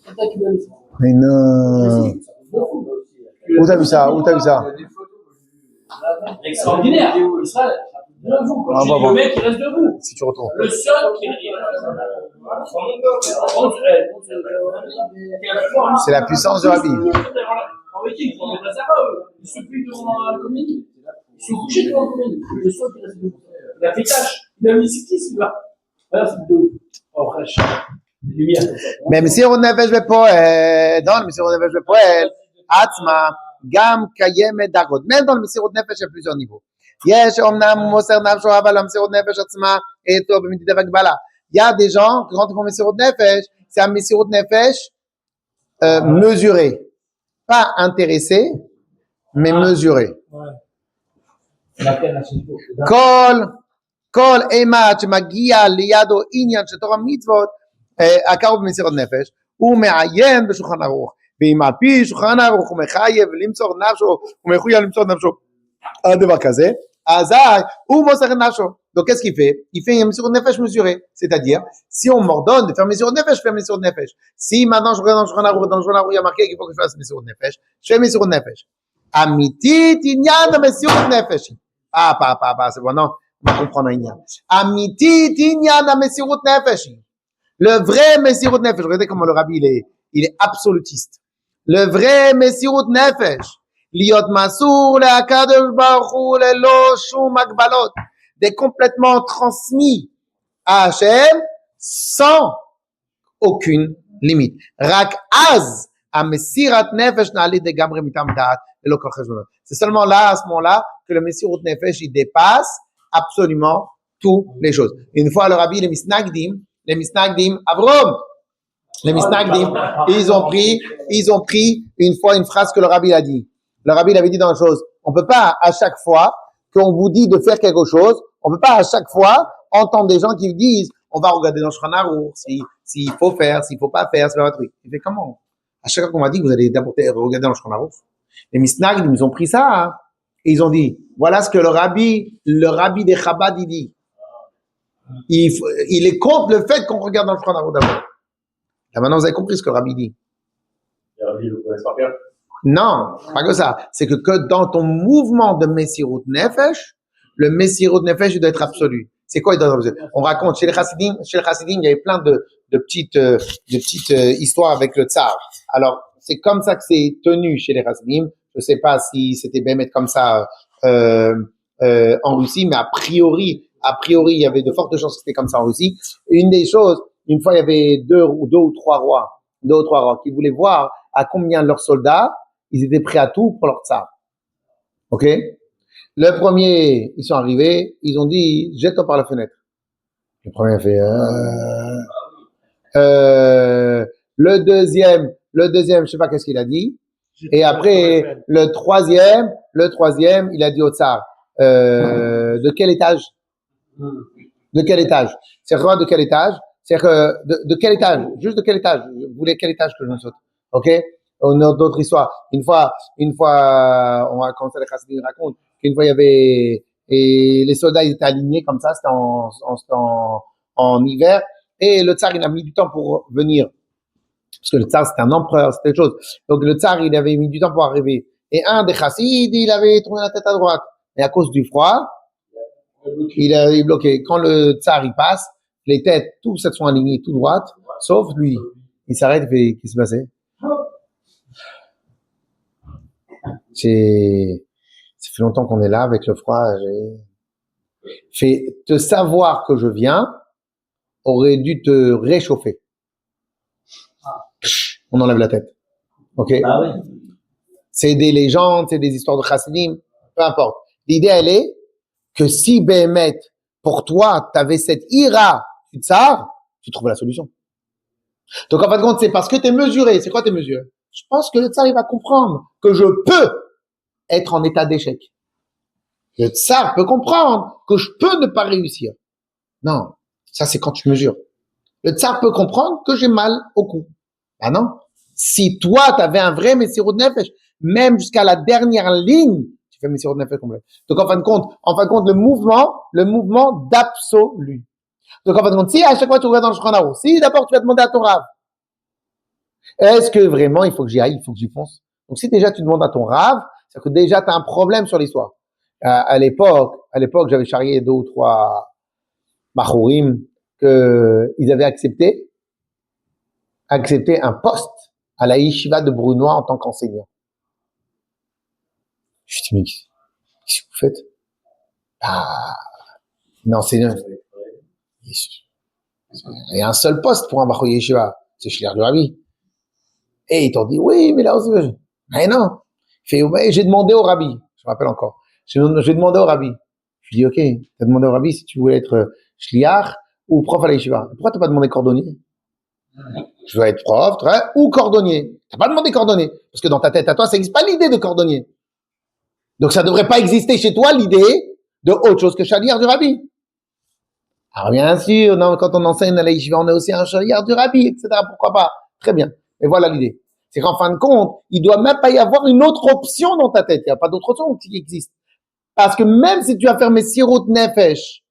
C'est ça qui m'a laissé. Mais non. Où t'as vu ça? Où t'as vu ça? Extraordinaire. Israël, debout. Quand tu dis le mec, il reste debout. Si tu retournes. Le seul qui C'est la puissance de Rabbi. Il se plie devant la comédie. Il se couche devant la comédie. Le seul qui reste debout. Il a fait tâche. Il a mis ce qui celui-là. Voilà, c'est debout. Oh, rachat. Lumière. Mais Messirut Nefesh bepoel, dans le Messirut Nefesh bepoel, Atzma, Gam Kayemet Dargot. Même dans le Messirut Nefesh, il y a plusieurs niveaux. Yesh Omnam Moser Nafsho Aval Messirut Nefesh Atzma Eto B'Mididah V'Gbala. Il y a des gens qui quand ils font Messirut Nefesh, c'est un Messirut Nefesh mesuré, pas intéressé, mais mesuré. Kol Emat Magia Liado Inyan Shetorah Mitzvot הקרוב במסירות נפש, הוא מעיין בשולחן ערוך, ואם על פי שולחן ערוך הוא מחייב למסור נפשו, הוא מחויב למסור נפשו על דבר כזה, אזי הוא מוסר את נפשו. Donc qu'est-ce qu'il fait? Il fait une mesirout nefesh mesurée, c'est-à-dire si on m'ordonne de faire mesirout nefesh, je fais mesirout nefesh. Si maintenant je regarde dans le shulchan aruch, il y a marqué qu'il faut que je fasse mesirout nefesh, je fais mesirout nefesh. Amitit inyan mesirout nefesh. C'est bon, non, on va comprendre inyan. Amitit inyan mesirout nefesh. Le vrai Messirut Nefesh, regardez comment le rabbi il est absolutiste. Le vrai Messirut Nefesh, liot masur le Akadosh Baruch Hu lelo shum agbalot, d'être complètement transmis à Hachem sans aucune limite. Rak az a Messirat Nefesh na'alit de gamre mitam da'at lelo kol cheshbonot. C'est seulement là, à ce moment-là, que le Messirut Nefesh, il dépasse absolument toutes les choses. Une fois, le rabbi, les misnagdim, Avrom, les misnagdim, ils ont pris une fois une phrase que le rabbi a dit. Le rabbi avait dit dans la chose, on peut pas à chaque fois qu'on vous dit de faire quelque chose, on peut pas à chaque fois entendre des gens qui vous disent, on va regarder dans Shulchan Aruch, s'il faut faire, s'il faut pas faire, c'est un truc. Il fait comment? À chaque fois qu'on m'a dit que vous allez d'abord regarder dans Shulchan Aruch, les misnagdim, ils ont pris ça, hein, et ils ont dit, voilà ce que le rabbi des Chabad, il dit. Il est contre le fait qu'on regarde dans le Shulchan Aruch d'abord. Là, maintenant, vous avez compris ce que le rabbi dit. Le rabbi le connaît par cœur. Non, pas que ça. C'est que dans ton mouvement de Messirut Nefesh, le Messirut Nefesh, il doit être absolu. C'est quoi il doit être absolu? On raconte, chez les Chassidim, il y avait plein de petites histoires avec le tsar. Alors, c'est comme ça que c'est tenu chez les Chassidim. Je sais pas si c'était bien mettre comme ça, en Russie, mais a priori, il y avait de fortes chances que c'était comme ça en Russie. Une des choses, une fois, il y avait deux ou trois rois qui voulaient voir à combien leurs soldats, ils étaient prêts à tout pour leur tsar. Ok? Le premier, ils sont arrivés, ils ont dit, jette-toi par la fenêtre. Le premier a fait, le deuxième, je sais pas qu'est-ce qu'il a dit. Et après, le troisième, il a dit au tsar, de quel étage? De quel étage? C'est quoi de quel étage? C'est que, de quel étage? Juste de quel étage? Vous voulez quel étage que je me saute? Ok? On a d'autres histoires. Une fois, on va commencer les Chassidim racontent qu'une fois il y avait, et les soldats ils étaient alignés comme ça, c'était en hiver, et le tsar il a mis du temps pour venir. Parce que le tsar c'était un empereur, c'était autre chose. Donc le tsar il avait mis du temps pour arriver. Et un des chassides, il avait tourné la tête à droite. Et à cause du froid, il est bloqué. Quand le tsar il passe, les têtes, tous sont alignés tout droite, sauf lui. Il s'arrête et fait, qu'est-ce qui s'est passé? Ça fait longtemps qu'on est là avec le froid. Fait te savoir que je viens aurait dû te réchauffer. On enlève la tête. Ok? Ah oui. C'est des légendes, c'est des histoires de chassidim, peu importe. L'idée, elle est que si Béhémet, pour toi, t'avais cette ira du tsar, tu trouves la solution. Donc, en fin de compte, c'est parce que t'es mesuré. C'est quoi tes mesures? Je pense que le tsar, il va comprendre que je peux être en état d'échec. Le tsar peut comprendre que je peux ne pas réussir. Non. Ça, c'est quand tu mesures. Le tsar peut comprendre que j'ai mal au cou. Ah non. Si toi, t'avais un vrai Messirut Nefesh, même jusqu'à la dernière ligne, tu fais Messirut Nefesh complet. Donc, en fin de compte, le mouvement d'absolu. Donc, en fin de compte, si à chaque fois tu regardes dans le Shulchan Aruch, si d'abord tu vas demander à ton Rav, est-ce que vraiment il faut que j'y aille, il faut que j'y fonce? Donc, si déjà tu demandes à ton Rav, c'est que déjà tu as un problème sur l'histoire. À l'époque, j'avais charrié 2 ou 3 Machorim que ils avaient accepté un poste à la yeshiva de Brunois en tant qu'enseignant. Je dis, mais qu'est-ce que vous faites? Non, c'est il y a un seul poste pour un Machoy yeshiva, c'est Shliach du Rabbi. Et ils t'ont dit, oui, mais là aussi, mais non. J'ai demandé au Rabbi, je me rappelle encore, j'ai demandé au Rabbi. Je lui dis, ok, t'as demandé au Rabbi si tu voulais être Shliach ou prof à la yeshiva. Pourquoi t'as pas demandé cordonnier? Je veux être prof, ou cordonnier. T'as pas demandé cordonnier. Parce que dans ta tête à toi, ça n'existe pas l'idée de cordonnier. Donc ça devrait pas exister chez toi l'idée de autre chose que Shliach du Rabbi. Alors bien sûr, non, quand on enseigne à la yeshiva, on est aussi un Shliach du Rabbi, etc. Pourquoi pas? Très bien. Et voilà l'idée. C'est qu'en fin de compte, il doit même pas y avoir une autre option dans ta tête. Il n'y a pas d'autre option qui existe. Parce que même si tu as fait Messirut Nefesh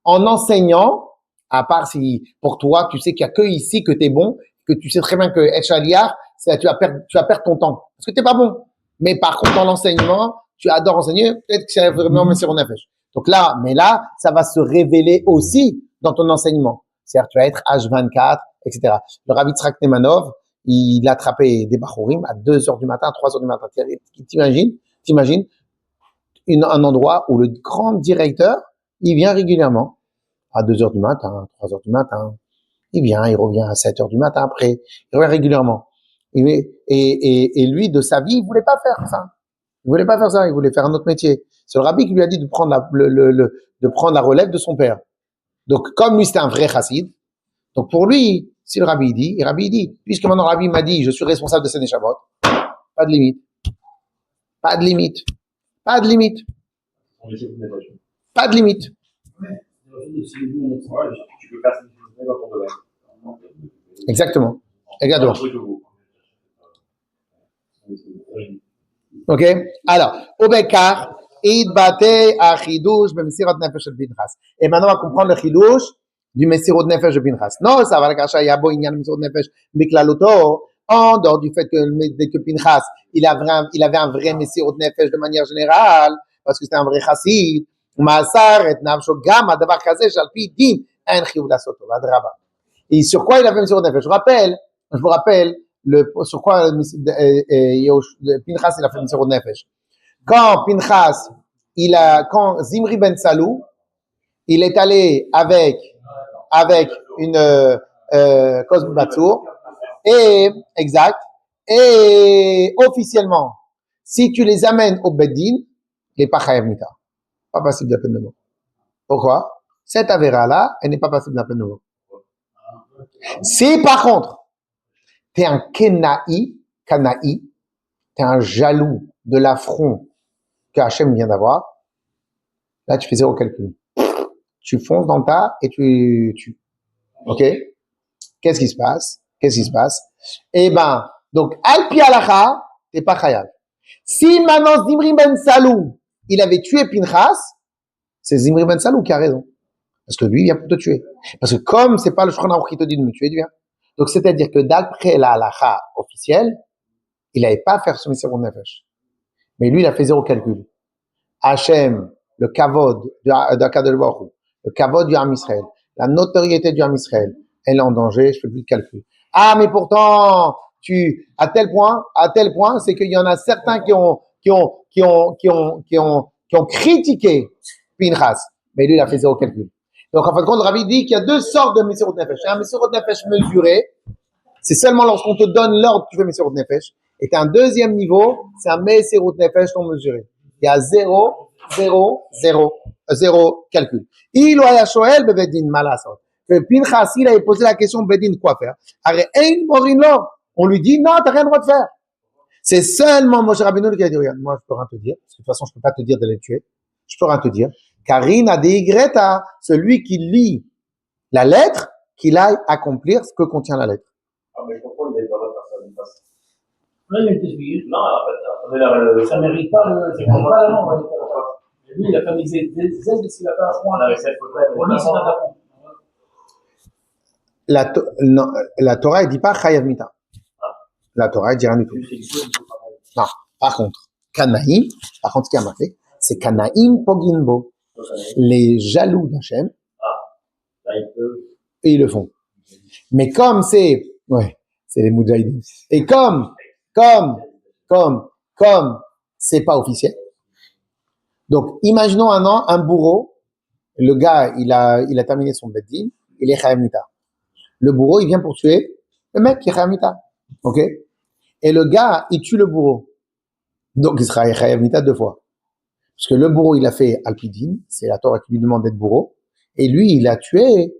en enseignant, à part si pour toi, tu sais qu'il y a que ici que t'es bon, que tu sais très bien que être Shaliach, tu vas perdre ton temps. Parce que t'es pas bon. Mais par contre, dans l'enseignement, tu adores enseigner, peut-être que c'est vraiment Messirut Nefesh. Donc là, ça va se révéler aussi dans ton enseignement. C'est-à-dire, tu vas être H24, etc. Le Rabbi Tzrak Nemanov, il attrapait des Bachorim à 2h du matin, 3h du matin. T'imagines un endroit où le grand directeur, il vient régulièrement à 2h du matin, 3h du matin. Il vient, il revient à 7h du matin après. Il revient régulièrement. Et lui, de sa vie, il voulait pas faire ça. Il voulait pas faire ça. Il voulait faire un autre métier. C'est le Rabbi qui lui a dit de prendre de prendre la relève de son père. Donc, comme lui, c'était un vrai chassid, donc pour lui, si le Rabbi dit, puisque maintenant le Rabbi m'a dit, je suis responsable de Sene Shabbat, pas de limite. Pas de limite. Pas de limite. On essaie de mettre Pas de limite. tu peux faire ce que tu veux dans ton domaine. Exactement. Exactement. Ok? Alors, au Bekar, Idbate a Chidush, Bemesirot Nefesh de Pinchas. Et maintenant, on va comprendre le Chidush du Mesirot Nefesh de Pinchas. Non, ça va, la Kasha, Yabo, Inyan, Mesirot Nefesh, Biklaloto, en dehors du fait que Pinchas, il avait un vrai Mesirot Nefesh de manière générale, parce que c'était un vrai chassid, Maasar, et Navsho, Gama, Davar Kazé, Shalpi, Din, En Chiyuv la Soto, Vadraba. Et sur quoi il a fait Mesirot Nefesh? Je vous rappelle, sur quoi Pinchas il a fait Mesirot Nefesh. Quand Zimri ben Salou, il est allé avec une cause Batsour, et officiellement, si tu les amènes au Beddin, il n'est pas chayav mita, pas passible de la peine de mort. Pourquoi? Cette avéra-là, elle n'est pas passible de la peine de mort. Si par contre, t'es un Kanaï, t'es un jaloux de l'affront que Hachem vient d'avoir, là tu fais zéro calcul. Tu fonces dans le tas et tu tues. Ok? Qu'est-ce qui se passe? Eh ben, donc, Al-Pi Alacha, t'es pas chayav. Si maintenant Zimri ben Salou, il avait tué Pinchas, c'est Zimri ben Salou qui a raison. Parce que lui, il vient pour te tuer. Parce que comme c'est pas le Shulchan Aruch qui te dit de me tuer, il vient. Donc, c'est-à-dire que d'après la halacha officielle, il n'avait pas à faire ce Mesirot Nefesh. Mais lui, il a fait zéro calcul. Hachem, le kavod d'Akadosh Baruch Hu, le kavod du Ham Israël, la notoriété du Ham Israël, elle est en danger, je fais plus de calcul. Ah, mais pourtant, à tel point, c'est qu'il y en a certains qui ont critiqué Pinchas. Mais lui, il a fait zéro calcul. Donc, en fin de compte, le Rabbi dit qu'il y a deux sortes de Mesirot Nefesh. Un Mesirot Nefesh mesuré, c'est seulement lorsqu'on te donne l'ordre que tu fais Mesirot Nefesh. Et un deuxième niveau, c'est un Mesirot Nefesh non mesuré. Il y a zéro calcul. Il ou a Shoel Bedin malasot. Que Pinchas, il avait posé la question Bedin, quoi faire? On lui dit, non, t'as rien le droit de faire. C'est seulement Moshe Rabbeinu qui a dit, regarde, moi, je peux rien te dire, parce que de toute façon, je peux pas te dire de les tuer. Je peux rien te dire. Karina de Greta, celui qui lit la lettre, qu'il aille accomplir ce que contient la lettre. Ah, mais je comprends, il est dans la personne. Là, il a été suivi. Non, en fait, Ça mérite pas la langue. Lui, il a fait des aides parce qu'il a fait un front. on a réussi à être Pour lui, c'est un affront. La Torah, elle dit pas Chayav Mita. La Torah, elle dit rien du tout. Non. Par contre, Kanaïm, ce qui a marqué, c'est Kanaïm Poginbo. Les jaloux d'Hachem, et ils le font. Mais comme c'est les Moudjahidines. Et comme c'est pas officiel. Donc, imaginons un bourreau, le gars, il a terminé son beddin, il est chayav mita. Le bourreau, il vient pour tuer le mec qui est chayav mita. Ok? Et le gars, il tue le bourreau. Donc, il sera chayav mita 2 fois. Parce que le bourreau, il a fait alpidine, c'est la Torah qui lui demande d'être bourreau, et lui, il a tué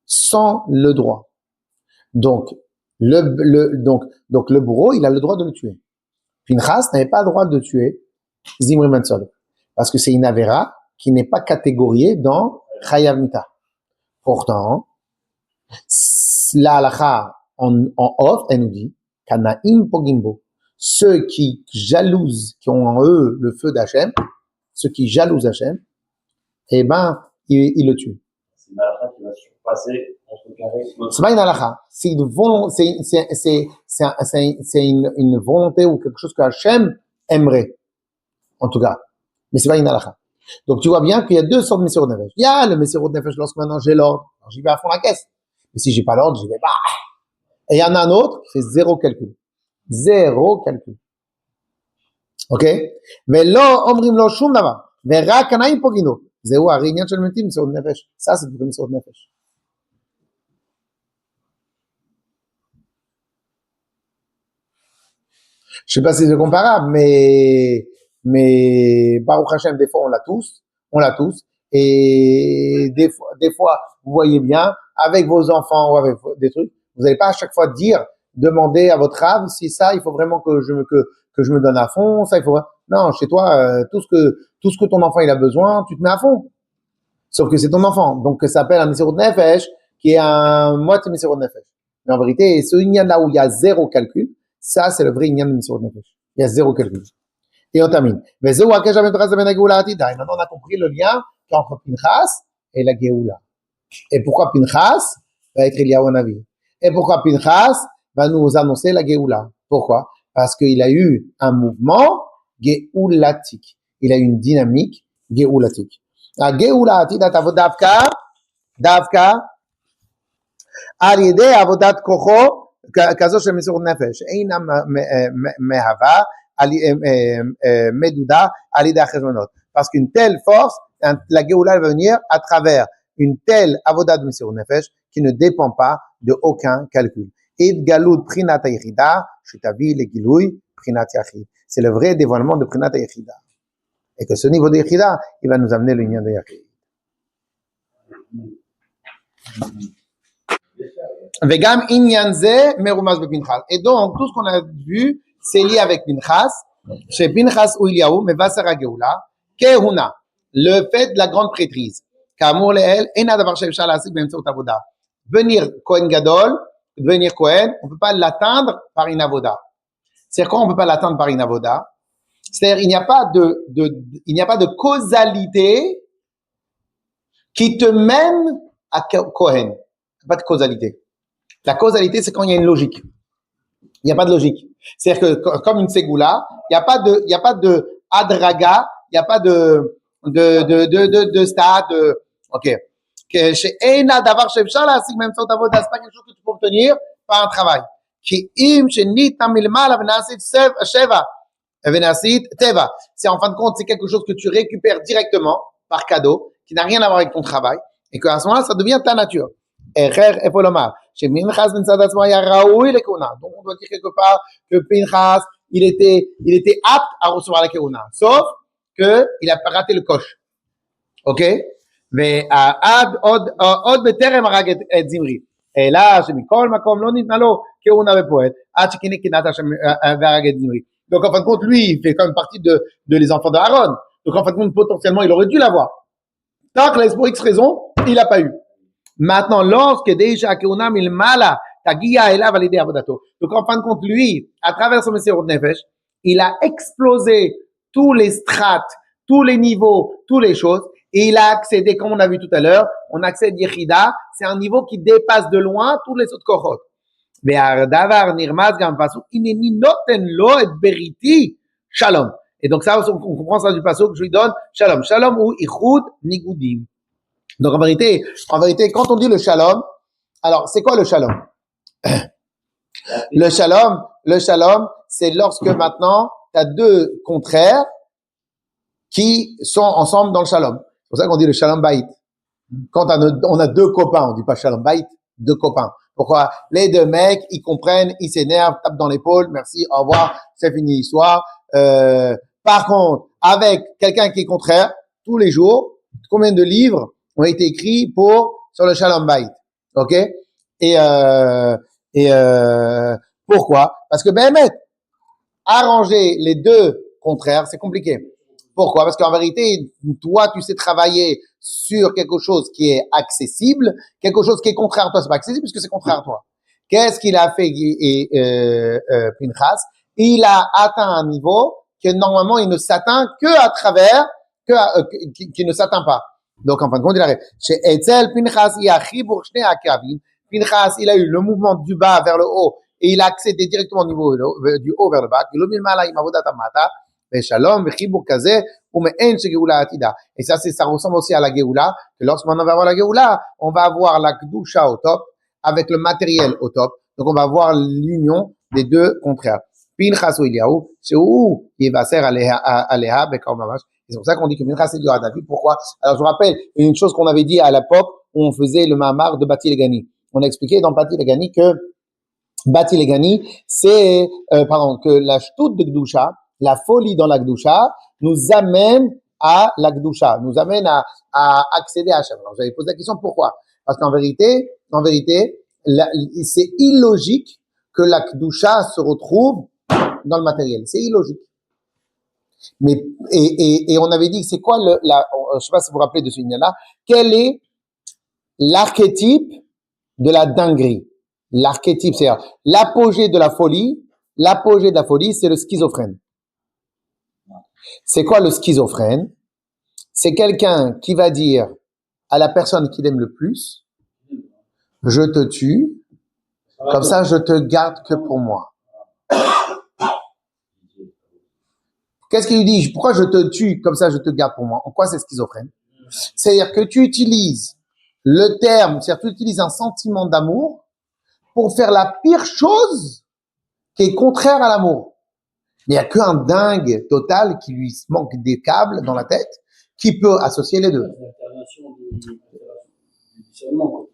sans le droit. Donc, le bourreau, il a le droit de le tuer. Pinchas n'avait pas le droit de tuer Zimri ben Salou. Parce que c'est une avéra qui n'est pas catégoriée dans Chayav Mita. Pourtant, la halakha en off, elle nous dit Kanaim Pogimbo. Ceux qui jalousent, qui ont en eux le feu d'Hachem, ceux qui jalousent Hachem, eh ben, ils le tuent. C'est une halakha qui va surpasser entre carré. C'est pas une halakha, c'est une volonté ou quelque chose que Hachem aimerait, en tout cas. Mais c'est pas une halakha. Donc tu vois bien qu'il y a 2 sortes de Mesirot Nefesh. Il y a le Mesirot Nefesh lorsque maintenant j'ai l'ordre, alors j'y vais à fond la caisse. Et si j'ai pas l'ordre, j'y vais pas. Et il y en a un autre qui fait zéro calcul. Zéro calcul. Ok? ולא אומרים לו שום דבר, ורק עניים פוגינו. זהו הרי עניין של מתים, מסירות נפש. Ça, c'est du מסירות נפש. Je sais pas si c'est comparable, mais Baruch Hashem, des fois on l'a tous, et des fois, vous voyez bien, avec vos enfants ou avec des trucs, vous n'allez pas à chaque fois demander à votre âme si ça, il faut vraiment que je me donne à fond, ça, il faut, non, chez toi, tout ce que ton enfant, il a besoin, tu te mets à fond. Sauf que c'est ton enfant. Donc, ça s'appelle un Messirut Nefesh, qui est un moitié Messirut Nefesh. Mais en vérité, ce Inyan là où il y a zéro calcul, ça, c'est le vrai Inyan de Messirut Nefesh. Il y a zéro calcul. Et on termine. Mais maintenant, on a compris le lien entre Pinchas et la Géoula. Et pourquoi Pinchas va être Eliyahu Hanavi? Et pourquoi Pinchas va nous annoncer la Géoula? Pourquoi? Parce qu'il a eu un mouvement Géoulatique. Il a eu une dynamique Géoulatique. La Géoula Atidat Davka, על ידי עבודת כוחו כזו של מסירות נפש, אינה מהווה מדודה על ידי החשבונות. Parce qu'une telle force, la Géoula va venir à travers une telle avodat de mesirout nefesh qui ne dépend pas de aucun calcul. Idgalud prinat hayechida, shetavi legilui prinat yachid. C'est le vrai dévoilement de prinat hayechida. Et que ce niveau de yechida, il va nous amener l'union de yachid. Vegam inyan ze merumaz be Pinchas. Et donc, tout ce qu'on a vu, c'est lié avec Pinchas. Chez Pinchas ou Eliyahu, mevasar ha-Géoula, kehuna, le fait de la grande prêtrise. Kamur leel, ena davar she'efshar la'asik be'emtzeut avoda. Venir Kohen Gadol, devenir Kohen, on ne peut pas l'atteindre par une avoda. C'est-à-dire quoi, on ne peut pas l'atteindre par une avoda? C'est-à-dire, il n'y a pas de causalité qui te mène à Kohen. Pas de causalité. La causalité, c'est quand il y a une logique. Il n'y a pas de logique. C'est-à-dire que, comme une ségoula, il n'y a pas de adraga, il n'y a pas de stade, ok. Chez Eina d'avoir chez Shala, c'est même sans avoda, c'est pas quelque chose que tu peux obtenir par un travail. Qui im chez Nita Milmal, Venasit Sheva, Venasit Teva. C'est en fin de compte, c'est quelque chose que tu récupères directement par cadeau, qui n'a rien à voir avec ton travail, et qu'à ce moment-là, ça devient ta nature. Erer Epolomar. Chez Pinchas ben Sadatzma, il y a Raoui le Keuna. Donc, on doit dire quelque part que Pinchas, il était apte à recevoir la Keuna. Sauf que il a raté le coche. Ok? Mais, od beterem harag et Zimri. Et là, שמכל מקום לא ניתנה לו כהונה ופועל, עד שכינה קנאת השם והרג את זמרי. Donc, en fin de compte, lui, il fait quand même partie de les enfants d'Aaron. Donc, en fin de compte, potentiellement, il aurait dû l'avoir. Tant que là, pour X raison, il l'a pas eu. Maintenant, lorsque déjà Keuna milmala tagia elav alidei avodato. Donc en fin de compte, lui, à travers son mesirout nefesh, il a explosé tous les strates, tous les niveaux, toutes les choses, et il a accédé, comme on a vu tout à l'heure, on accède Yechida, c'est un niveau qui dépasse de loin tous les autres kohot. Ve'ardavar nirmaz gam pasuk ineni noten lo et beriti shalom. Et donc ça, on comprend ça du pasuk que je lui donne shalom. Shalom ou ichud nigudim. Donc en vérité, quand on dit le shalom, alors c'est quoi le shalom? Le shalom, c'est lorsque maintenant tu as deux contraires qui sont ensemble dans le shalom. C'est pour ça qu'on dit le shalom bayit. Quand on a deux copains, on dit pas shalom bayit, deux copains. Pourquoi? Les deux mecs, ils comprennent, ils s'énervent, tapent dans l'épaule, merci, au revoir, c'est fini l'histoire. Par contre, avec quelqu'un qui est contraire, tous les jours, combien de livres ont été écrits sur le Shalom Bayit, ok? Et pourquoi? Parce que arranger les deux contraires, c'est compliqué. Pourquoi? Parce qu'en vérité, toi, tu sais travailler sur quelque chose qui est accessible, quelque chose qui est contraire à toi, c'est pas accessible puisque c'est contraire à toi. Qu'est-ce qu'il a fait Pinchas? Il a atteint un niveau que normalement il ne s'atteint que à travers, qui ne s'atteint pas. Donc, en fin de compte, il arrive. Chez Etzel, Pinchas, il y a Chibur Shnei Akavim. Pinchas, il a eu le mouvement du bas vers le haut et il a accédé directement au niveau du haut vers le bas. Et ça, ça ressemble aussi à la Géoula, que lorsqu'on va avoir la Géoula, on va avoir la Kedusha au top, avec le matériel au top. Donc, on va voir l'union des deux contraires. Pinchas ou Eliaou, c'est où il va faire Aléha, Bekor Mamash. C'est pour ça qu'on dit que Pinchas c'est du David. Pourquoi? Alors, je vous rappelle une chose qu'on avait dit à l'époque où on faisait le Mahamar de Bati Legani. On a expliqué dans Bati Legani que Bati Legani, c'est, que la shtout de Gdusha, la folie dans la Gdusha, nous amène à la Gdusha, nous amène à accéder à Hachem. Alors, j'avais posé la question pourquoi? Parce qu'en vérité, c'est illogique que la Gdusha se retrouve dans le matériel. C'est illogique. Mais, et on avait dit que c'est quoi je sais pas si vous vous rappelez de ce ligne-là, quel est l'archétype de la dinguerie? L'archétype, c'est l'apogée de la folie. L'apogée de la folie, c'est le schizophrène. C'est quoi le schizophrène? C'est quelqu'un qui va dire à la personne qu'il aime le plus, je te tue, comme ça je te garde que pour moi. Qu'est-ce qu'il lui dit? Pourquoi je te tue, comme ça je te garde pour moi? En quoi c'est schizophrène? C'est-à-dire que tu utilises le terme, c'est-à-dire que tu utilises un sentiment d'amour pour faire la pire chose qui est contraire à l'amour. Il n'y a qu'un dingue total qui lui manque des câbles dans la tête qui peut associer les deux.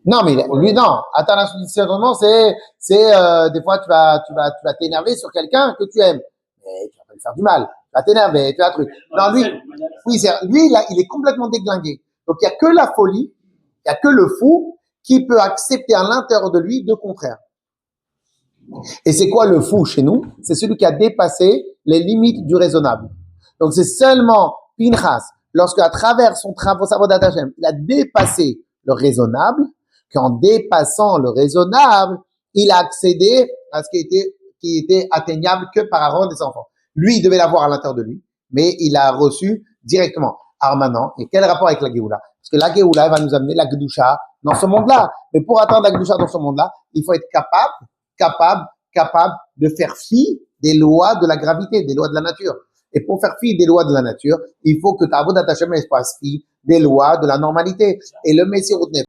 Non, mais lui, non. Alternation du discernement, c'est des fois tu vas t'énerver sur quelqu'un que tu aimes. Mais tu vas pas lui faire du mal. Tu vas t'énerver, tu vas truc. Non, lui, là, il est complètement déglingué. Donc, il y a que la folie, il y a que le fou qui peut accepter à l'intérieur de lui deux contraires. Et c'est quoi le fou chez nous? C'est celui qui a dépassé les limites du raisonnable. Donc, c'est seulement Pinchas, lorsque à travers son travail, sa vodat Hashem, il a dépassé le raisonnable, qu'en dépassant le raisonnable, il a accédé à ce qui était atteignable que par Aaron des enfants. Lui, il devait l'avoir à l'intérieur de lui, mais il a reçu directement. Alors maintenant, et quel rapport avec la Géoula? Parce que la Géoula va nous amener la Gdusha dans ce monde-là. Mais pour atteindre la Gdusha dans ce monde-là, il faut être capable de faire fi des lois de la gravité, des lois de la nature. Et pour faire fi des lois de la nature, il faut que ta avodat Hashem fasse fi des lois de la normalité. Et le Messirut Nefesh